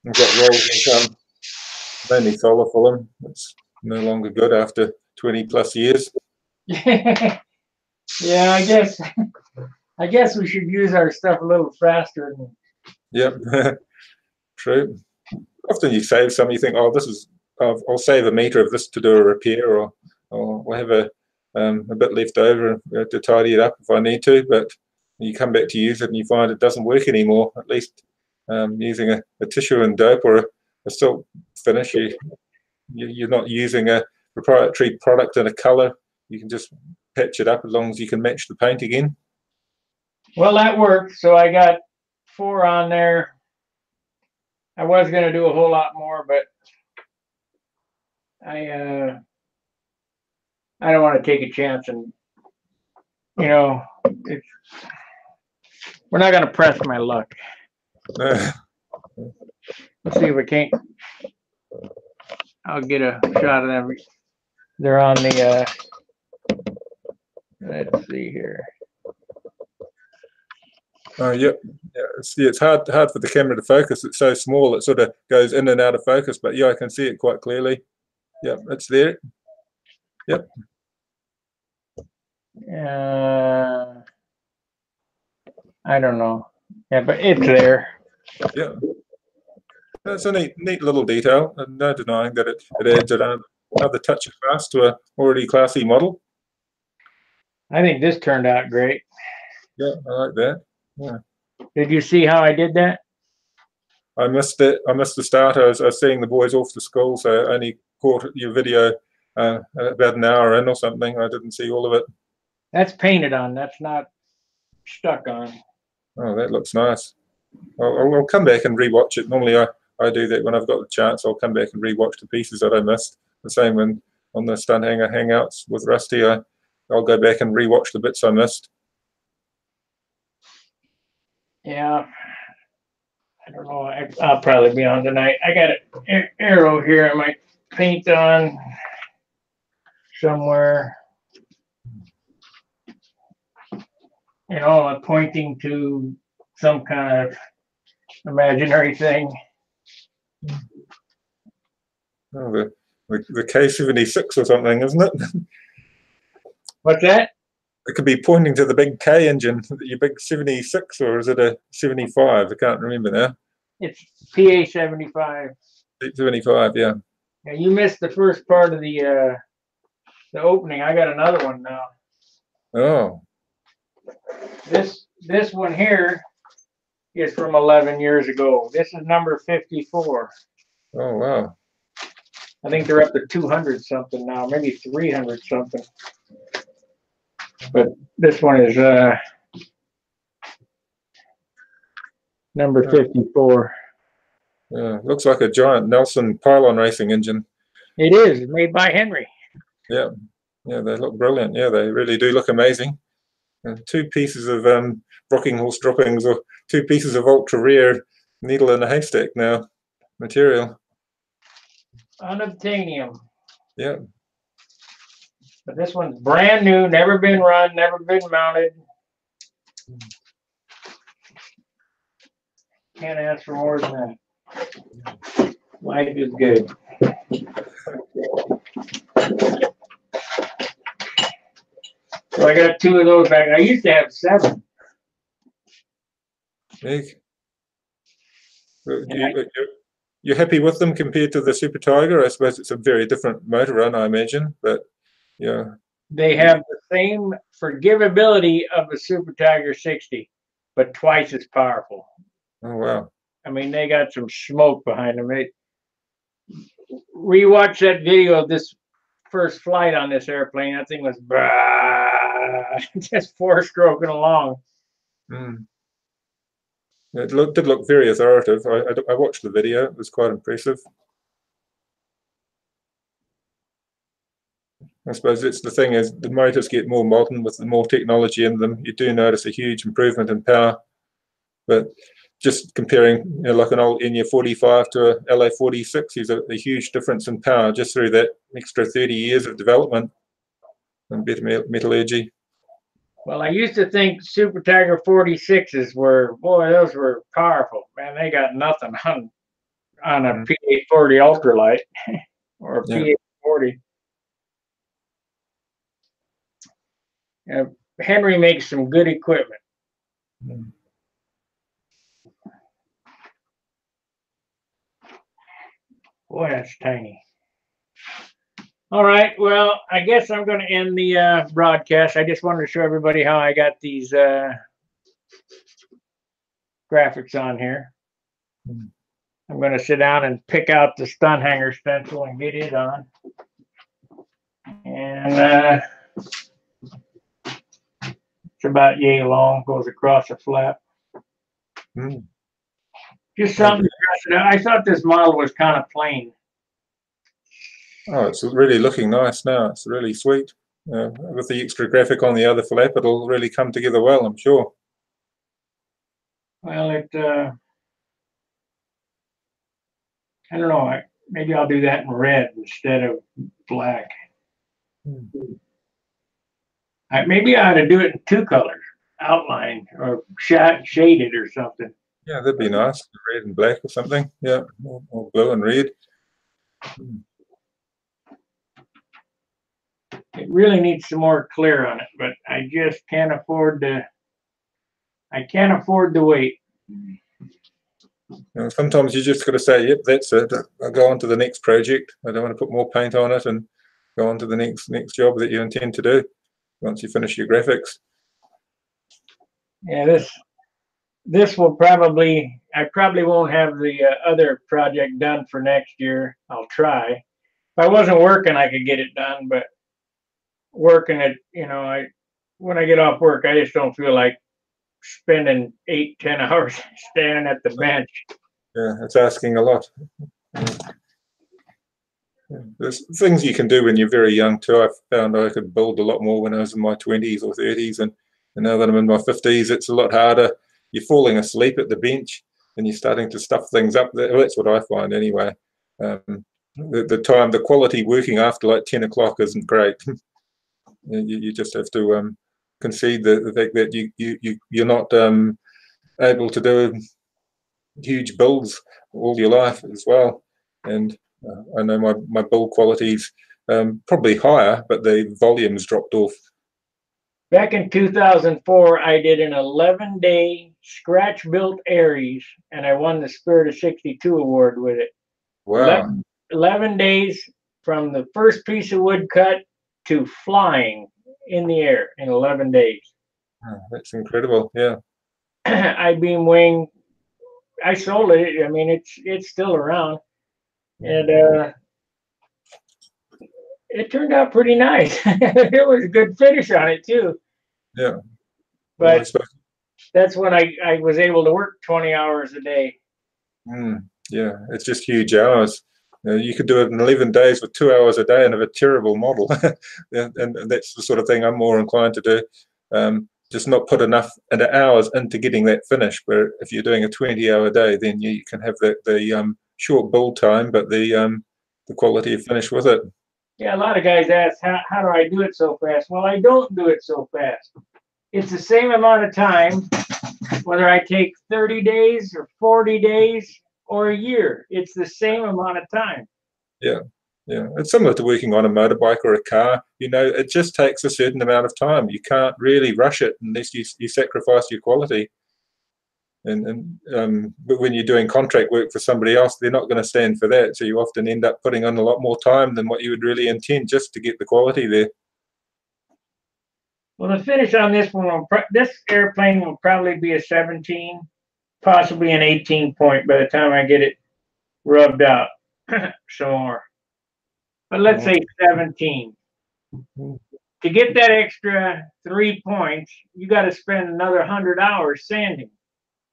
I've got rolls of mainly solar film. It's no longer good after 20 plus years. Yeah, I guess we should use our stuff a little faster. Yep, true. Often you save some, you think, oh, this is, I'll save a meter of this to do a repair, or we'll have a bit left over to tidy it up if I need to. But you come back to use it and you find it doesn't work anymore. At least using a tissue and dope or a silk finish, you're not using a proprietary product in a color. You can just patch it up as long as you can match the paint again. Well, that worked. So I got 4 on there. I was going to do a whole lot more, but I don't want to take a chance, and we're not going to press my luck. Let's see if I can't. I'll get a shot of them. They're on the. Let's see here. Oh, yep. Yeah, it's hard for the camera to focus. It's so small, it sort of goes in and out of focus. But yeah, I can see it quite clearly. Yep, it's there. Yep. I don't know. Yeah, but it's there. Yeah. That's a neat little detail, and no denying that it adds another touch of class to a already classy model. I think this turned out great. Yeah, I like that. Yeah. Did you see how I did that? I missed it. I missed the start. I was seeing the boys off to school, so I only caught your video about an hour in or something. I didn't see all of it. That's painted on. That's not stuck on. Oh, that looks nice. I'll come back and rewatch it. Normally I do that when I've got the chance. I'll come back and rewatch the pieces that I missed. The same when on the Stunt Hanger Hangouts with Rusty, I'll go back and rewatch the bits I missed. Yeah, I don't know. I'll probably be on tonight. I got an arrow here I might paint on somewhere. I'm pointing to some kind of imaginary thing. Oh, the K-76 or something, isn't it? What's that? It could be pointing to the big K engine, your big 76, or is it a 75? I can't remember now. It's PA 75. 75, yeah. Yeah, you missed the first part of the the opening. I got another one now. Oh, This one here is from 11 years ago. This is number 54. oh wow. I think they're up to 200 something now, maybe 300 something. But this one is number 54. Yeah, looks like a giant Nelson pylon racing engine. It is made by Henry. Yeah, yeah, they look brilliant. Yeah, they really do look amazing. And two pieces of rocking horse droppings, or two pieces of ultra rare needle in a haystack now material. Unobtainium. Yeah. But this one's brand new, never been run, never been mounted. Can't ask for more than that. Life is good. So I got 2 of those back. I used to have 7. Big. You're happy with them compared to the Super Tiger? I suppose it's a very different motor run, I imagine, but yeah. They have the same forgivability of the Super Tiger 60, but twice as powerful. Oh wow. I mean, they got some smoke behind them. Rewatch that video of this first flight on this airplane. That thing was just 4-stroking along. Mm. It did look very authoritative. I watched the video. It was quite impressive. I suppose it's the thing is the motors get more modern with the more technology in them. You do notice a huge improvement in power, but just comparing, you know, like an old Enya 45 to a LA 46, is a huge difference in power just through that extra 30 years of development and better metallurgy. Well, I used to think Super Tiger 46s were, boy, those were powerful. Man, they got nothing on a P840 ultralight or a P840. Henry makes some good equipment. Boy, that's tiny. All right, well, I guess I'm going to end the broadcast. I just wanted to show everybody how I got these graphics on here. I'm going to sit down and pick out the stunt hanger stencil and get it on. And it's about yay long, goes across the flap. Just something to dress it out. I thought this model was kind of plain. Oh, it's really looking nice now. It's really sweet. With the extra graphic on the other flap, it'll really come together well, I'm sure. Well, I don't know. Maybe I'll do that in red instead of black. Maybe I ought to do it in 2 colors, outline or shaded or something. Yeah, that'd be nice. Red and black or something. Yeah, or blue and red. It really needs some more clear on it, but I just can't afford to. I can't afford to wait. Sometimes you just got to say, "Yep, that's it. I'll go on to the next project. I don't want to put more paint on it and go on to the next job that you intend to do once you finish your graphics." Yeah, this will probably. I probably won't have the other project done for next year. I'll try. If I wasn't working, I could get it done, but working it, when I get off work, I just don't feel like spending 8-10 hours standing at the bench. Yeah, it's asking a lot. There's things you can do when you're very young too. I found I could build a lot more when I was in my 20s or 30s, and now that I'm in my 50s, it's a lot harder. You're falling asleep at the bench and you're starting to stuff things up. That's what I find anyway. The quality working after like 10 o'clock isn't great. You just have to concede the fact that you're not able to do huge builds all your life as well. And I know my build quality's probably higher, but the volume's dropped off. Back in 2004, I did an 11-day scratch-built Aries, and I won the Spirit of 62 award with it. Wow. 11 days from the first piece of wood cut to flying in the air in 11 days. Oh, that's incredible. Yeah. I-beam wing. I sold it. I mean, it's still around, and it turned out pretty nice. It was a good finish on it too. Yeah. Well, I But suppose. that's when I was able to work 20 hours a day. Yeah, it's just huge hours. You could do it in 11 days with 2 hours a day and have a terrible model. And that's the sort of thing I'm more inclined to do. Just not put enough hours into getting that finish. Where if you're doing a 20-hour day, then you can have the short build time, but the quality of finish with it. Yeah, a lot of guys ask, how do I do it so fast? Well, I don't do it so fast. It's the same amount of time, whether I take 30 days or 40 days or a year. It's the same amount of time. Yeah. Yeah, it's similar to working on a motorbike or a car. You know, it just takes a certain amount of time. You can't really rush it unless you sacrifice your quality. But when you're doing contract work for somebody else, they're not going to stand for that. So you often end up putting on a lot more time than what you would really intend just to get the quality there. Well, the finish on this one, this airplane will probably be a 17, possibly an 18 point by the time I get it rubbed out some more. But let's say 17. To get that extra 3 points, you got to spend another 100 hours sanding.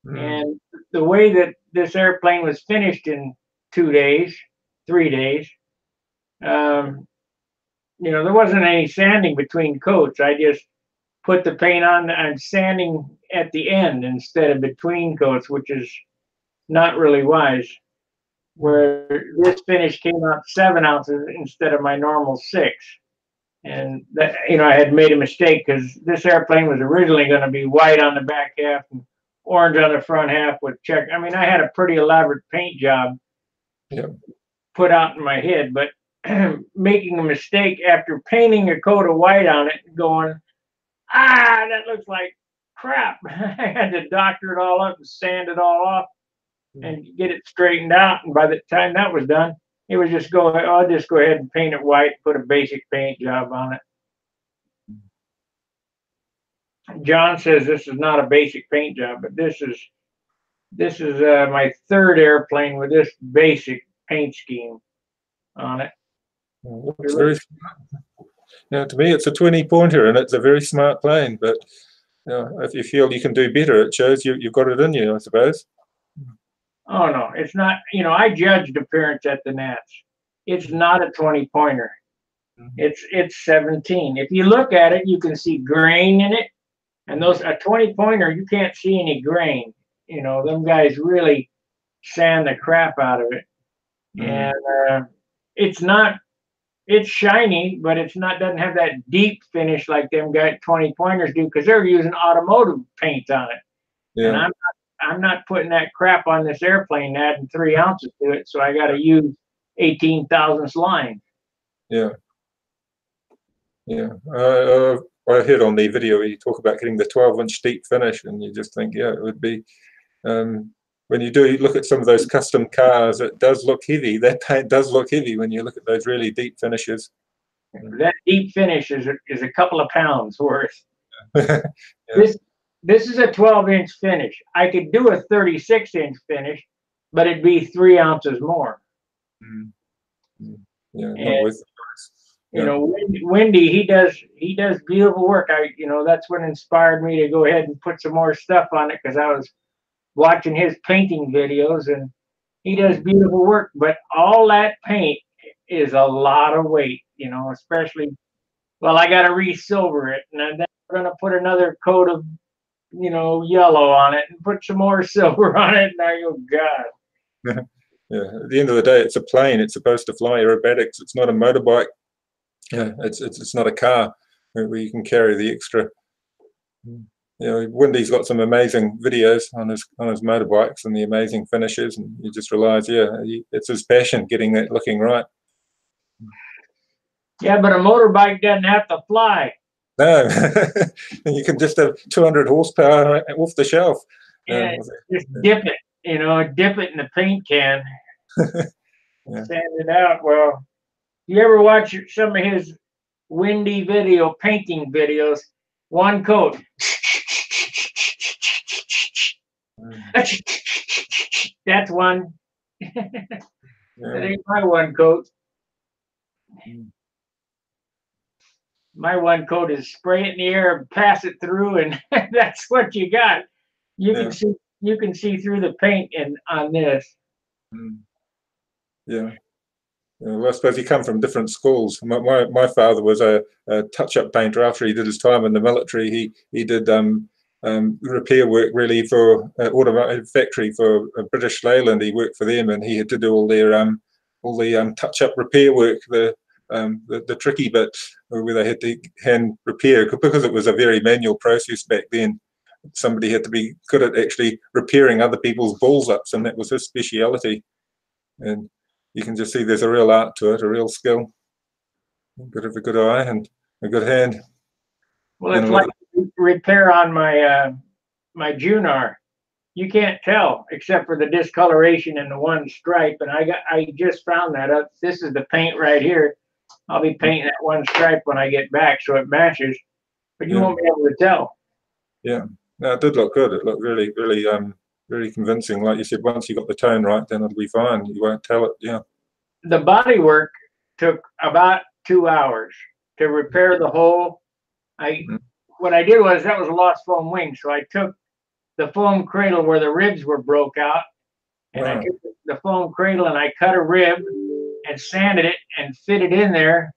And the way that this airplane was finished in 2 days, 3 days, you know, there wasn't any sanding between coats. I just put the paint on. I'm sanding at the end instead of between coats, which is not really wise. Where this finish came out 7 ounces instead of my normal 6. And that, you know, I had made a mistake because this airplane was originally going to be white on the back half and orange on the front half with check. I mean, I had a pretty elaborate paint job put out in my head, but making a mistake after painting a coat of white on it, going, that looks like crap. I had to doctor it all up and sand it all off and get it straightened out. And by the time that was done, it was just I'll just go ahead and paint it white, put a basic paint job on it. John says this is not a basic paint job, but this is my 3rd airplane with this basic paint scheme on it. It's very smart. You know, to me, it's a 20-pointer, and it's a very smart plane. But you know, if you feel you can do better, it shows you've got it in you, I suppose. Oh no, it's not. You know, I judged appearance at the Nats. It's not a 20-pointer. It's 17. If you look at it, you can see grain in it, and a 20-pointer, you can't see any grain. You know, them guys really sand the crap out of it, and it's not. It's shiny, but doesn't have that deep finish like them 20-pointers do because they're using automotive paint on it. Yeah. And I'm not putting that crap on this airplane, adding 3 ounces to it, so I got to use 18 thousandths line. Yeah. Yeah. I heard on the video where you talk about getting the 12-inch deep finish, and you just think, yeah, it would be. When you look at some of those custom cars, it does look heavy. That paint does look heavy when you look at those really deep finishes. That deep finish is a couple of pounds worth. Yeah. This is a 12-inch finish. I could do a 36-inch finish, but it'd be 3 ounces more. Yeah, and, you know, Wendy, he does beautiful work. That's what inspired me to go ahead and put some more stuff on it because I was watching his painting videos, and he does beautiful work. But all that paint is a lot of weight, you know, especially. Well, I got to re-silver it, and then we're going to put another coat of, you know, yellow on it and put some more silver on it. And I go, God. Yeah. At the end of the day, it's a plane. It's supposed to fly aerobatics. It's not a motorbike. Yeah. It's not a car where you can carry the extra. You know, Wendy's got some amazing videos on his motorbikes and the amazing finishes, and you just realize, it's his passion getting that looking right. Yeah, but a motorbike doesn't have to fly. No, you can just have 200 horsepower off the shelf. Yeah, just dip it, you know, dip it in the paint can, sand it out. Well, you ever watch some of his windy video, painting videos. One coat. That's one. That ain't my one coat. My one coat is spray it in the air and pass it through, and that's what you got. You can see through the paint on this. Yeah. Well, I suppose you come from different schools. My father was a touch-up painter. After he did his time in the military, he did repair work really for automotive factory for British Leyland. He worked for them, and he had to do all the touch-up repair work, the tricky bits where they had to hand repair, because it was a very manual process back then. Somebody had to be good at actually repairing other people's balls-ups, and that was his speciality. And you can just see there's a real art to it, a real skill. A bit of a good eye and a good hand. Well, it's like repair on my my Junar. You can't tell except for the discoloration in the one stripe, and I just found that up. This is the paint right here. I'll be painting that one stripe when I get back, so it matches. But you won't be able to tell. Yeah, no, it did look good. It looked really, really, really convincing. Like you said, once you got the tone right, then it'll be fine. You won't tell it. Yeah. The body work took about 2 hours to repair the hole. What I did was, that was a lost foam wing, so I took the foam cradle where the ribs were broke out, and I took the foam cradle and I cut a rib and sanded it and fit it in there,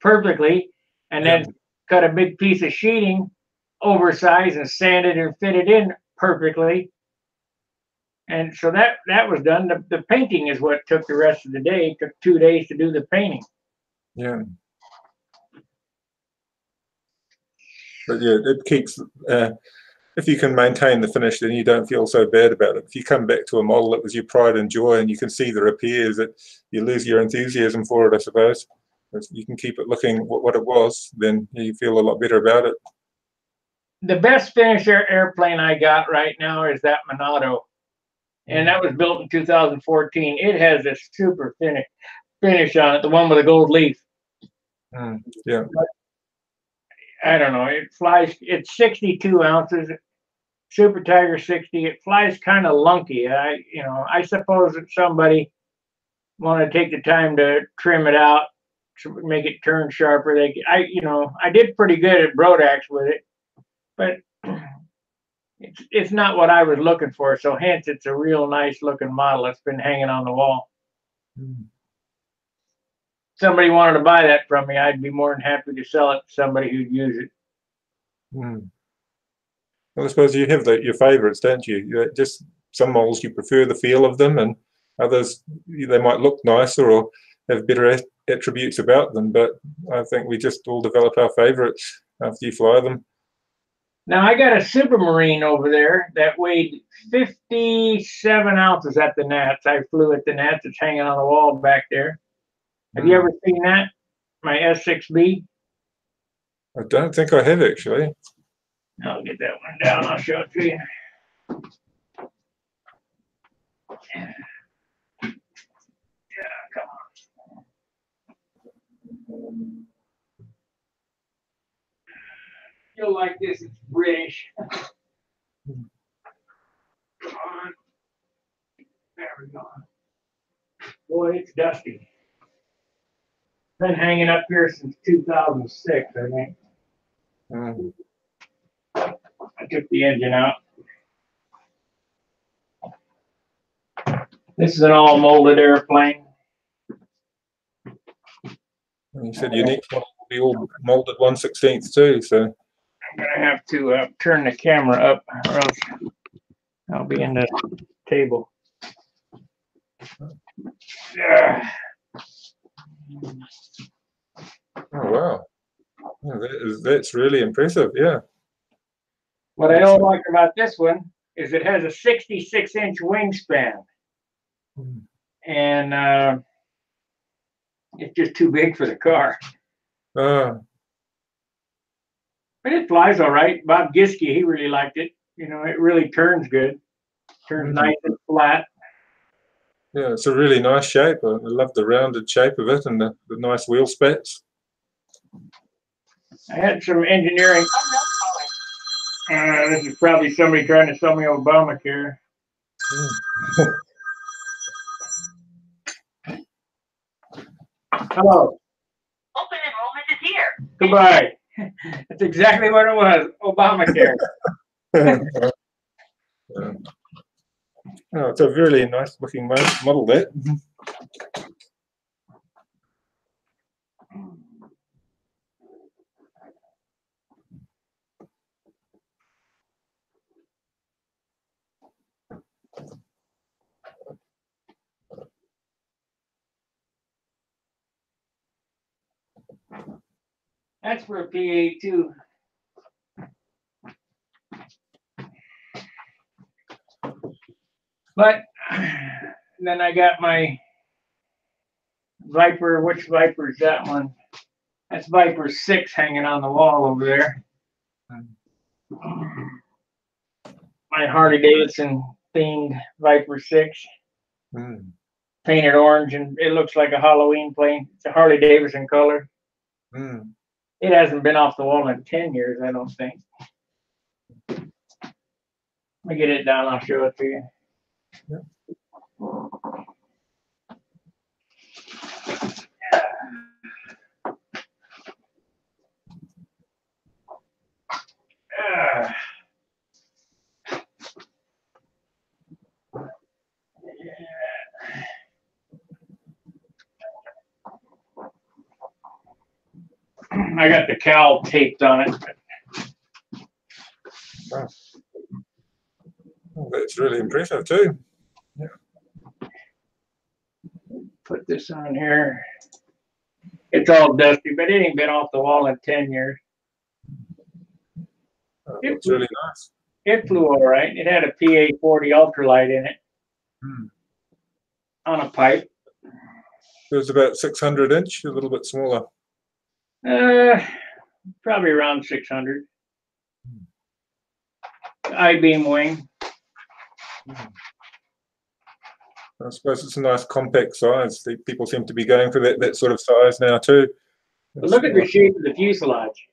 perfectly, and then cut a big piece of sheeting oversized and sanded and fit it in perfectly. And so that was done. The painting is what took the rest of the day. It took 2 days to do the painting. Yeah. But yeah, it keeps, if you can maintain the finish, then you don't feel so bad about it. If you come back to a model that was your pride and joy, and you can see the repairs, that you lose your enthusiasm for it, I suppose. If you can keep it looking what it was, then you feel a lot better about it. The best finisher airplane I got right now is that Monado. And that was built in 2014. It has a super finish on it, the one with the gold leaf. Yeah. But I don't know. It flies. It's 62 ounces. Super Tiger 60. It flies kind of lunky. I suppose that somebody want to take the time to trim it out, to make it turn sharper. I did pretty good at Brodax with it, but it's not what I was looking for. So hence, it's a real nice looking model that's been hanging on the wall. Somebody wanted to buy that from me, I'd be more than happy to sell it to somebody who'd use it. Well, I suppose you have your favorites, don't you? Just some models you prefer the feel of them, and others they might look nicer or have better attributes about them. But I think we just all develop our favorites after you fly them. Now, I got a Supermarine over there that weighed 57 ounces at the Nats. I flew at the Nats. It's hanging on the wall back there. Have you ever seen that? My S6B? I don't think I have, actually. I'll get that one down. I'll show it to you. Yeah, come on. You'll like this. It's British. Come on. There we go. Boy, it's dusty. Been hanging up here since 2006, I think. I took the engine out. This is an all molded airplane. You said your next one will be all molded 1/16 too, so I'm gonna have to turn the camera up, or else I'll be in the table. Yeah. Oh wow, that's really impressive. Yeah. What I don't like about this one is it has a 66-inch wingspan, and it's just too big for the car. But it flies all right. Bob Giske, he really liked it. It really turns good. Turns nice and flat. Yeah, it's a really nice shape. I love the rounded shape of it and the nice wheel spats. I had some engineering. This is probably somebody trying to sell me Obamacare. Hello. Open enrollment is here. Goodbye. That's exactly what it was. Obamacare. Oh, it's a really nice looking model there. That's for a PA too. But then I got my Viper. Which Viper is that one? That's Viper 6 hanging on the wall over there. My Harley Davidson themed Viper 6. Painted orange, and it looks like a Halloween plane. It's a Harley Davidson color. It hasn't been off the wall in 10 years, I don't think. Let me get it down, I'll show it to you. Yep. I got the cowl taped on it. Wow. Oh, that's really impressive too. Yeah. Put this on here. It's all dusty, but it ain't been off the wall in 10 years. Oh, it's really nice. It flew all right. It had a PA 40 ultralight in it on a pipe. It was about 600 inch, a little bit smaller. Probably around 600. I-beam wing. I suppose it's a nice compact size. People seem to be going for that sort of size now too. But look at the shape of the fuselage.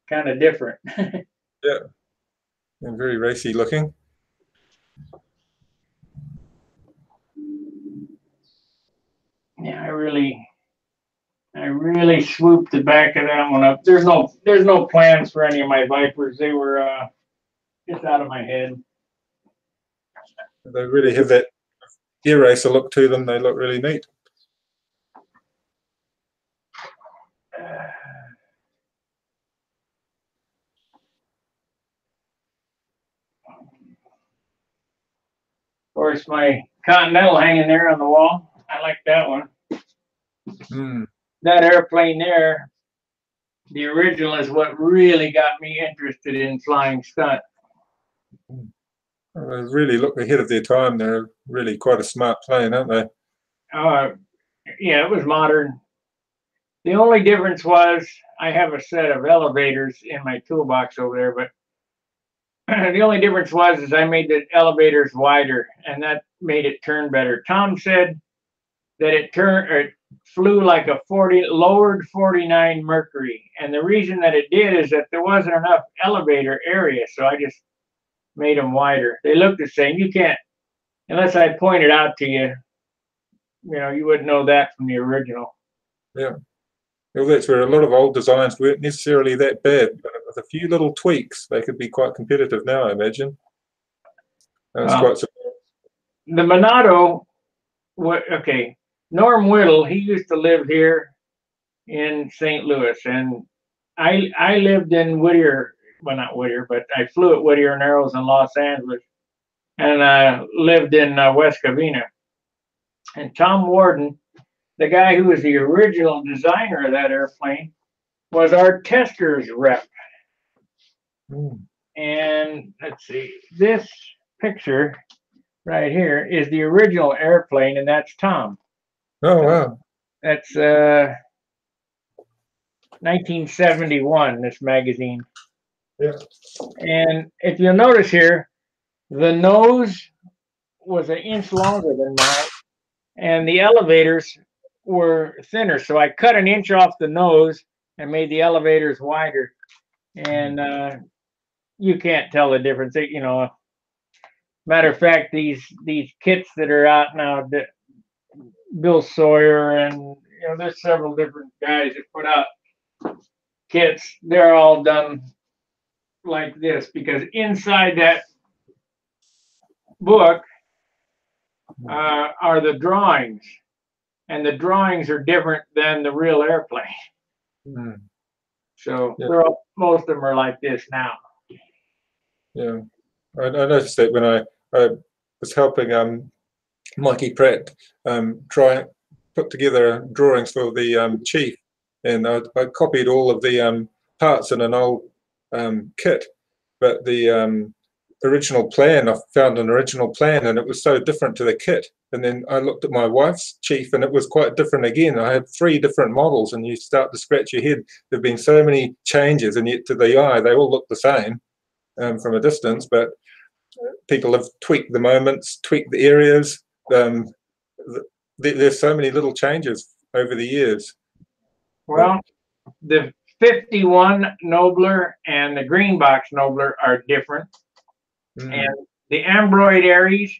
Kind of different. Yeah. And very racy looking. Yeah, I really swooped the back of that one up. There's no plans for any of my Vipers. They were just out of my head. They really have that air racer look to them. They look really neat. Of course, my Continental hanging there on the wall. I like that one. That airplane there, the original, is what really got me interested in flying stunt. They really look ahead of their time. They're really quite a smart plane, aren't they? Yeah, it was modern. The only difference was I have a set of elevators in my toolbox over there, but the only difference was I made the elevators wider, and that made it turn better. Tom said that it flew like a lowered 49 Mercury, and the reason that it did is that there wasn't enough elevator area, so I just made them wider. They look the same. You can't, unless I point it out to you, you wouldn't know that from the original. Yeah. Well, that's where a lot of old designs weren't necessarily that bad, but with a few little tweaks, they could be quite competitive now, I imagine. That's quite surprising. The Monado, okay, Norm Whittle, he used to live here in St. Louis, and I lived in Whittier, well, not Whittier, but I flew at Whittier and Arrows in Los Angeles, and lived in West Covina. And Tom Warden, the guy who was the original designer of that airplane, was our testers rep. And let's see, this picture right here is the original airplane, and that's Tom. Oh, wow. That's 1971, this magazine. Yeah. And if you'll notice here, The nose was an inch longer than mine, and the elevators were thinner. So I cut an inch off the nose and made the elevators wider. And you can't tell the difference. You know, matter of fact, these kits that are out now, Bill Sawyer and there's several different guys that put out kits. They're all done like this because inside that book are the drawings, and the drawings are different than the real airplane. Mm. So Yeah. most of them are like this now. Yeah, I noticed that when I was helping Mikey Pratt try put together drawings for the Chief, and I copied all of the parts in an old kit, but the original plan, I found an original plan, and it was so different to the kit. And then I looked at my wife's Chief, and it was quite different again. I had 3 different models, and you start to scratch your head. There've been so many changes, and yet to the eye, they all look the same from a distance. But people have tweaked the moments, tweaked the areas. There's so many little changes over the years. Well, the 51 Nobler and the green box Nobler are different. And the Ambroid Aries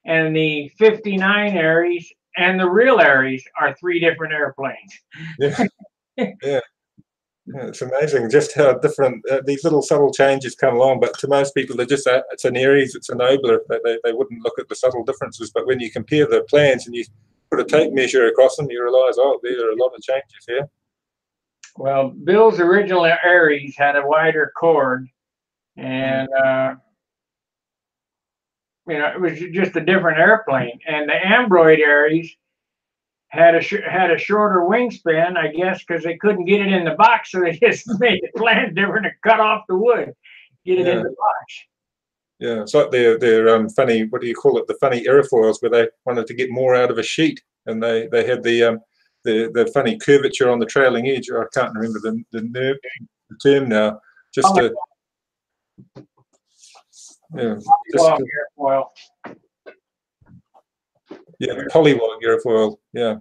and the 59 Aries and the real Aries are 3 different airplanes. Yeah. Yeah. Yeah, it's amazing just how different these little subtle changes come along. But to most people, they're just it's an Aries, it's a Nobler. They wouldn't look at the subtle differences. But when you compare the plans and you put a tape measure across them, you realise, oh, there are a lot of changes here. Well, Bill's original Aries had a wider chord, and it was just a different airplane. And the Ambroid Aries had a shorter wingspan, I guess, because they couldn't get it in the box, so they just made the plan different and cut off the wood, get it in the box. Yeah, it's like their funny, what do you call it? The funny airfoils, where they wanted to get more out of a sheet, and they had the funny curvature on the trailing edge. I can't remember the term now. Just to airfoil. Yeah, the polywog airfoil. Yeah.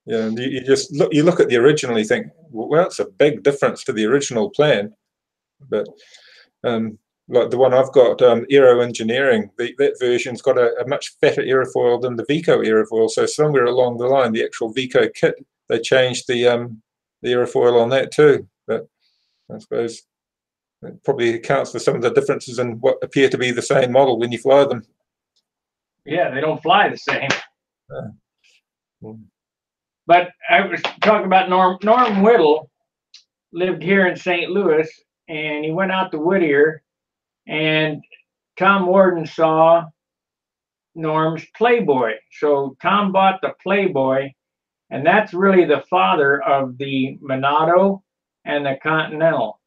And you just look at the original, and you think, well, it's a big difference to the original plan. But like the one I've got, Aero Engineering, that version's got a much fatter airfoil than the Vico airfoil. So somewhere along the line, the actual Vico kit, they changed the airfoil on that too. But I suppose it probably accounts for some of the differences in what appear to be the same model when you fly them. Yeah, they don't fly the same. But I was talking about Norm Whittle lived here in St. Louis, and he went out to Whittier, and Tom Warden saw Norm's Playboy. So Tom bought the Playboy, and that's really the father of the Monado and the Continental.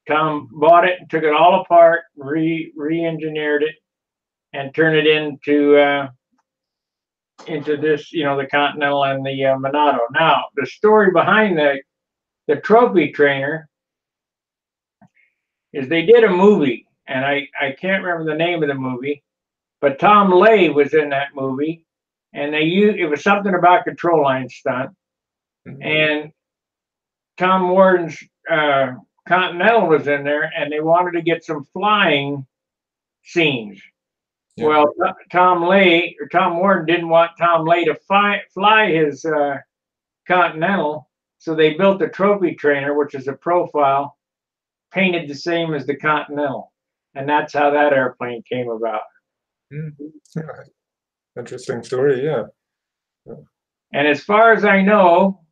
Tom bought it and took it all apart, re-engineered it, and turned it into this, the Continental and the Monado. Now, the story behind the trophy trainer is they did a movie, and I can't remember the name of the movie, but Tom Lay was in that movie, and it was something about control line stunt, and Tom Warden's Continental was in there, and they wanted to get some flying scenes. Yeah. Well, Tom Warden didn't want Tom Lay to fly his Continental, so they built a trophy trainer, which is a profile painted the same as the Continental, and that's how that airplane came about. Yeah. Interesting story, yeah. And as far as I know,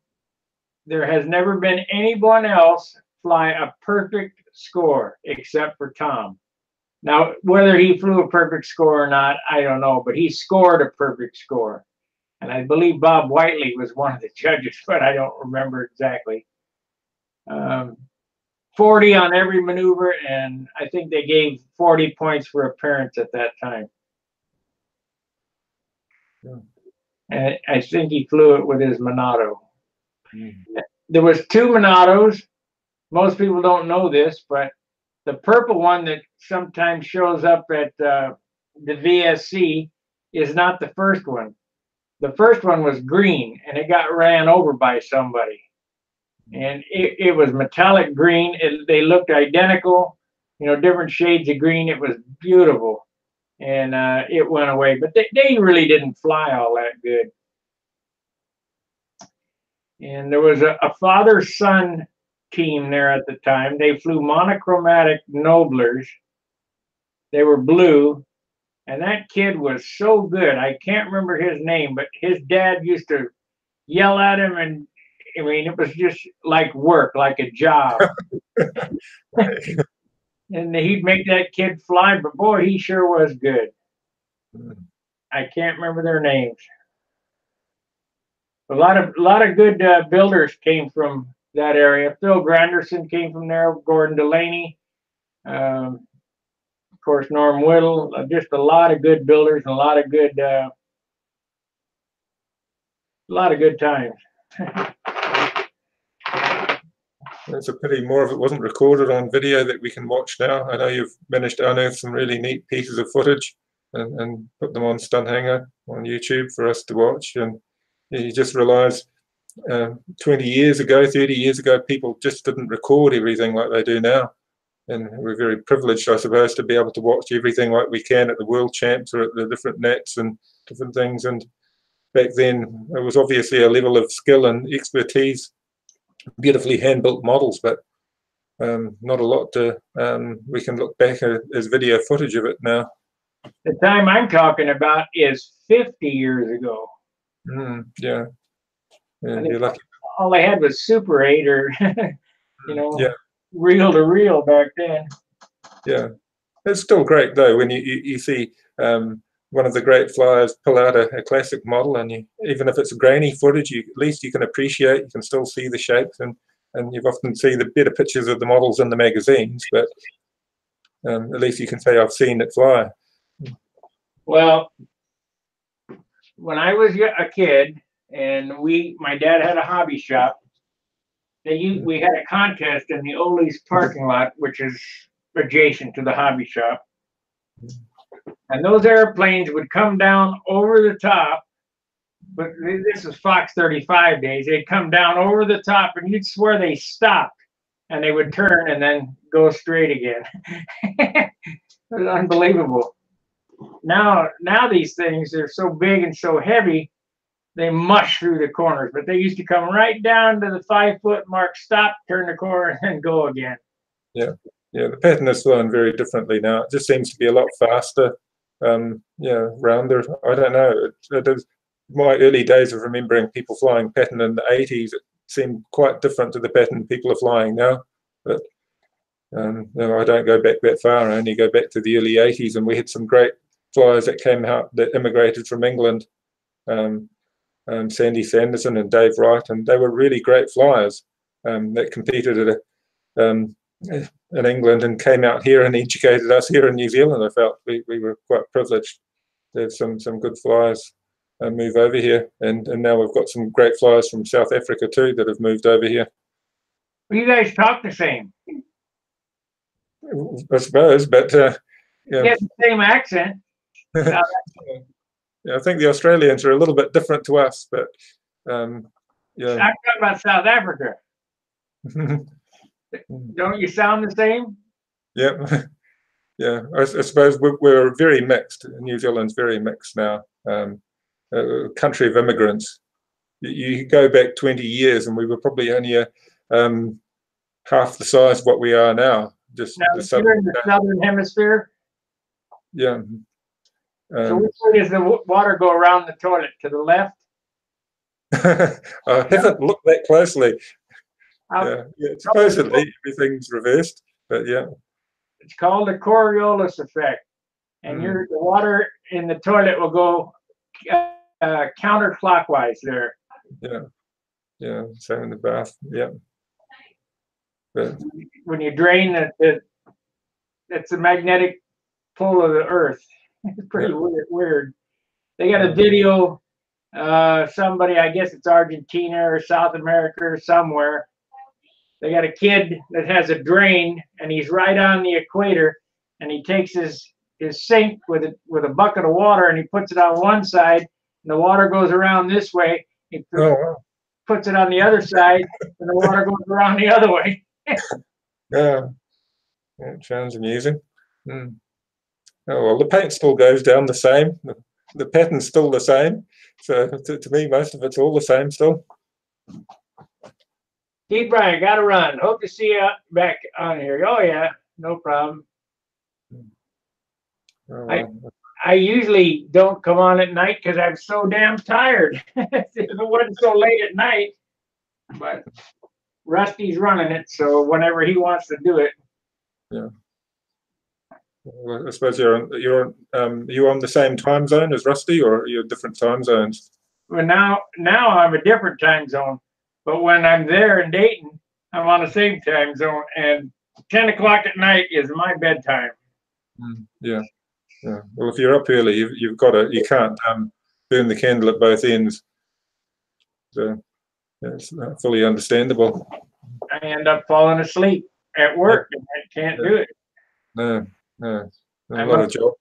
there has never been anyone else fly a perfect score except for Tom. Now, whether he flew a perfect score or not, I don't know, but he scored a perfect score. And I believe Bob Whiteley was one of the judges, but I don't remember exactly. 40 on every maneuver, and I think they gave 40 points for appearance at that time. Yeah. And I think he flew it with his Monado. There was 2 Monados. Most people don't know this, but The purple one that sometimes shows up at the VSC is not the first one. The first one was green, and it got ran over by somebody. And it was metallic green. They looked identical, different shades of green. It was beautiful. And it went away. But they really didn't fly all that good. And there was a father-son team there at the time. They flew monochromatic Noblers. They were blue. And that kid was so good. I can't remember his name, but his dad used to yell at him, and I mean, it was just like work, like a job. And he'd make that kid fly, but boy, he sure was good. I can't remember their names. A lot of good builders came from that area. Phil Granderson came from there. Gordon Delaney. Of course, Norm Whittle, just a lot of good builders and a lot of good times. It's a pity more of it wasn't recorded on video that we can watch now. I know you've managed to unearth some really neat pieces of footage and put them on Stunt Hanger on YouTube for us to watch. And you just realize 20 years ago, 30 years ago, people just didn't record everything like they do now. And we're very privileged, I suppose, to be able to watch everything like we can at the World Champs or at the different nets and different things. And back then, it was obviously a level of skill and expertise, beautifully hand-built models, but not a lot to, we can look back as video footage of it now. The time I'm talking about is 50 years ago. Yeah. You're lucky. All they had was Super 8 or, Yeah. reel to reel back then. Yeah, it's still great though when you see one of the great flyers pull out a classic model, and even if it's grainy footage, at least you can appreciate. You can still see the shapes, and you've often see the better pictures of the models in the magazines, but at least you can say I've seen it fly. Well, when I was a kid, and my dad had a hobby shop. We had a contest in the Ole's parking lot, which is adjacent to the hobby shop. And those airplanes would come down over the top, but this was Fox 35 days. They'd come down over the top, and you'd swear they stopped, and they would turn and then go straight again. It was unbelievable. Now these things are so big and so heavy, they mush through the corners, but they used to come right down to the 5-foot mark, stop, turn the corner, and go again. Yeah, the pattern is flown very differently now. It just seems to be a lot faster, rounder. I don't know. My early days of remembering people flying pattern in the 80s, it seemed quite different to the pattern people are flying now. But I don't go back that far. I only go back to the early 80s, and we had some great flyers that came out that immigrated from England. Sandy Sanderson and Dave Wright, and they were really great flyers that competed in England and came out here and educated us here in New Zealand. I felt we were quite privileged to have some good flyers move over here, and now we've got some great flyers from South Africa too that have moved over here. Well, you guys talk the same. I suppose, but you have the same accent. Yeah, I think the Australians are a little bit different to us, but I'm talking about South Africa. Don't you sound the same? Yeah, yeah. I suppose we're very mixed. New Zealand's very mixed now. A country of immigrants. You go back 20 years, and we were probably only half the size of what we are now. Just you're in the southern hemisphere. Yeah. So which way does the water go around the toilet? To the left? I haven't looked that closely. Supposedly everything's reversed, but yeah. It's called the Coriolis effect, and the water in the toilet will go counterclockwise there. Yeah. Same in the bath. Yeah. But when you drain it's a magnetic pull of the earth. It's pretty weird. They got a video, somebody, I guess it's Argentina or South America or somewhere, they got a kid that has a drain, and he's right on the equator, and he takes his sink with a bucket of water, and he puts it on one side, and the water goes around this way. He Oh, wow. puts it on the other side, and the water goes around the other way. Yeah. Yeah, it sounds amusing. Mm. Oh, well, the paint still goes down the same. The pattern's still the same. So to me, most of it's all the same still. Keith Bryan, gotta run. Hope to see you back on here. Oh yeah, no problem. Oh, well. I usually don't come on at night because I'm so damn tired. If it wasn't so late at night, but Rusty's running it, so whenever he wants to do it. Yeah. Well, I suppose you're on the same time zone as Rusty, or are you different time zones? Well, now I'm a different time zone, but when I'm there in Dayton, I'm on the same time zone, and 10 o'clock at night is my bedtime. Yeah. Yeah. Well, if you're up early, you can't burn the candle at both ends. So it's fully understandable. I end up falling asleep at work, and I can't do it. No, a lot of job.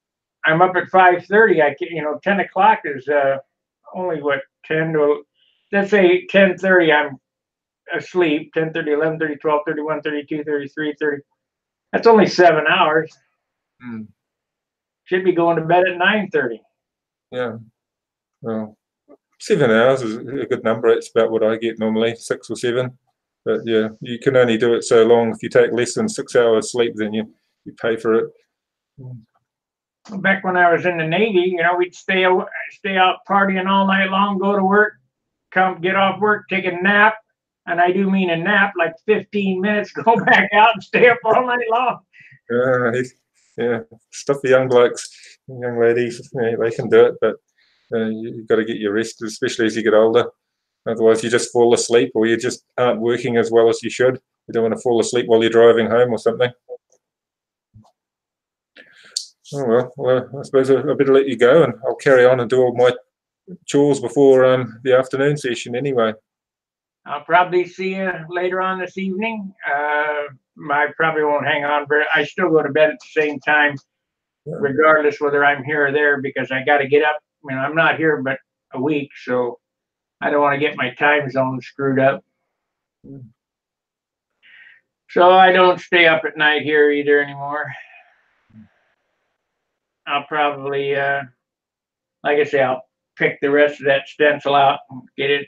I'm up at 5:30. 10 o'clock is only what 10 to, let's say 10:30. I'm asleep. 10:30, 11:30, 12:30, 1:30, 2:30, 3:30. That's only 7 hours. Should be going to bed at 9:30. Yeah. Well, 7 hours is a good number. It's about what I get normally, 6 or 7. But yeah, you can only do it so long. If you take less than 6 hours sleep, then you pay for it. Back when I was in the Navy, we'd stay out partying all night long, go to work, come get off work, take a nap, and I do mean a nap, like 15 minutes, go back out and stay up all night long. Yeah, stuff for young blokes, young ladies, they can do it, but you've got to get your rest, especially as you get older. Otherwise, you just fall asleep, or you just aren't working as well as you should. You don't want to fall asleep while you're driving home or something. Oh, well, I suppose I better let you go, and I'll carry on and do all my chores before the afternoon session anyway. I'll probably see you later on this evening. I probably won't hang on, but I still go to bed at the same time, regardless whether I'm here or there, because I got to get up. I'm not here but a week, so I don't want to get my time zone screwed up. So I don't stay up at night here either anymore. I'll probably, like I say, I'll pick the rest of that stencil out and get it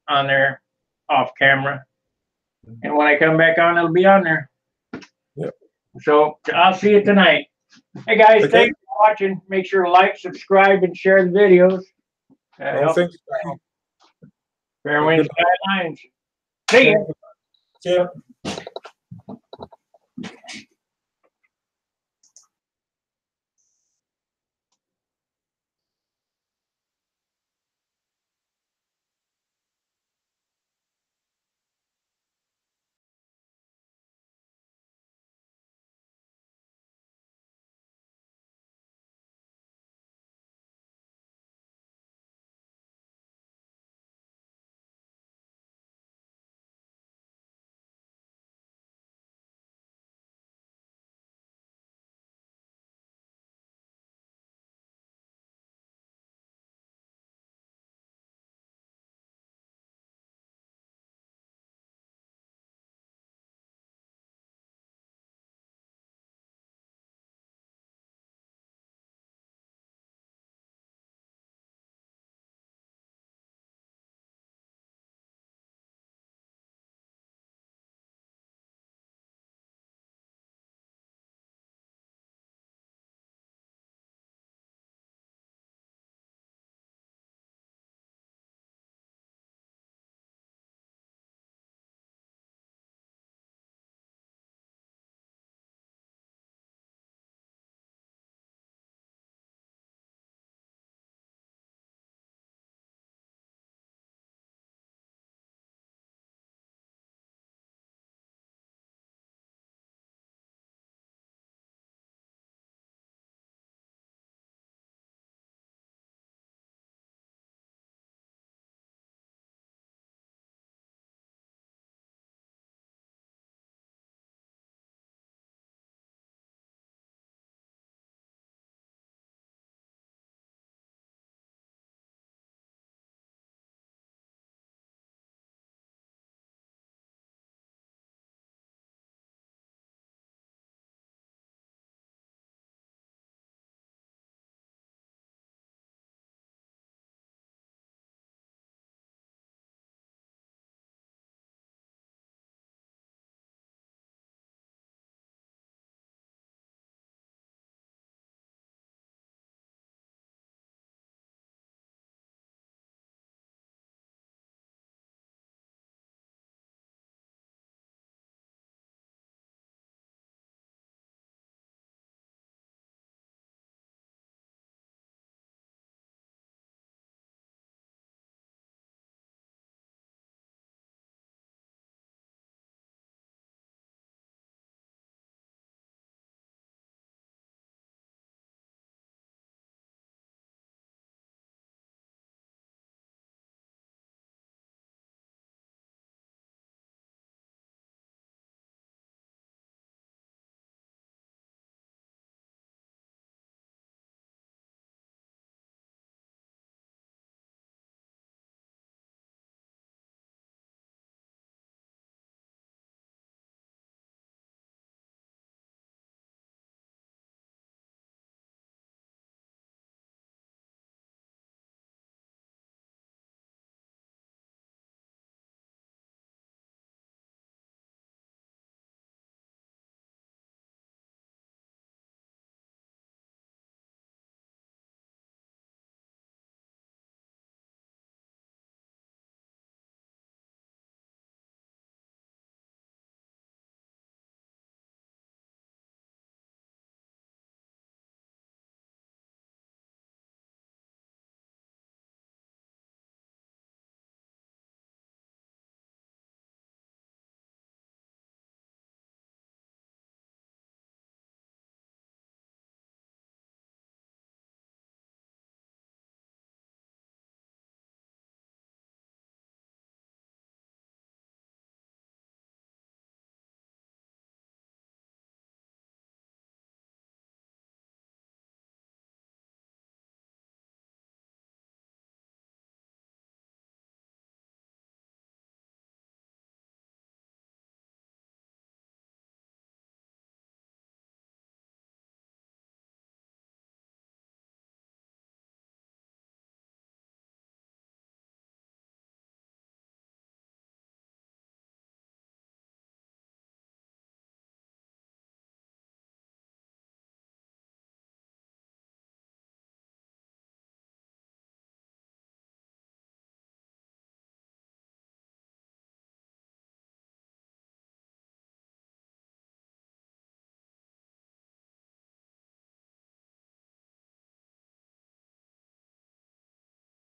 on there off camera. And when I come back on, it'll be on there. Yep. So I'll see you tonight. Hey guys, Okay. Thanks for watching. Make sure to like, subscribe, and share the videos. Thank you. Fairway Skylines. See ya. Yeah.